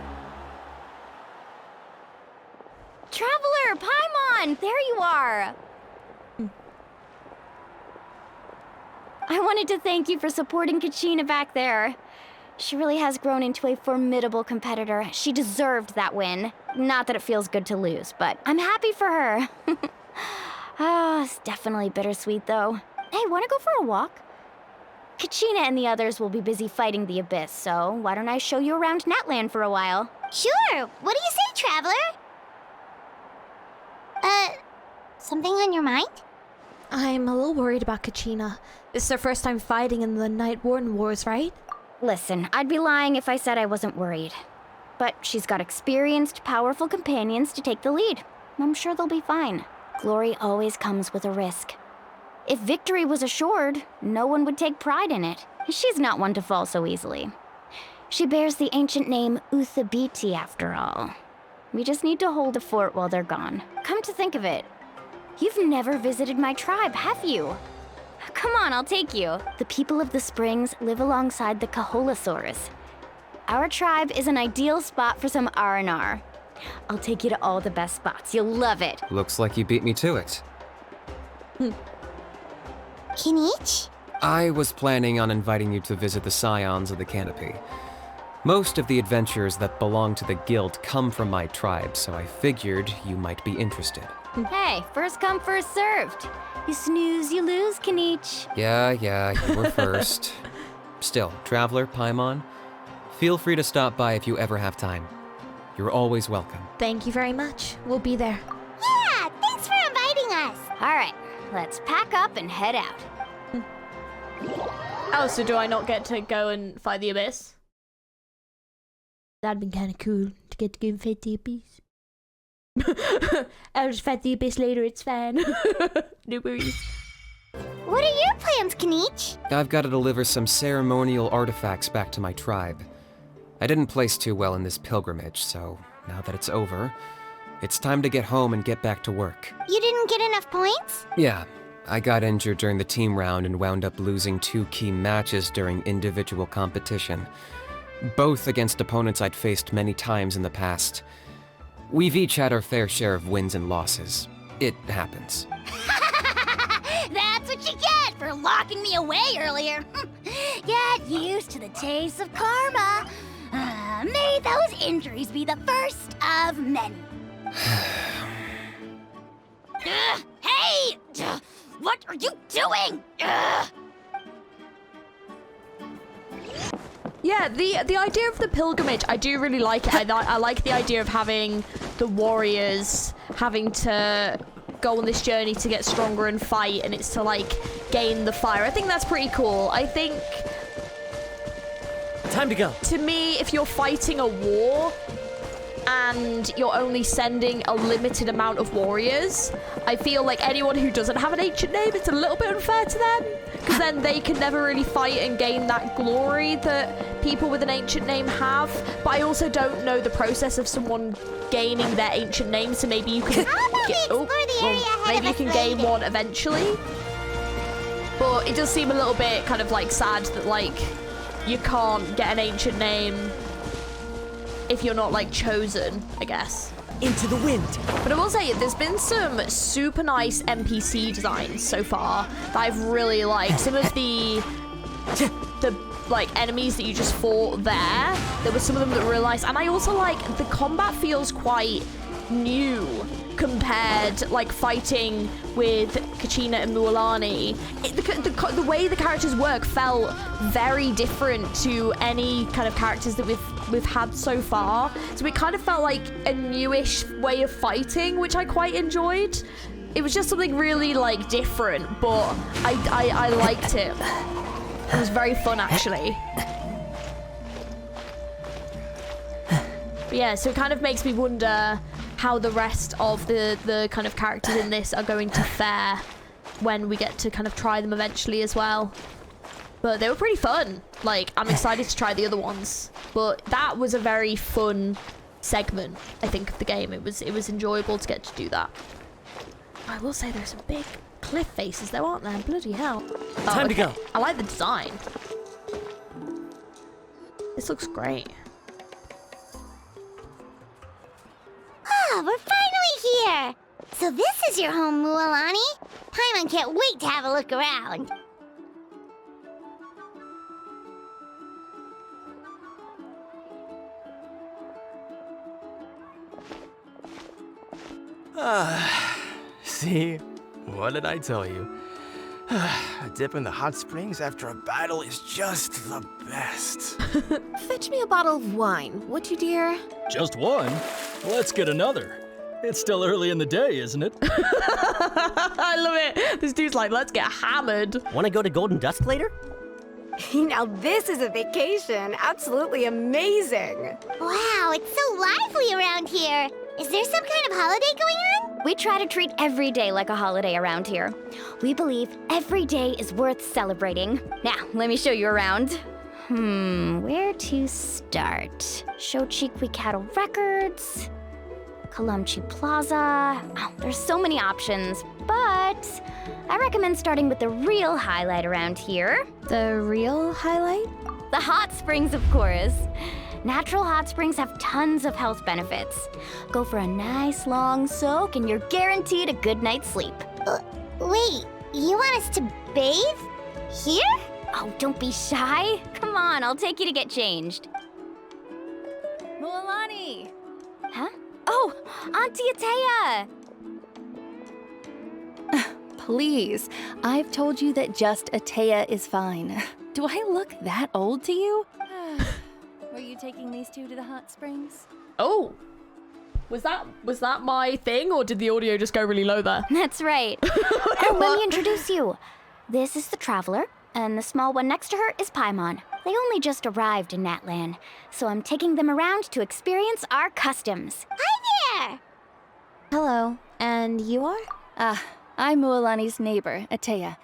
Traveler, Paimon, there you are. I wanted to thank you for supporting Kachina back there. She really has grown into a formidable competitor. She deserved that win. Not that it feels good to lose, but I'm happy for her. It's definitely bittersweet, though. Hey, wanna go for a walk? Kachina and the others will be busy fighting the Abyss, so why don't I show you around Natlan for a while? Sure. What do you say, Traveler? Something on your mind? I'm a little worried about Kachina. This is her first time fighting in the Night Warden Wars, right? Listen, I'd be lying if I said I wasn't worried. But she's got experienced, powerful companions to take the lead. I'm sure they'll be fine. Glory always comes with a risk. If victory was assured, no one would take pride in it. She's not one to fall so easily. She bears the ancient name Uthabiti, after all. We just need to hold the fort while they're gone. Come to think of it, you've never visited my tribe, have you? Come on, I'll take you. The people of the Springs live alongside the Kaholasaurus. Our tribe is an ideal spot for some R&R. I'll take you to all the best spots. You'll love it. Looks like you beat me to it. Kinich? I was planning on inviting you to visit the Scions of the Canopy. Most of the adventures that belong to the guild come from my tribe, so I figured you might be interested. Hey, first come, first served. You snooze, you lose, Kinich. Yeah, you were first. Still, Traveler, Paimon, feel free to stop by if you ever have time. You're always welcome. Thank you very much. We'll be there. Yeah, thanks for inviting us. All right, let's pack up and head out. Oh, so do I not get to go and fight the Abyss? That'd been kind of cool to get to go and fight the Abyss. I'll just fight the Abyss later, it's fine. No worries. What are your plans, Kinich? I've got to deliver some ceremonial artifacts back to my tribe. I didn't place too well in this pilgrimage, so now that it's over, it's time to get home and get back to work. You didn't get enough points? Yeah, I got injured during the team round and wound up losing 2 key matches during individual competition. Both against opponents I'd faced many times in the past. We've each had our fair share of wins and losses. It happens. That's what you get for locking me away earlier. Get used to the taste of karma. May those injuries be the first of many. Hey! What are you doing? Yeah, the idea of the pilgrimage, I do really like it. I like the idea of having the warriors having to go on this journey to get stronger and fight, and it's to, like, gain the fire. I think that's pretty cool. I think... Time to go. To me, if you're fighting a war and you're only sending a limited amount of warriors, I feel like anyone who doesn't have an ancient name, it's a little bit unfair to them, because then they can never really fight and gain that glory that people with an ancient name have. But I also don't know the process of someone gaining their ancient name, so maybe you can maybe you can gain one eventually. But it does seem a little bit kind of like sad that, like, you can't get an ancient name if you're not, like, chosen, I guess. Into the wind. But I will say, there's been some super nice NPC designs so far that I've really liked. Some of the like, enemies that you just fought there were some of them that were really nice. And I also like, the combat feels quite new compared, like, fighting with Kachina and Mualani. The way the characters work felt very different to any kind of characters that we've had so far. So it kind of felt like a newish way of fighting, which I quite enjoyed. It was just something really like different, but I liked it. It was very fun actually. But yeah, so it kind of makes me wonder how the rest of the kind of characters in this are going to fare when we get to kind of try them eventually as well. But they were pretty fun. Like, I'm excited to try the other ones. But that was a very fun segment, I think, of the game. It was enjoyable to get to do that. I will say there's some big cliff faces though, aren't there? Bloody hell. Time to go. I like the design. This looks great. Ah, we're finally here! So this is your home, Mualani? Paimon can't wait to have a look around. See? What did I tell you? A dip in the hot springs after a battle is just the best. Fetch me a bottle of wine, would you, dear? Just one? Let's get another. It's still early in the day, isn't it? I love it. This dude's like, let's get hammered. Want to go to Golden Dusk later? Now this is a vacation. Absolutely amazing. Wow, it's so lively around here. Is there some kind of holiday going on? We try to treat every day like a holiday around here. We believe every day is worth celebrating. Now, let me show you around. Where to start? Shochiqui Cattle Records, Kalamchi Plaza. Oh, there's so many options, but I recommend starting with the real highlight around here. The real highlight? The hot springs, of course. Natural hot springs have tons of health benefits. Go for a nice long soak and you're guaranteed a good night's sleep. Wait, you want us to bathe? Here? Oh, don't be shy. Come on, I'll take you to get changed. Mualani! Huh? Oh, Auntie Atea! Please, I've told you that just Atea is fine. Do I look that old to you? Were you taking these two to the hot springs? Oh, was that my thing, or did the audio just go really low there? That's right. Oh, let me introduce you. This is the Traveler, and the small one next to her is Paimon. They only just arrived in Natlan, so I'm taking them around to experience our customs. Hi there! Hello, and you are? I'm Mualani's neighbor, Atea.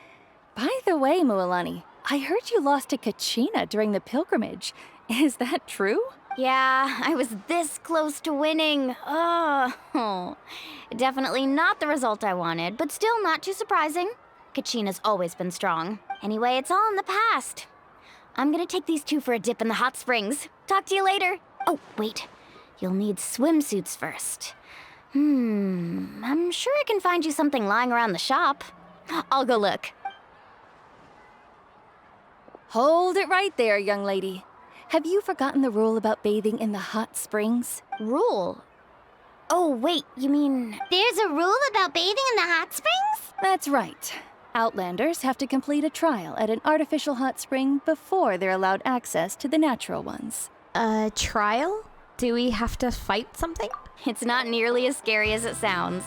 By the way, Mualani, I heard you lost to Kachina during the pilgrimage. Is that true? Yeah, I was this close to winning. Oh, definitely not the result I wanted, but still not too surprising. Kachina's always been strong. Anyway, it's all in the past. I'm gonna take these two for a dip in the hot springs. Talk to you later. Oh, wait. You'll need swimsuits first. I'm sure I can find you something lying around the shop. I'll go look. Hold it right there, young lady. Have you forgotten the rule about bathing in the hot springs? Rule? Oh, wait, you mean... There's a rule about bathing in the hot springs? That's right. Outlanders have to complete a trial at an artificial hot spring before they're allowed access to the natural ones. A trial? Do we have to fight something? It's not nearly as scary as it sounds.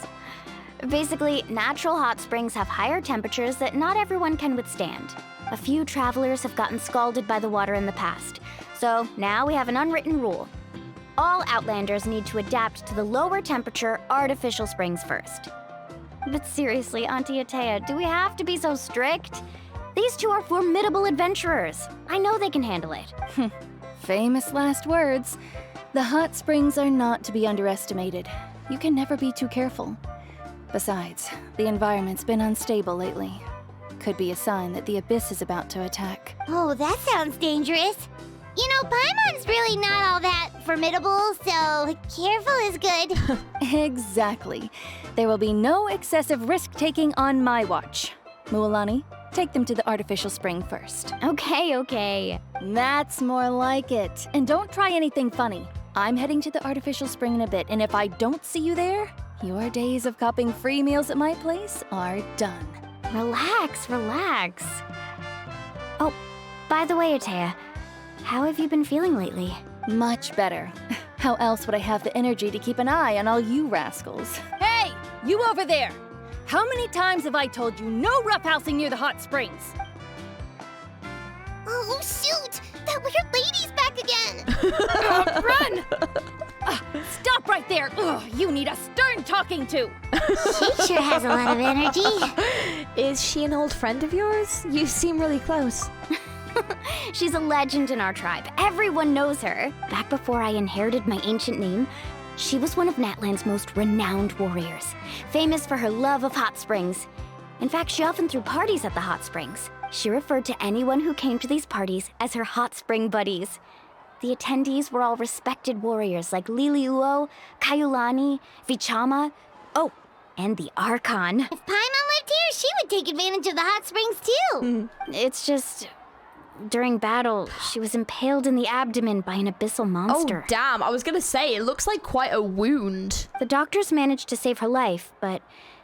Basically, natural hot springs have higher temperatures that not everyone can withstand. A few travelers have gotten scalded by the water in the past, so now we have an unwritten rule. All Outlanders need to adapt to the lower temperature artificial springs first. But seriously, Auntie Atea, do we have to be so strict? These two are formidable adventurers. I know they can handle it. Famous last words. The hot springs are not to be underestimated. You can never be too careful. Besides, the environment's been unstable lately. Could be a sign that the abyss is about to attack. Oh, that sounds dangerous. You know, Paimon's really not all that formidable, so careful is good. Exactly. There will be no excessive risk-taking on my watch. Mualani, take them to the artificial spring first. Okay. That's more like it. And don't try anything funny. I'm heading to the artificial spring in a bit, and if I don't see you there, your days of copping free meals at my place are done. Relax. Oh, by the way, Atea, how have you been feeling lately? Much better. How else would I have the energy to keep an eye on all you rascals? Hey, you over there! How many times have I told you no roughhousing near the hot springs? Oh, shoot! That weird lady's back again! Run! Stop right there! Ugh, you need a stern talking to! She sure has a lot of energy. Is she an old friend of yours? You seem really close. She's a legend in our tribe. Everyone knows her. Back before I inherited my ancient name, she was one of Natlan's most renowned warriors, famous for her love of hot springs. In fact, she often threw parties at the hot springs. She referred to anyone who came to these parties as her hot spring buddies. The attendees were all respected warriors like Liliuo, Kaiulani, Vichama, oh, and the Archon. If Paimon lived here, she would take advantage of the hot springs too. It's just, during battle, she was impaled in the abdomen by an abyssal monster. Oh, damn. I was gonna say, it looks like quite a wound. The doctors managed to save her life, but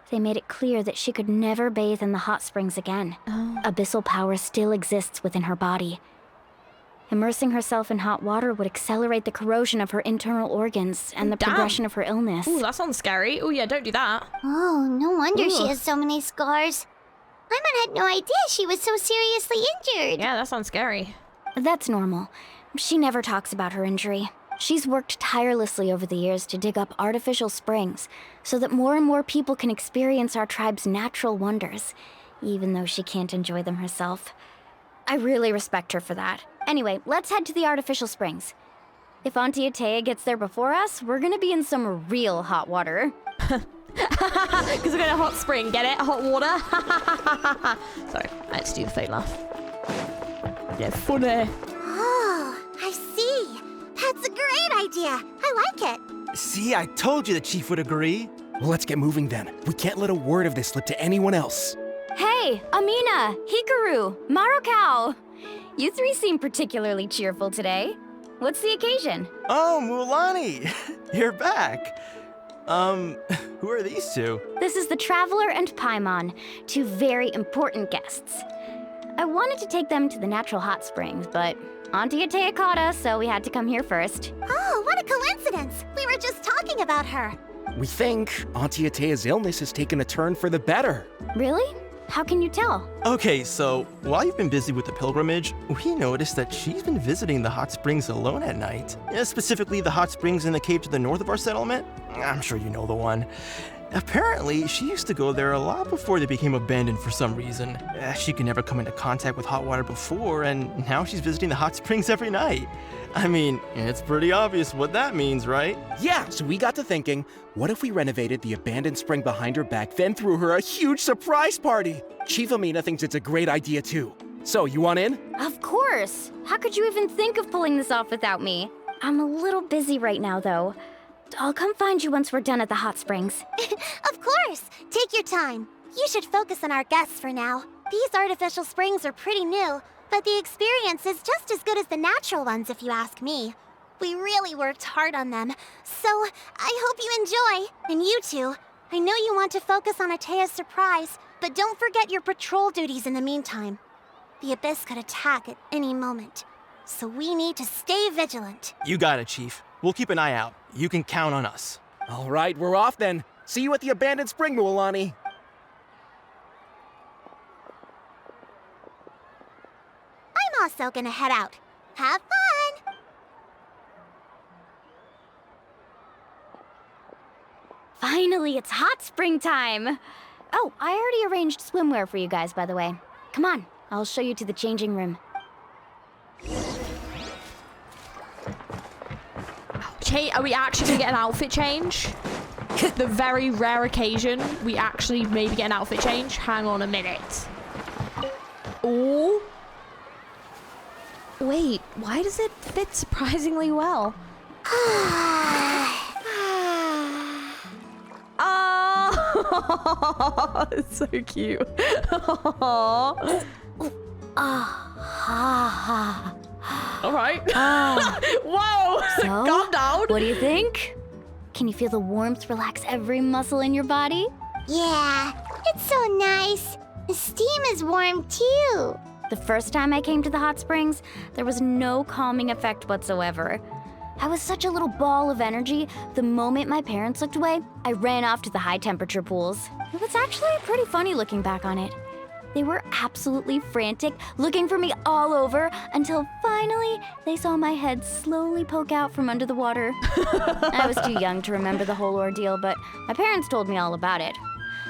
they made it clear that she could never bathe in the hot springs again. Abyssal power still exists within her body. Immersing herself in hot water would accelerate the corrosion of her internal organs and the progression of her illness. Ooh, that sounds scary. Oh yeah, don't do that. Oh, no wonder she has so many scars. Paimon had no idea she was so seriously injured. Yeah, that sounds scary. That's normal. She never talks about her injury. She's worked tirelessly over the years to dig up artificial springs so that more and more people can experience our tribe's natural wonders, even though she can't enjoy them herself. I really respect her for that. Anyway, let's head to the artificial springs. If Auntie Atea gets there before us, we're gonna be in some real hot water. Because we're going to hot spring, get it? Hot water? Sorry, I had to do the fake laugh. Yeah, funny. Oh, I see. That's a great idea. I like it. See, I told you the chief would agree. Well, let's get moving then. We can't let a word of this slip to anyone else. Hey, Amina, Hikaru, Marukao. You three seem particularly cheerful today. What's the occasion? Oh, Mulani, you're back. Who are these two? This is the Traveler and Paimon, two very important guests. I wanted to take them to the natural hot springs, but Auntie Atea caught us, so we had to come here first. Oh, what a coincidence. We were just talking about her. We think Auntie Atea's illness has taken a turn for the better. Really? How can you tell? Okay, so while you've been busy with the pilgrimage, we noticed that she's been visiting the hot springs alone at night. Specifically, the hot springs in the cave to the north of our settlement. I'm sure you know the one. Apparently, she used to go there a lot before they became abandoned for some reason. She could never come into contact with hot water before, and now she's visiting the hot springs every night. I mean, it's pretty obvious what that means, right? Yeah, so we got to thinking, what if we renovated the abandoned spring behind her back, then threw her a huge surprise party? Chief Amina thinks it's a great idea too. So, you want in? Of course! How could you even think of pulling this off without me? I'm a little busy right now, though. I'll come find you once we're done at the hot springs. Of course! Take your time. You should focus on our guests for now. These artificial springs are pretty new, but the experience is just as good as the natural ones if you ask me. We really worked hard on them, so I hope you enjoy. And you two, I know you want to focus on Atea's surprise, but don't forget your patrol duties in the meantime. The Abyss could attack at any moment, so we need to stay vigilant. You got it, Chief. We'll keep an eye out. You can count on us. All right, we're off then. See you at the abandoned spring, Mulani. I'm also gonna head out. Have fun! Finally, it's hot spring time! Oh, I already arranged swimwear for you guys, by the way. Come on, I'll show you to the changing room. Are we actually gonna get an outfit change? The very rare occasion we actually maybe get an outfit change. Hang on a minute. Oh. Wait, why does it fit surprisingly well? Oh, it's so cute. All right. Whoa! So, calm down. What do you think? Can you feel the warmth relax every muscle in your body? Yeah, it's so nice. The steam is warm too. The first time I came to the hot springs, there was no calming effect whatsoever. I was such a little ball of energy, the moment my parents looked away, I ran off to the high temperature pools. It was actually pretty funny looking back on it. They were absolutely frantic, looking for me all over, until finally they saw my head slowly poke out from under the water. I was too young to remember the whole ordeal, but my parents told me all about it.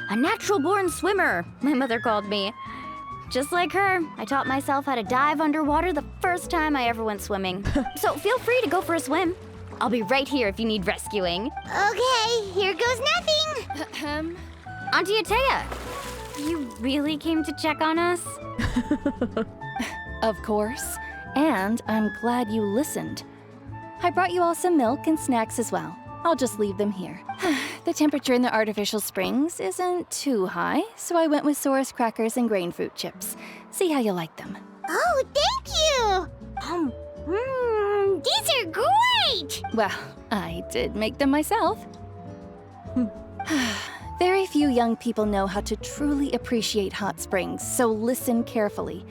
A natural-born swimmer, my mother called me. Just like her, I taught myself how to dive underwater the first time I ever went swimming. So feel free to go for a swim. I'll be right here if you need rescuing. Okay, here goes nothing. Auntie Atea, you really came to check on us? Of course. And I'm glad you listened. I brought you all some milk and snacks as well. I'll just leave them here. The temperature in the artificial springs isn't too high, so I went with Saurus crackers and grain fruit chips. See how you like them. Oh, thank you! These are great! Well, I did make them myself. Very few young people know how to truly appreciate hot springs, so listen carefully.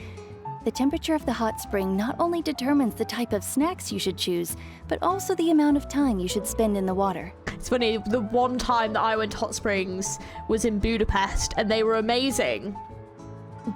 The temperature of the hot spring not only determines the type of snacks you should choose, but also the amount of time you should spend in the water. It's funny, the one time that I went to hot springs was in Budapest, and they were amazing.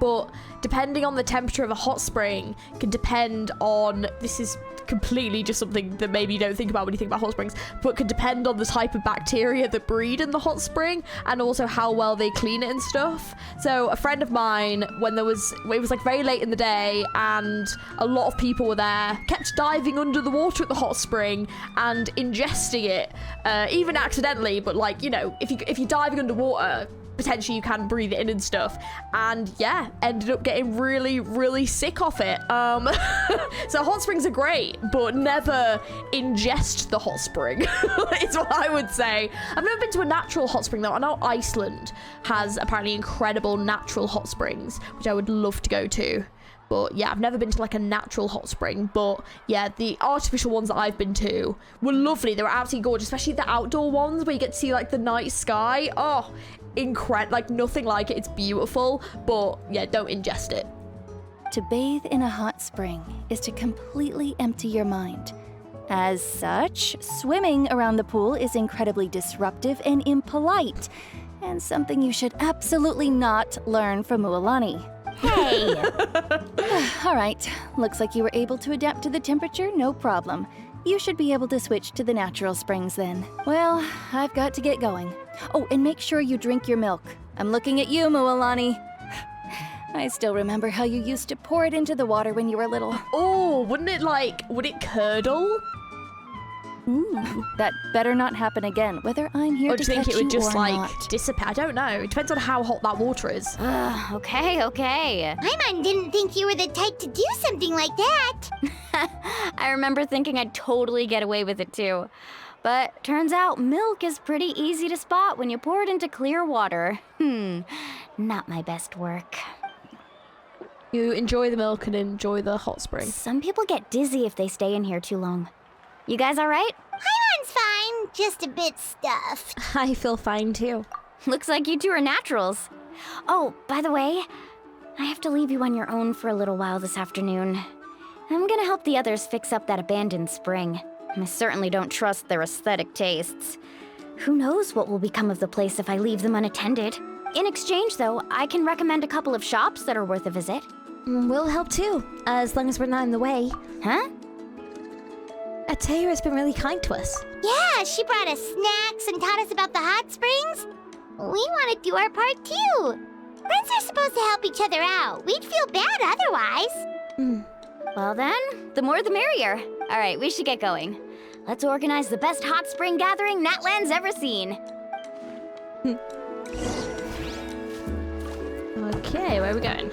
But depending on the temperature of a hot spring can depend on, this is completely just something that maybe you don't think about when you think about hot springs, but could depend on the type of bacteria that breed in the hot spring and also how well they clean it and stuff. So a friend of mine, it was like very late in the day and a lot of people were there, kept diving under the water at the hot spring and ingesting it, even accidentally, but like, you know, if you're diving underwater, potentially you can breathe it in and stuff, and yeah, ended up getting really, really sick off it. So hot springs are great, but never ingest the hot spring, is what I would say. I've never been to a natural hot spring though. I know Iceland has apparently incredible natural hot springs, which I would love to go to. But yeah, I've never been to like a natural hot spring. But yeah, the artificial ones that I've been to were lovely. They were absolutely gorgeous, especially the outdoor ones where you get to see like the night sky. Oh, incredible, like nothing like it. It's beautiful, but yeah, don't ingest it. To bathe in a hot spring is to completely empty your mind. As such, swimming around the pool is incredibly disruptive and impolite, and something you should absolutely not learn from Mualani. Hey! All right, looks like you were able to adapt to the temperature, no problem. You should be able to switch to the natural springs then. Well, I've got to get going. Oh, and make sure you drink your milk. I'm looking at you, Mualani. I still remember how you used to pour it into the water when you were little. Oh, would it curdle? Ooh, that better not happen again, whether I'm here Or to do you think catch it would you just or like not. dissipate? I don't know. It depends on how hot that water is. Okay. Paimon didn't think you were the type to do something like that. I remember thinking I'd totally get away with it too. But turns out milk is pretty easy to spot when you pour it into clear water. Not my best work. You enjoy the milk and enjoy the hot spring. Some people get dizzy if they stay in here too long. You guys all right? Paimon's fine, just a bit stuffed. I feel fine too. Looks like you two are naturals. Oh, by the way, I have to leave you on your own for a little while this afternoon. I'm gonna help the others fix up that abandoned spring. I certainly don't trust their aesthetic tastes. Who knows what will become of the place if I leave them unattended. In exchange, though, I can recommend a couple of shops that are worth a visit. We'll help too, as long as we're not in the way. Huh? Atea has been really kind to us. Yeah, she brought us snacks and taught us about the hot springs. We want to do our part too. Friends are supposed to help each other out. We'd feel bad otherwise. Well then, the more the merrier. All right, we should get going. Let's organize the best hot spring gathering Natlan's ever seen. Okay, where are we going?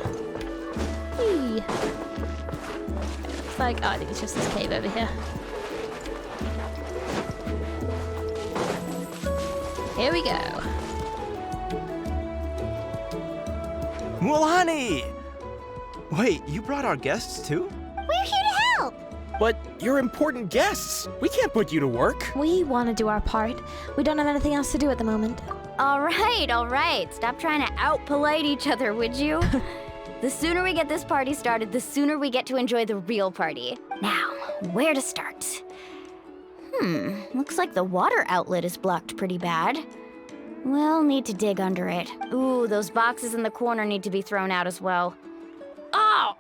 Whee. It's like, oh, I think it's just this cave over here. Here we go. Mualani! Wait, you brought our guests too? We're here to help. But you're important guests. We can't put you to work. We want to do our part. We don't have anything else to do at the moment. All right. Stop trying to out-polite each other, would you? The sooner we get this party started, the sooner we get to enjoy the real party. Now, where to start? Looks like the water outlet is blocked pretty bad. We'll need to dig under it. Ooh, those boxes in the corner need to be thrown out as well. Oh!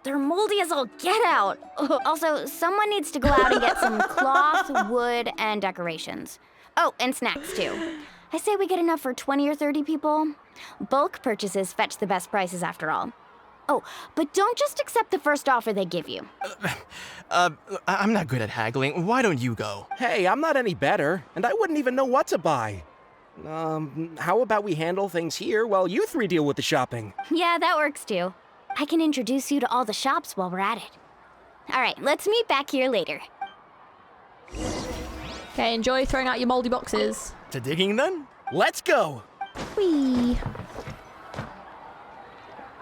They're moldy as all get out. Also, someone needs to go out and get some cloth, wood, and decorations. Oh, and snacks too. I say we get enough for 20 or 30 people. Bulk purchases fetch the best prices after all. Oh, but don't just accept the first offer they give you. I'm not good at haggling. Why don't you go? Hey, I'm not any better, and I wouldn't even know what to buy. How about we handle things here while you three deal with the shopping? Yeah, that works too. I can introduce you to all the shops while we're at it. All right, let's meet back here later. Okay, enjoy throwing out your moldy boxes. To digging then? Let's go! Whee!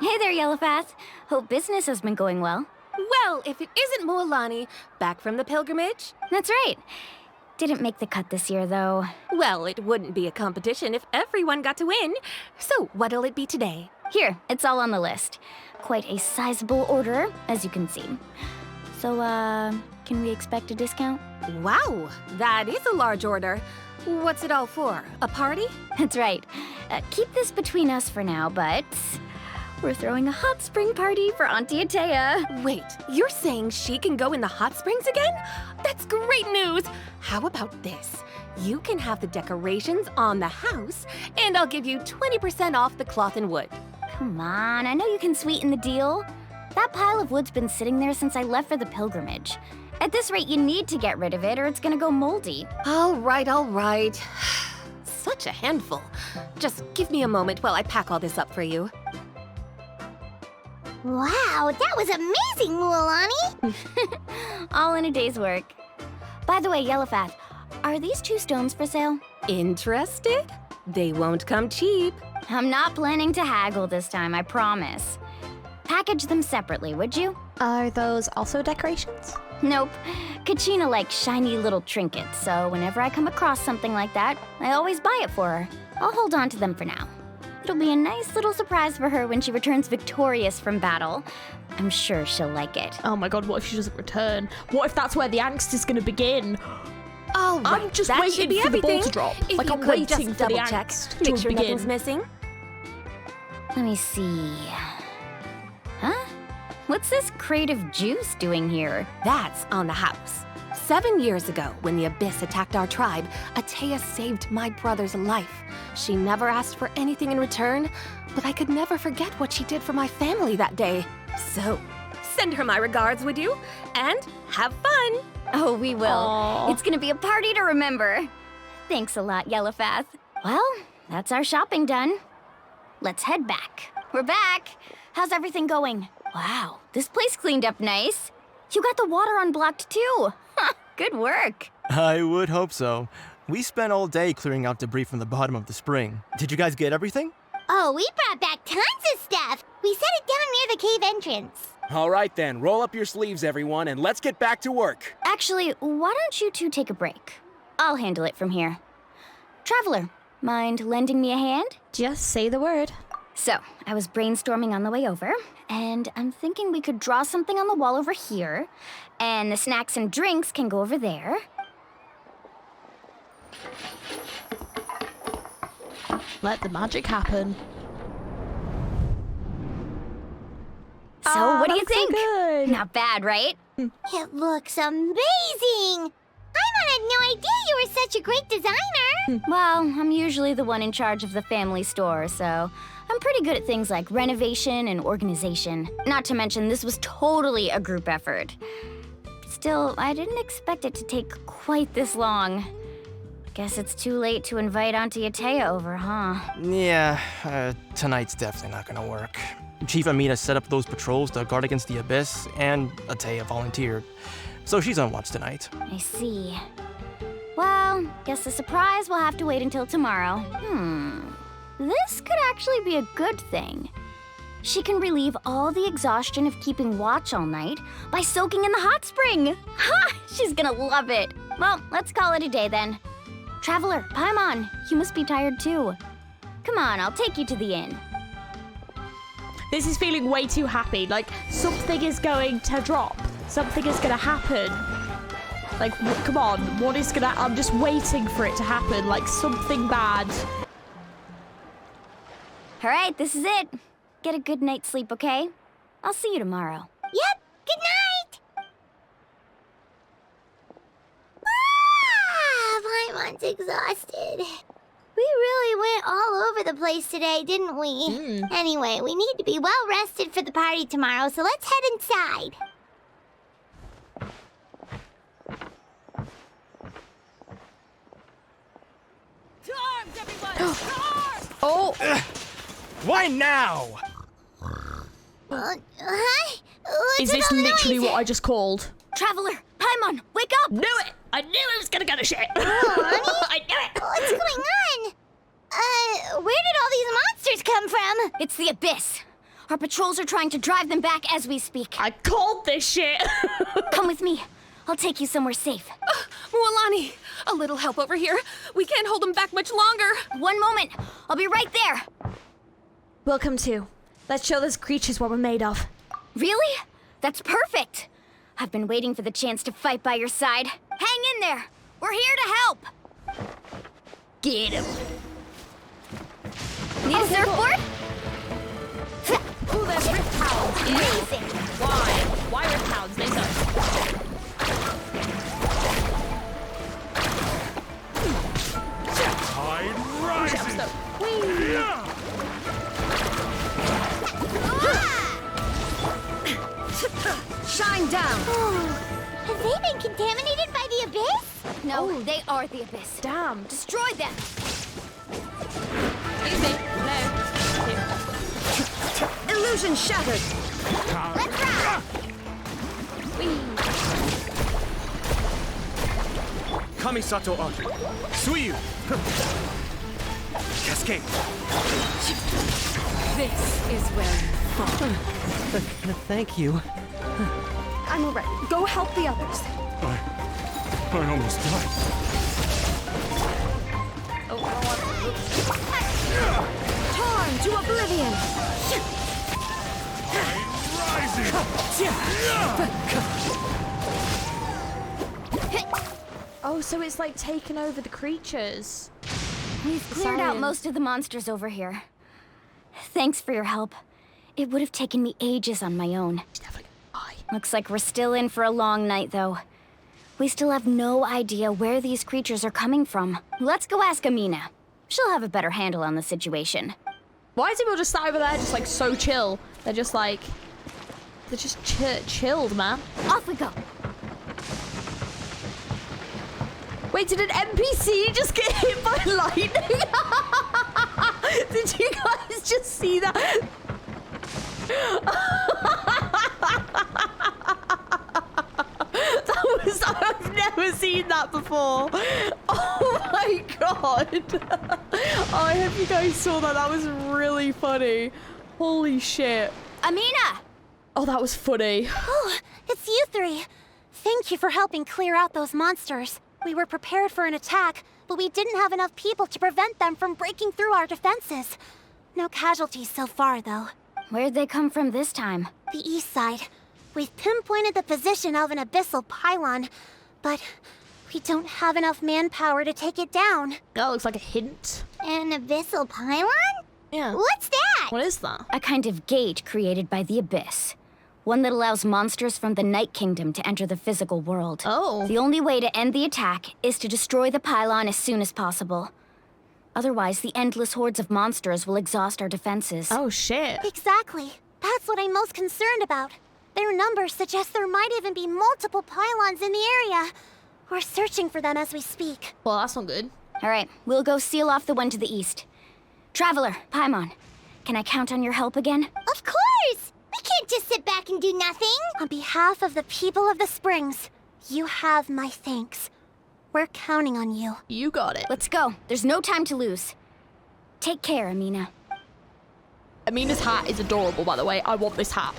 Hey there, Yellowfast. Hope business has been going well. Well, if it isn't Moalani, back from the pilgrimage? That's right. Didn't make the cut this year, though. Well, it wouldn't be a competition if everyone got to win. So, what'll it be today? Here, it's all on the list. Quite a sizable order, as you can see. So, can we expect a discount? Wow, that is a large order. What's it all for? A party? That's right. Keep this between us for now, but we're throwing a hot spring party for Auntie Atea. Wait, you're saying she can go in the hot springs again? That's great news! How about this? You can have the decorations on the house, and I'll give you 20% off the cloth and wood. Come on, I know you can sweeten the deal. That pile of wood's been sitting there since I left for the pilgrimage. At this rate, you need to get rid of it or it's gonna go moldy. All right, all right. Such a handful. Just give me a moment while I pack all this up for you. Wow, that was amazing, Moalani! All in a day's work. By the way, Yellowfast, are these 2 stones for sale? Interested? They won't come cheap. I'm not planning to haggle this time, I promise. Package them separately, would you? Are those also decorations? Nope. Kachina likes shiny little trinkets, so whenever I come across something like that, I always buy it for her. I'll hold on to them for now. It'll be a nice little surprise for her when she returns victorious from battle. I'm sure she'll like it. Oh my god, what if she doesn't return? What if that's where the angst is going to begin? Oh, right. I'm just That should waiting be for the ball everything. to drop. If Like you I'm could waiting just for the double-check, angst make to sure begin. nothing's missing. Let me see. Huh? What's this crate of juice doing here? That's on the house. 7 years ago, when the Abyss attacked our tribe, Atea saved my brother's life. She never asked for anything in return, but I could never forget what she did for my family that day. So, send her my regards, would you? And have fun! Oh, we will. Aww. It's gonna be a party to remember. Thanks a lot, Yellowfast. Well, that's our shopping done. Let's head back. We're back. How's everything going? Wow, this place cleaned up nice. You got the water unblocked too. Good work. I would hope so. We spent all day clearing out debris from the bottom of the spring. Did you guys get everything? Oh, we brought back tons of stuff! We set it down near the cave entrance. All right then, roll up your sleeves, everyone, and let's get back to work. Actually, why don't you two take a break? I'll handle it from here. Traveler, mind lending me a hand? Just say the word. So, I was brainstorming on the way over, and I'm thinking we could draw something on the wall over here, and the snacks and drinks can go over there. Let the magic happen. So, what do you that's so think? good. Not bad, right? It looks amazing! Paimon had no idea you were such a great designer! Well, I'm usually the one in charge of the family store, so I'm pretty good at things like renovation and organization. Not to mention, this was totally a group effort. Still, I didn't expect it to take quite this long. Guess it's too late to invite Auntie Atea over, huh? Yeah, tonight's definitely not gonna work. Chief Amina set up those patrols to guard against the Abyss, and Atea volunteered. So she's on watch tonight. I see. Well, guess the surprise will have to wait until tomorrow. This could actually be a good thing. She can relieve all the exhaustion of keeping watch all night by soaking in the hot spring. Ha! She's gonna love it. Well, let's call it a day then. Traveler, Paimon, you must be tired too. Come on, I'll take you to the inn. This is feeling way too happy. Like, something is going to drop. Something is going to happen. Like, come on. What is going to... I'm just waiting for it to happen. Like, something bad All right, this is it. Get a good night's sleep, okay? I'll see you tomorrow. Yep, good night! Paimon's exhausted. We really went all over the place today, didn't we? Anyway, we need to be well rested for the party tomorrow, so let's head inside. Oh! Why now? Huh? Is this literally what I just called? Traveler, Paimon, wake up! Knew it! I knew it was gonna go to shit! Oh, I knew it! What's going on? Where did all these monsters come from? It's the Abyss. Our patrols are trying to drive them back as we speak. I called this shit! Come with me. I'll take you somewhere safe. Mualani, a little help over here. We can't hold them back much longer. One moment. I'll be right there. Welcome to. Let's show those creatures what we're made of. Really? That's perfect. I've been waiting for the chance to fight by your side. Hang in there. We're here to help. Get him. Need a surfboard? Ooh, there's rip pounds. Amazing. Why rip pounds? They suck. Tide rising! Shine down. Have they been contaminated by the Abyss? No, they are the Abyss. Damn. Destroy them. Easy. No. Illusion shattered. Let's rock! Kamisato Archon. Suiyu! Cascade! This is where you fall. Thank you. I'm all right. Go help the others. I almost died. Torn to oblivion. Oh, so it's like taking over the creatures. We've cleared out most of the monsters over here. Thanks for your help. It would have taken me ages on my own. Looks like we're still in for a long night, though. We still have no idea where these creatures are coming from. Let's go ask Amina. She'll have a better handle on the situation. Why is people just sat over there just like so chill? They're just like... They're just chilled, man. Off we go. Wait, did an NPC just get hit by lightning? Did you guys just see that? I've never seen that before. Oh my god. Oh, I hope you guys saw that. That was really funny. Holy shit. Amina! Oh, that was funny. Oh, it's you three. Thank you for helping clear out those monsters. We were prepared for an attack, but we didn't have enough people to prevent them from breaking through our defenses. No casualties so far, though. Where'd they come from this time? The east side. We've pinpointed the position of an abyssal pylon, but we don't have enough manpower to take it down. That looks like a hint. An abyssal pylon? Yeah. What's that? What is that? A kind of gate created by the Abyss. One that allows monsters from the Night Kingdom to enter the physical world. Oh. The only way to end the attack is to destroy the pylon as soon as possible. Otherwise, the endless hordes of monsters will exhaust our defenses. Oh, shit. Exactly. That's what I'm most concerned about. Their numbers suggest there might even be multiple pylons in the area. We're searching for them as we speak. Well, that's not good. All right, we'll go seal off the one to the east. Traveler, Paimon, can I count on your help again? Of course! We can't just sit back and do nothing! On behalf of the people of the Springs, you have my thanks. We're counting on you. You got it. Let's go. There's no time to lose. Take care, Amina. Amina's hat is adorable, by the way. I want this hat.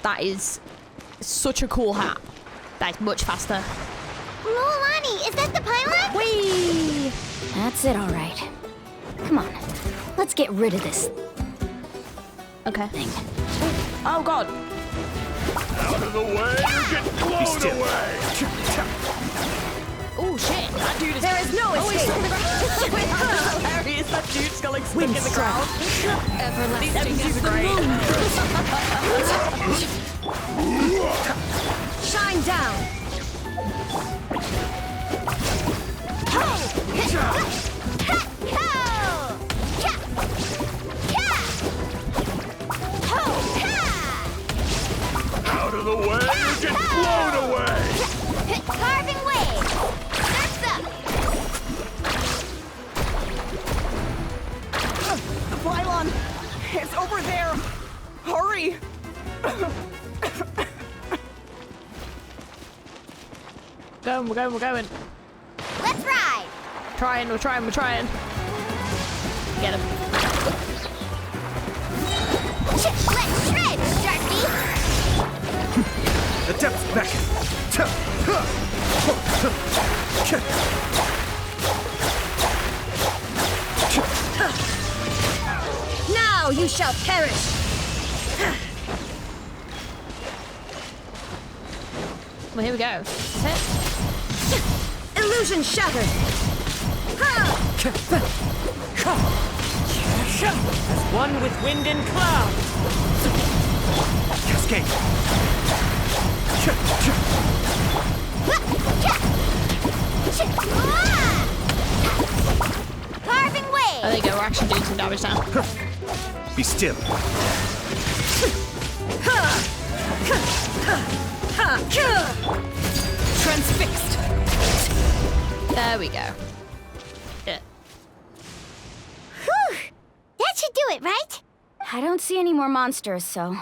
That is such a cool hat. That is much faster. Mualani, is that the pylon? Whee! That's it, all right. Come on. Let's get rid of this okay. thing. Oh, God. Out of the way, you get blown away! Oh, shit. That dude is... There is no escape. He's on the ground. Hilarious. that dude's got like stuck in the ground. Everlasting These as the moon. Shine down! Out of the way, you get blown away! Carving waves! Surf's up! The pylon! It's over there! Hurry! We're going. Let's ride! We're trying. Get him. Let's shred, Sharky! The depths beckon. Now you shall perish! Well, here we go. Hit. Illusion shattered! As one with wind and cloud. Cascade. Carving waves! Oh, there you go. We're actually doing some damage now. Be still. Transfixed! There we go. Yeah. Whew! That should do it, right? I don't see any more monsters, so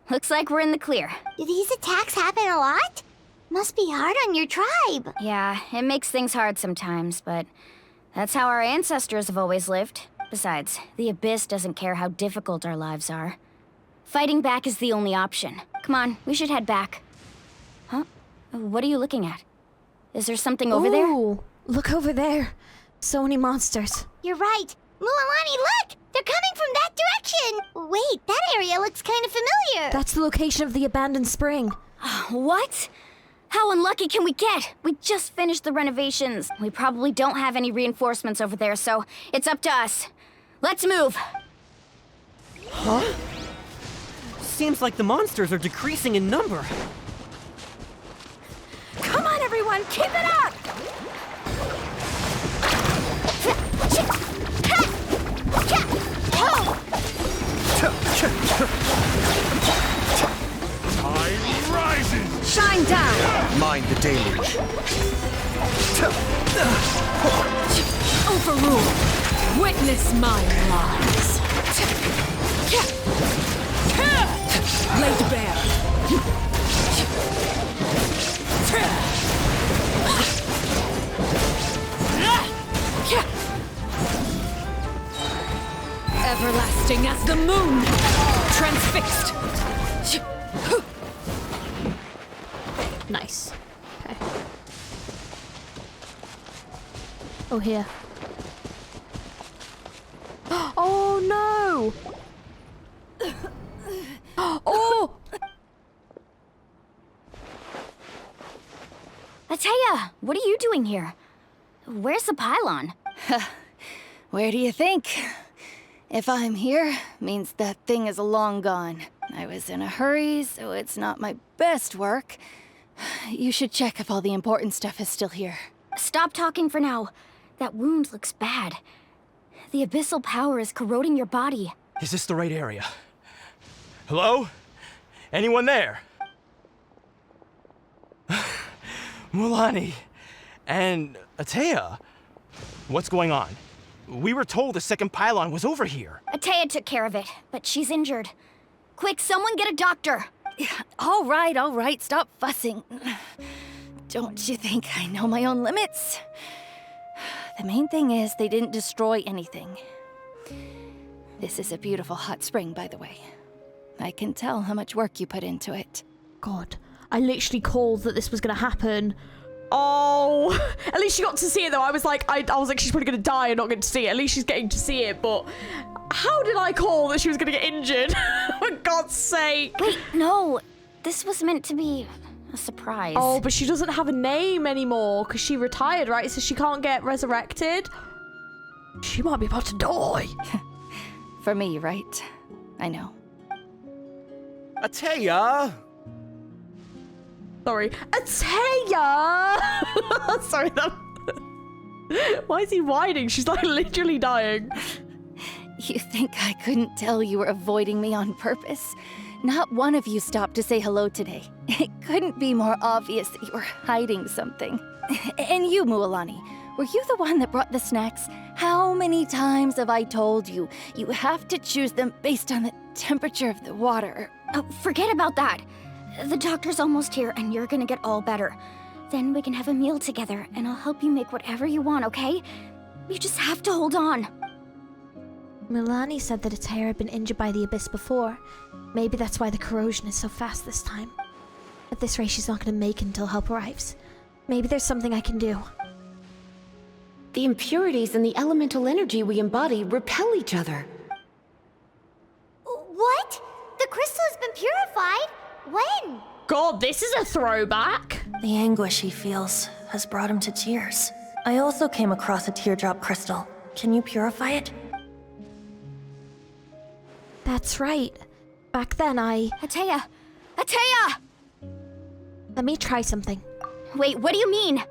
looks like we're in the clear. Do these attacks happen a lot? Must be hard on your tribe. Yeah, it makes things hard sometimes, but that's how our ancestors have always lived. Besides, the Abyss doesn't care how difficult our lives are. Fighting back is the only option. Come on, we should head back. Huh? What are you looking at? Is there something over there? Ooh, look over there. So many monsters. You're right. Mualani, look! They're coming from that direction! Wait, that area looks kind of familiar. That's the location of the abandoned spring. What? How unlucky can we get? We just finished the renovations. We probably don't have any reinforcements over there, so it's up to us. Let's move. Huh? Seems like the monsters are decreasing in number. Come on, everyone, keep it up! Tide rises! Shine down! Mind the deluge. Overruled! Witness my lies! Laid bare! Everlasting as the moon! Transfixed! Nice. Okay. Oh, here. Oh, no! Oh! Atea, what are you doing here? Where's the pylon? Where do you think? If I'm here, means that thing is long gone. I was in a hurry, so it's not my best work. You should check if all the important stuff is still here. Stop talking for now. That wound looks bad. The abyssal power is corroding your body. Is this the right area? Hello? Anyone there? Mulani and Atea. What's going on? We were told the second pylon was over here. Atea took care of it, but she's injured. Quick, someone get a doctor. All right, stop fussing. Don't you think I know my own limits? The main thing is they didn't destroy anything. This is a beautiful hot spring, by the way. I can tell how much work you put into it. God, I literally called that this was gonna happen. Oh, at least she got to see it though. I was like, she's probably gonna die and not get to see it. At least she's getting to see it, but how did I call that she was gonna get injured? For God's sake. Wait, no. This was meant to be a surprise. Oh, but she doesn't have a name anymore because she retired, right? So she can't get resurrected. She might be about to die. For me, right? I know. Atea! Sorry. Atea! Sorry, that... Why is he whining? She's like literally dying. You think I couldn't tell you were avoiding me on purpose? Not one of you stopped to say hello today. It couldn't be more obvious that you were hiding something. And you, Mualani, were you the one that brought the snacks? How many times have I told you, you have to choose them based on the temperature of the water? Oh, forget about that. The doctor's almost here and you're gonna get all better. Then we can have a meal together and I'll help you make whatever you want, okay? You just have to hold on. Milani said that Atea had been injured by the abyss before. Maybe that's why the corrosion is so fast this time. At this rate, she's not going to make it until help arrives. Maybe there's something I can do. The impurities and the elemental energy we embody repel each other. What? The crystal has been purified? When? God, this is a throwback. The anguish he feels has brought him to tears. I also came across a teardrop crystal. Can you purify it? That's right. Back then Atea! Atea! Let me try something. Wait, what do you mean?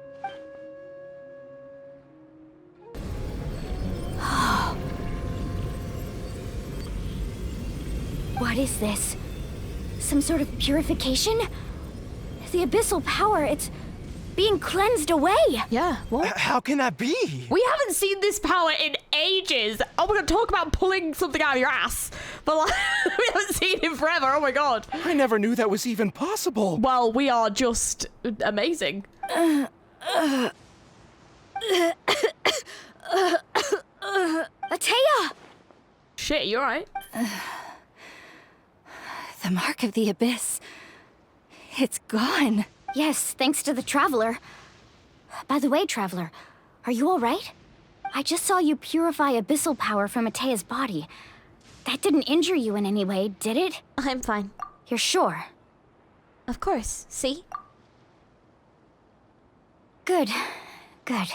What is this? Some sort of purification? The abyssal power, it's being cleansed away. Yeah, what? How can that be? We haven't seen this power in ages. Oh my god, talk about pulling something out of your ass. But like, we haven't seen it forever, oh my god. I never knew that was even possible. Well, we are just amazing. Atea! Shit, you alright? The mark of the abyss. It's gone. Yes, thanks to the Traveler. By the way, Traveler, are you alright? I just saw you purify abyssal power from Atea's body. That didn't injure you in any way, did it? I'm fine. You're sure? Of course. See? Good. Good.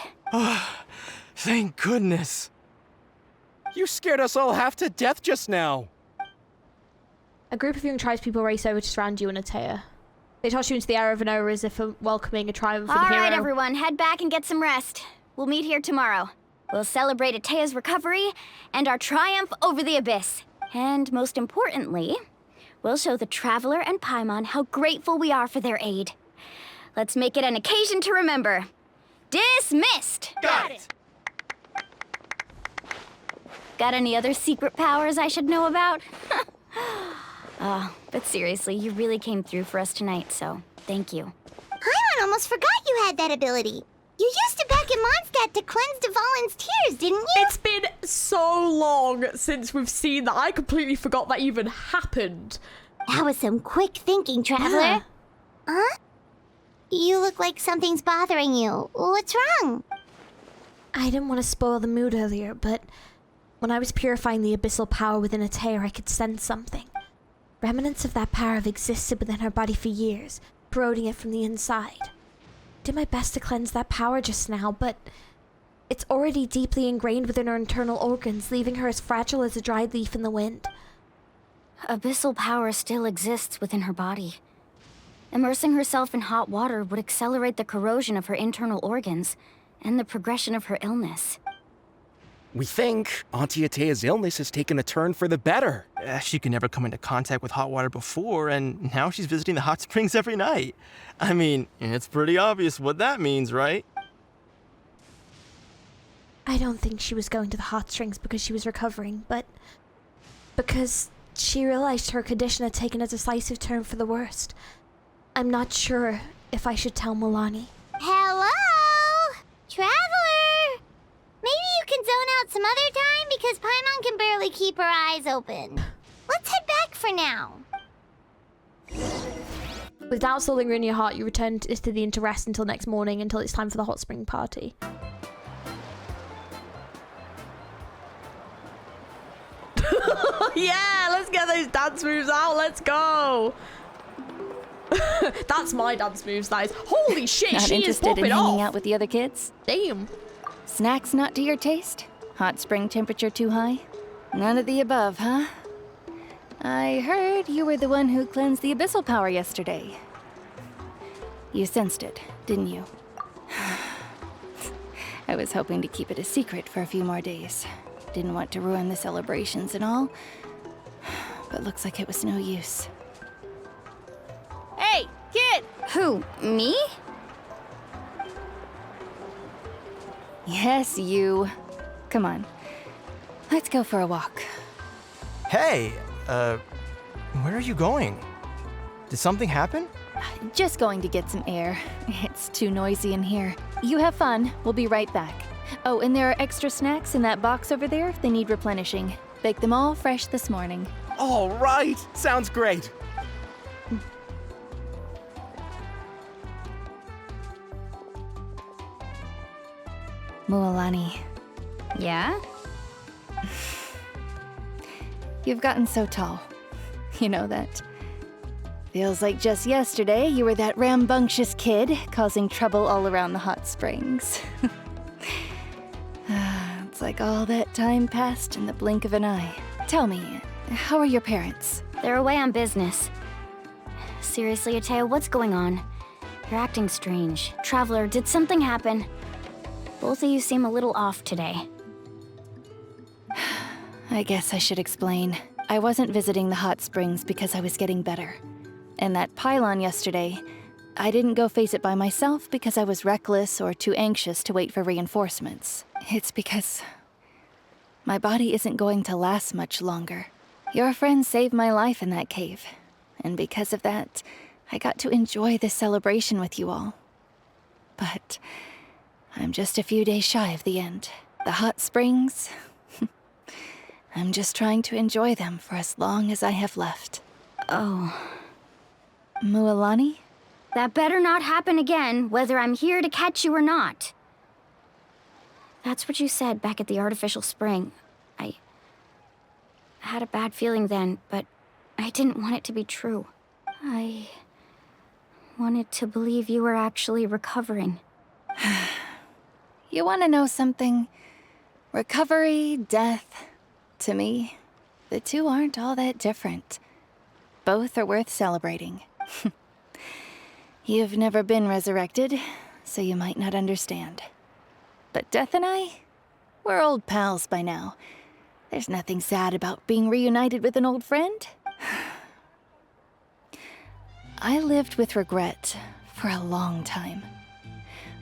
Thank goodness. You scared us all half to death just now. A group of young tribespeople race over to surround you and Atea. They toss you into the air of Anoa as if welcoming a triumphant hero. All right, everyone, head back and get some rest. We'll meet here tomorrow. We'll celebrate Atea's recovery and our triumph over the abyss. And most importantly, we'll show the Traveler and Paimon how grateful we are for their aid. Let's make it an occasion to remember. Dismissed! Got it! Got any other secret powers I should know about? But seriously, you really came through for us tonight, so thank you. Paimon almost forgot you had that ability. You used it back in Mondstadt to cleanse Dvalin's tears, didn't you? It's been so long since we've seen that. I completely forgot that even happened. That was some quick thinking, Traveler. Yeah. Huh? You look like something's bothering you. What's wrong? I didn't want to spoil the mood earlier, but when I was purifying the abyssal power within Atea, I could sense something. Remnants of that power have existed within her body for years, corroding it from the inside. Did my best to cleanse that power just now, but it's already deeply ingrained within her internal organs, leaving her as fragile as a dried leaf in the wind. Abyssal power still exists within her body. Immersing herself in hot water would accelerate the corrosion of her internal organs and the progression of her illness. We think Auntie Atea's illness has taken a turn for the better. She could never come into contact with hot water before, and now she's visiting the hot springs every night. I mean, it's pretty obvious what that means, right? I don't think she was going to the hot springs because she was recovering, but because she realized her condition had taken a decisive turn for the worst. I'm not sure if I should tell Milani. Hello? Traveler? Maybe you can zone out some other time because Paimon can barely keep her eyes open. Let's head back for now. With doubts still lingering in your heart, you return to the inn to rest until next morning, until it's time for the hot spring party. Yeah, let's get those dance moves out. Let's go. That's my dance moves, that is. Holy shit, Not she is interested popping in off. hanging out with the other kids? Damn. Snacks not to your taste? Hot spring temperature too high? None of the above, huh? I heard you were the one who cleansed the abyssal power yesterday. You sensed it, didn't you? I was hoping to keep it a secret for a few more days. Didn't want to ruin the celebrations and all, but looks like it was no use. Hey, kid! Who, me? Yes, you. Come on. Let's go for a walk. Hey, where are you going? Did something happen? Just going to get some air. It's too noisy in here. You have fun. We'll be right back. Oh, and there are extra snacks in that box over there if they need replenishing. Baked them all fresh this morning. All right! Sounds great! Mualani. Yeah? You've gotten so tall. You know that. Feels like just yesterday you were that rambunctious kid causing trouble all around the hot springs. It's like all that time passed in the blink of an eye. Tell me, how are your parents? They're away on business. Seriously, Atea, what's going on? You're acting strange. Traveler, did something happen? Both of you seem a little off today. I guess I should explain. I wasn't visiting the hot springs because I was getting better. And that pylon yesterday, I didn't go face it by myself because I was reckless or too anxious to wait for reinforcements. It's because my body isn't going to last much longer. Your friend saved my life in that cave. And because of that, I got to enjoy this celebration with you all. But I'm just a few days shy of the end. The hot springs, I'm just trying to enjoy them for as long as I have left. Oh. Mualani? That better not happen again, whether I'm here to catch you or not. That's what you said back at the artificial spring. I had a bad feeling then, but I didn't want it to be true. I wanted to believe you were actually recovering. You want to know something? Recovery, death, to me, the two aren't all that different. Both are worth celebrating. You've never been resurrected, so you might not understand. But Death and I, we're old pals by now. There's nothing sad about being reunited with an old friend. I lived with regret for a long time.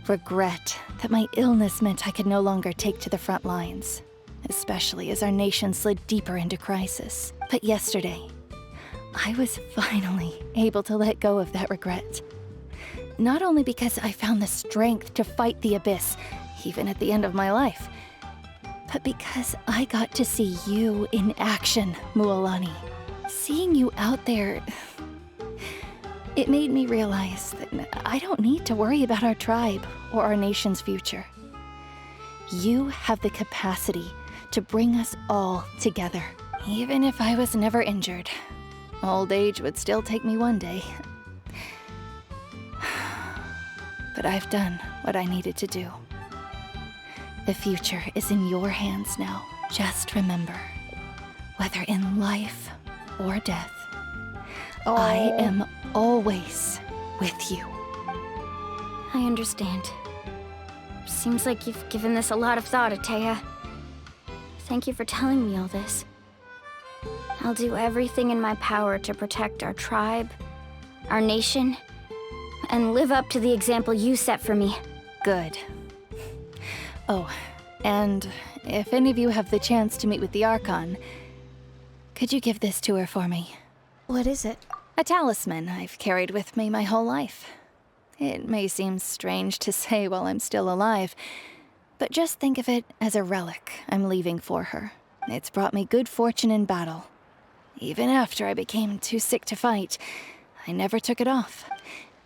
Regret that my illness meant I could no longer take to the front lines, especially as our nation slid deeper into crisis. But yesterday, I was finally able to let go of that regret. Not only because I found the strength to fight the abyss, even at the end of my life, but because I got to see you in action, Mualani. Seeing you out there, it made me realize that I don't need to worry about our tribe or our nation's future. You have the capacity to bring us all together. Even if I was never injured, old age would still take me one day. But I've done what I needed to do. The future is in your hands now. Just remember, whether in life or death, I am always with you. I understand. Seems like you've given this a lot of thought, Atea. Thank you for telling me all this. I'll do everything in my power to protect our tribe, our nation, and live up to the example you set for me. Good. Oh, and if any of you have the chance to meet with the Archon, could you give this to her for me? What is it? A talisman I've carried with me my whole life. It may seem strange to say while I'm still alive, but just think of it as a relic I'm leaving for her. It's brought me good fortune in battle. Even after I became too sick to fight, I never took it off.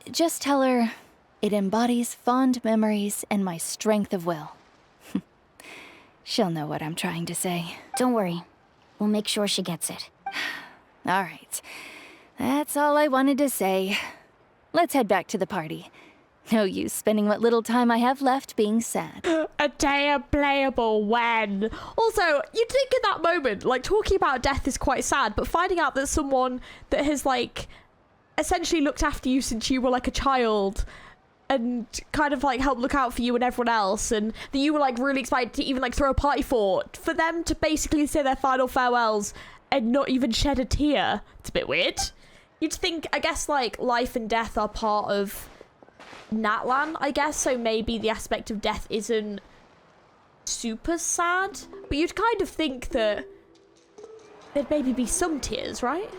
Just tell her it embodies fond memories and my strength of will. She'll know what I'm trying to say. Don't worry. We'll make sure she gets it. All right. That's all I wanted to say. Let's head back to the party. No use spending what little time I have left being sad. Atea playable when? Also, you'd think in that moment, like, talking about death is quite sad, but finding out that someone that has, like, essentially looked after you since you were, like, a child and kind of, like, helped look out for you and everyone else, and that you were, like, really excited to even, like, throw a party for them to basically say their final farewells and not even shed a tear. It's a bit weird. You'd think, I guess, like, life and death are part of Natlan, I guess, so maybe the aspect of death isn't super sad, but you'd kind of think that there'd maybe be some tears, right?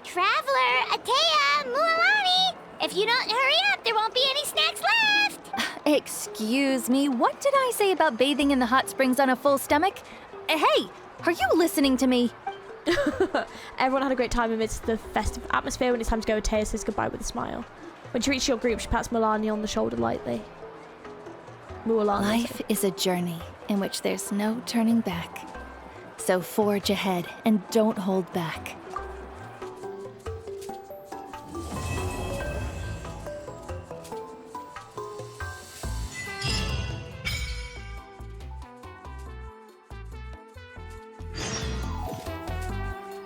Traveler, Atea, Mualani! If you don't hurry up, there won't be any snacks left! Excuse me, what did I say about bathing in the hot springs on a full stomach? Hey, are you listening to me? Everyone had a great time amidst the festive atmosphere. When it's time to go, Atea says goodbye with a smile. When she reaches your group, she pats Mualani on the shoulder lightly. Mualani. Life is a journey in which there's no turning back. So forge ahead and don't hold back.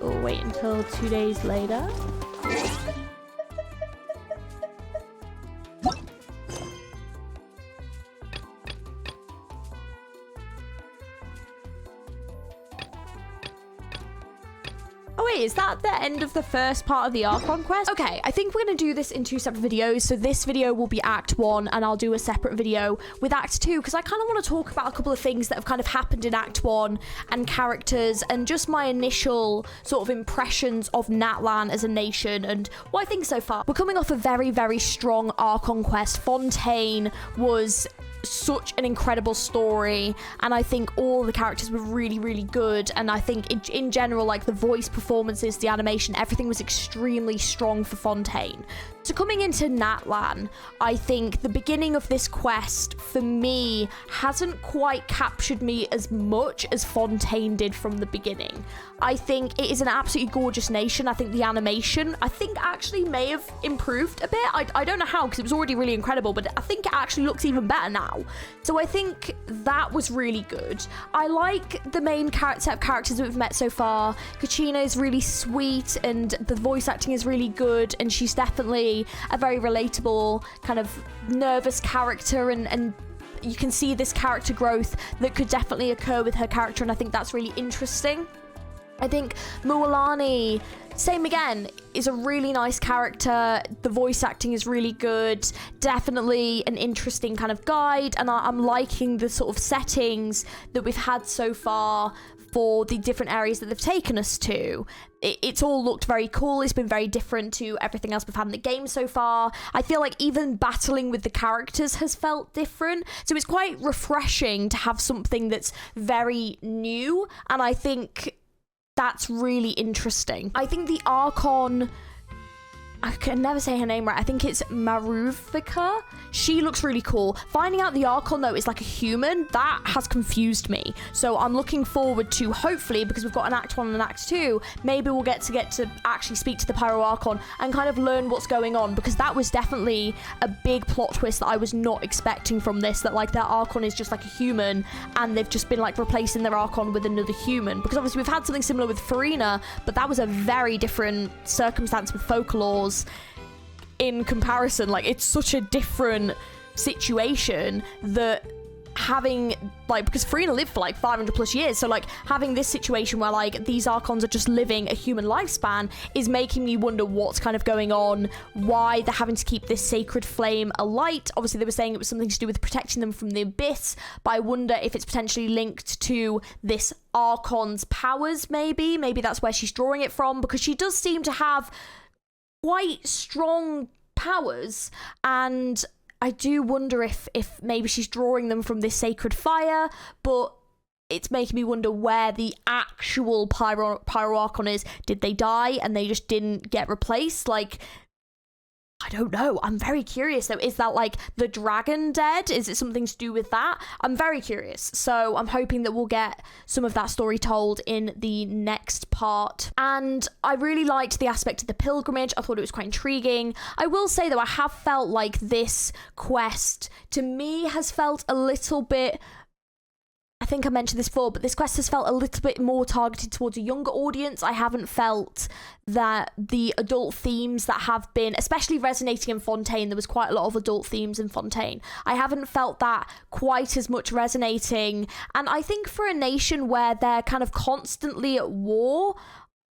We'll wait until 2 days later. Oh wait, is that the end of the first part of the Archon quest? Okay, I think we're going to do this in 2 separate videos. So this video will be Act 1 and I'll do a separate video with Act 2 because I kind of want to talk about a couple of things that have kind of happened in Act 1 and characters and just my initial sort of impressions of Natlan as a nation and what I think so far. We're coming off a very, very strong Archon quest. Fontaine was such an incredible story and I think all the characters were really, really good, and I think in general, like, the voice performances, the animation, everything was extremely strong for Fontaine. So coming into Natlan, I think the beginning of this quest for me hasn't quite captured me as much as Fontaine did from the beginning. I think it is an absolutely gorgeous nation. I think the animation, I think actually may have improved a bit. I don't know how, because it was already really incredible, but I think it actually looks even better now. So I think that was really good. I like the main set of characters that we've met so far. Kachina is really sweet and the voice acting is really good, and she's definitely a very relatable kind of nervous character, and you can see this character growth that could definitely occur with her character, and I think that's really interesting. I think Mualani, same again, is a really nice character. The voice acting is really good. Definitely an interesting kind of guide, and I'm liking the sort of settings that we've had so far for the different areas that they've taken us to. It's all looked very cool. It's been very different to everything else we've had in the game so far. I feel like even battling with the characters has felt different. So it's quite refreshing to have something that's very new, and I think that's really interesting. I think the Archon, I can never say her name right. I think it's Maruvika. She looks really cool. Finding out the Archon, though, is like a human, that has confused me. So I'm looking forward to, hopefully, because we've got an Act 1 and an Act 2, maybe we'll get to actually speak to the Pyro Archon and kind of learn what's going on, because that was definitely a big plot twist that I was not expecting from this, that, like, their Archon is just like a human and they've just been, like, replacing their Archon with another human. Because obviously we've had something similar with Farina, but that was a very different circumstance with Folklores. In comparison, like, it's such a different situation that having, like, because Farina lived for like 500 plus years, so like having this situation where like these Archons are just living a human lifespan is making me wonder what's kind of going on, why they're having to keep this sacred flame alight. Obviously they were saying it was something to do with protecting them from the abyss, but I wonder if it's potentially linked to this Archon's powers. Maybe that's where she's drawing it from, because she does seem to have quite strong powers, and I do wonder if maybe she's drawing them from this sacred fire, but it's making me wonder where the actual Pyro Archon is. Did they die and they just didn't get replaced? Like, I don't know. I'm very curious though. Is that like the dragon dead? Is it something to do with that? I'm very curious. So I'm hoping that we'll get some of that story told in the next part. And I really liked the aspect of the pilgrimage. I thought it was quite intriguing. I will say though, I have felt like this quest to me has felt a little bit, I think I mentioned this before, but this quest has felt a little bit more targeted towards a younger audience. I haven't felt that the adult themes that have been, especially resonating in Fontaine, there was quite a lot of adult themes in Fontaine. I haven't felt that quite as much resonating. And I think for a nation where they're kind of constantly at war,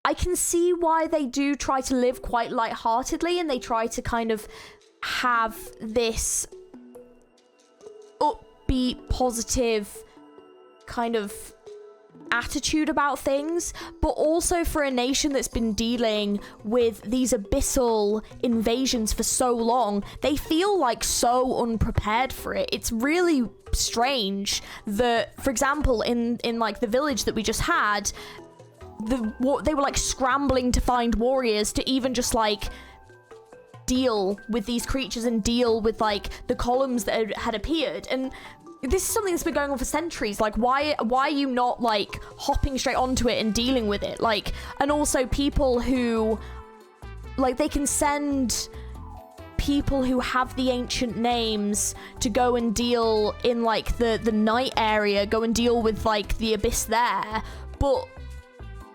I can see why they do try to live quite lightheartedly, and they try to kind of have this upbeat, positive kind of attitude about things. But also for a nation that's been dealing with these abyssal invasions for so long, they feel like so unprepared for it. It's really strange that, for example, in like the village that we just had, they were like scrambling to find warriors to even just like deal with these creatures and deal with like the columns that had appeared. And this is something that's been going on for centuries. Like, why are you not like hopping straight onto it and dealing with it? Like, and also people who like, they can send people who have the ancient names to go and deal in like the night area, go and deal with like the abyss there, but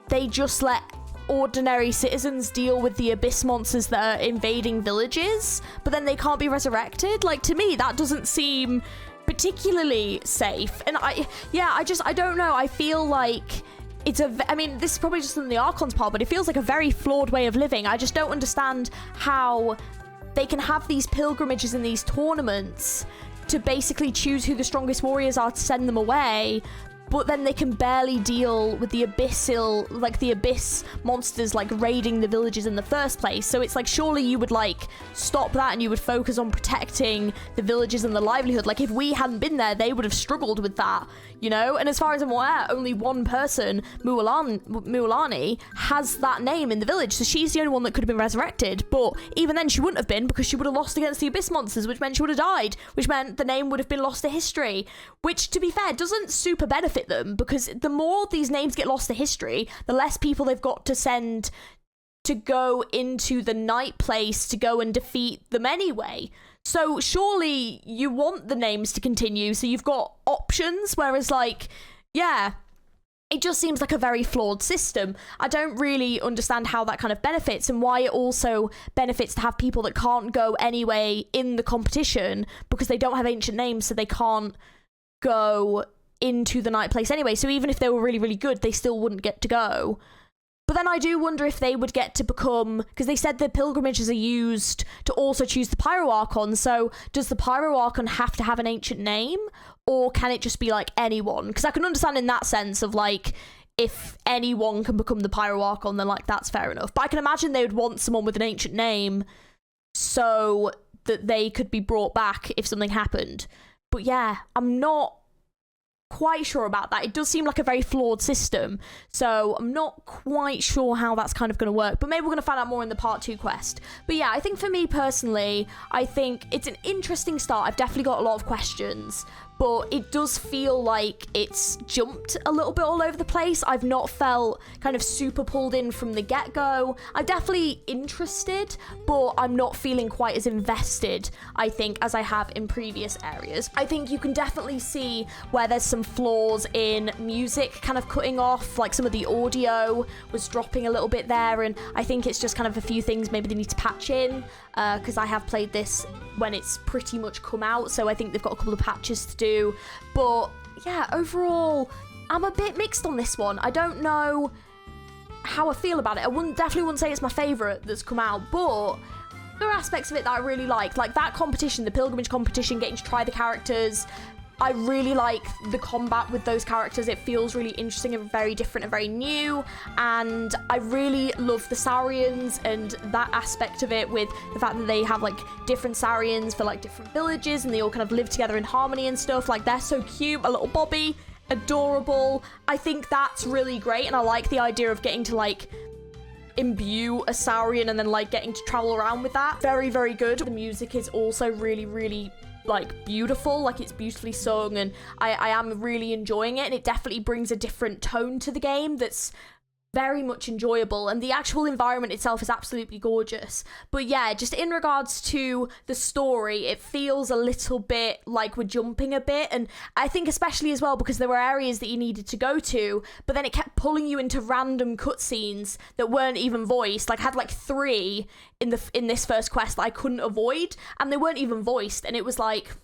they just let ordinary citizens deal with the abyss monsters that are invading villages, but then they can't be resurrected. Like, to me, that doesn't seem particularly safe. And I don't know. I feel like I mean, this is probably just on the Archon's part, but it feels like a very flawed way of living. I just don't understand how they can have these pilgrimages and these tournaments to basically choose who the strongest warriors are to send them away, but then they can barely deal with the the abyss monsters like raiding the villages in the first place. So it's like, surely you would like stop that and you would focus on protecting the villages and the livelihood. Like, if we hadn't been there, they would have struggled with that, you know? And as far as I'm aware, only one person, Mualani, has that name in the village, so she's the only one that could have been resurrected. But even then, she wouldn't have been, because she would have lost against the abyss monsters, which meant she would have died, which meant the name would have been lost to history, which, to be fair, doesn't super benefit them, because the more these names get lost to history, the less people they've got to send to go into the night place to go and defeat them anyway. So surely you want the names to continue, so you've got options, whereas like, yeah, it just seems like a very flawed system. I don't really understand how that kind of benefits, and why it also benefits to have people that can't go anyway in the competition because they don't have ancient names, so they can't go into the night place anyway. So even if they were really, really good, they still wouldn't get to go. But then I do wonder if they would get to become, because they said the pilgrimages are used to also choose the Pyro Archon, so does the Pyro Archon have to have an ancient name, or can it just be like anyone? Because I can understand in that sense of like, if anyone can become the Pyro Archon, then like that's fair enough. But I can imagine they would want someone with an ancient name so that they could be brought back if something happened. But yeah, I'm not quite sure about that. It does seem like a very flawed system, so I'm not quite sure how that's kind of going to work, but maybe we're going to find out more in the part 2 quest. But yeah, I think for me personally, I think it's an interesting start. I've definitely got a lot of questions, but it does feel like it's jumped a little bit all over the place. I've not felt kind of super pulled in from the get-go. I'm definitely interested, but I'm not feeling quite as invested, I think, as I have in previous areas. I think you can definitely see where there's some flaws in music kind of cutting off, like some of the audio was dropping a little bit there, and I think it's just kind of a few things maybe they need to patch in, because I have played this when it's pretty much come out, so I think they've got a couple of patches to do. But yeah, overall, I'm a bit mixed on this one. I don't know how I feel about it. I definitely wouldn't say it's my favourite that's come out, but there are aspects of it that I really like that competition, the pilgrimage competition, getting to try the characters. I really like the combat with those characters. It feels really interesting and very different and very new, and I really love the Saurians and that aspect of it, with the fact that they have like different Saurians for like different villages and they all kind of live together in harmony and stuff. Like, they're so cute. A little Bobby, adorable. I think that's really great, and I like the idea of getting to like imbue a Saurian and then like getting to travel around with that. Very, very good. The music is also really, really like beautiful, like it's beautifully sung, and I am really enjoying it, and it definitely brings a different tone to the game that's very much enjoyable, and the actual environment itself is absolutely gorgeous. But yeah, just in regards to the story, it feels a little bit like we're jumping a bit, and I think especially as well because there were areas that you needed to go to, but then it kept pulling you into random cutscenes that weren't even voiced. Like I had like 3 in this first quest that I couldn't avoid, and they weren't even voiced, and it was like,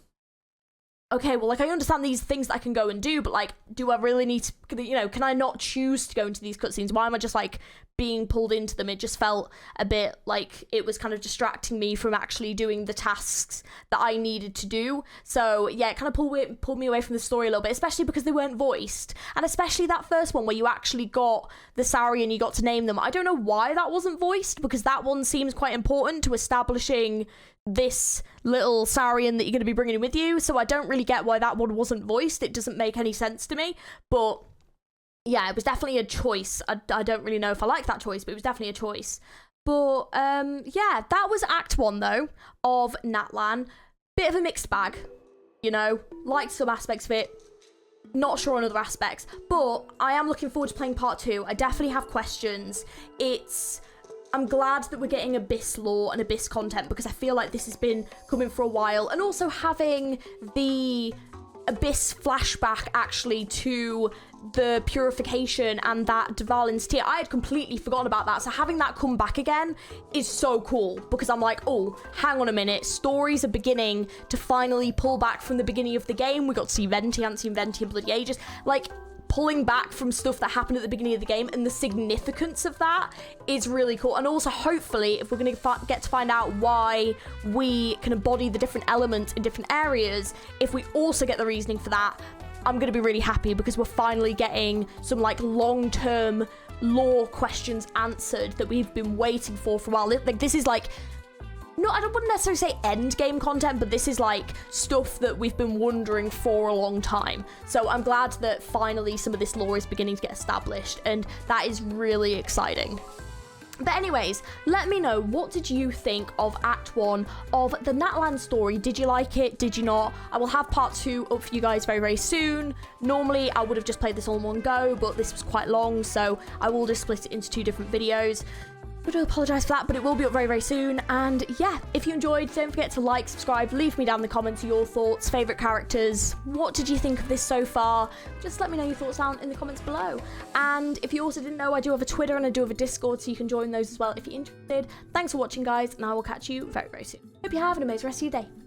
okay, well, like, I understand these things that I can go and do, but, like, do I really need to, you know, can I not choose to go into these cutscenes? Why am I just, like, being pulled into them? It just felt a bit like it was kind of distracting me from actually doing the tasks that I needed to do. So, yeah, it kind of pulled me away from the story a little bit, especially because they weren't voiced. And especially that first one where you actually got the Saurian, you got to name them. I don't know why that wasn't voiced, because that one seems quite important to establishing this little Saurian that you're going to be bringing with you, so I don't really get why that one wasn't voiced. It doesn't make any sense to me, but yeah, it was definitely a choice. I don't really know if I like that choice, but it was definitely a choice. But yeah, that was Act 1 though of Natlan. Bit of a mixed bag, you know, liked some aspects of it, not sure on other aspects, but I am looking forward to playing Part 2. I definitely have questions. I'm glad that we're getting Abyss lore and Abyss content, because I feel like this has been coming for a while. And also having the Abyss flashback actually to the purification and that Dvalin's tear. I had completely forgotten about that. So having that come back again is so cool, because I'm like, oh, hang on a minute. Stories are beginning to finally pull back from the beginning of the game. We got to see Venti, hadn't seen Venti in bloody ages. Like, pulling back from stuff that happened at the beginning of the game, and the significance of that is really cool. And also, hopefully, if we're going to get to find out why we can embody the different elements in different areas, if we also get the reasoning for that, I'm going to be really happy, because we're finally getting some like long-term lore questions answered that we've been waiting for a while. Like, this is like, no, I wouldn't necessarily say end game content, but this is like stuff that we've been wondering for a long time. So I'm glad that finally some of this lore is beginning to get established, and that is really exciting. But anyways, let me know, what did you think of Act 1 of the Natlan story? Did you like it? Did you not? I will have Part 2 up for you guys very, very soon. Normally, I would have just played this all in one go, but this was quite long, so I will just split it into 2 different videos. I do apologise for that, but it will be up very, very soon. And yeah, if you enjoyed, don't forget to like, subscribe, leave me down in the comments your thoughts, favourite characters. What did you think of this so far? Just let me know your thoughts down in the comments below. And if you also didn't know, I do have a Twitter and I do have a Discord, so you can join those as well if you're interested. Thanks for watching, guys, and I will catch you very, very soon. Hope you have an amazing rest of your day.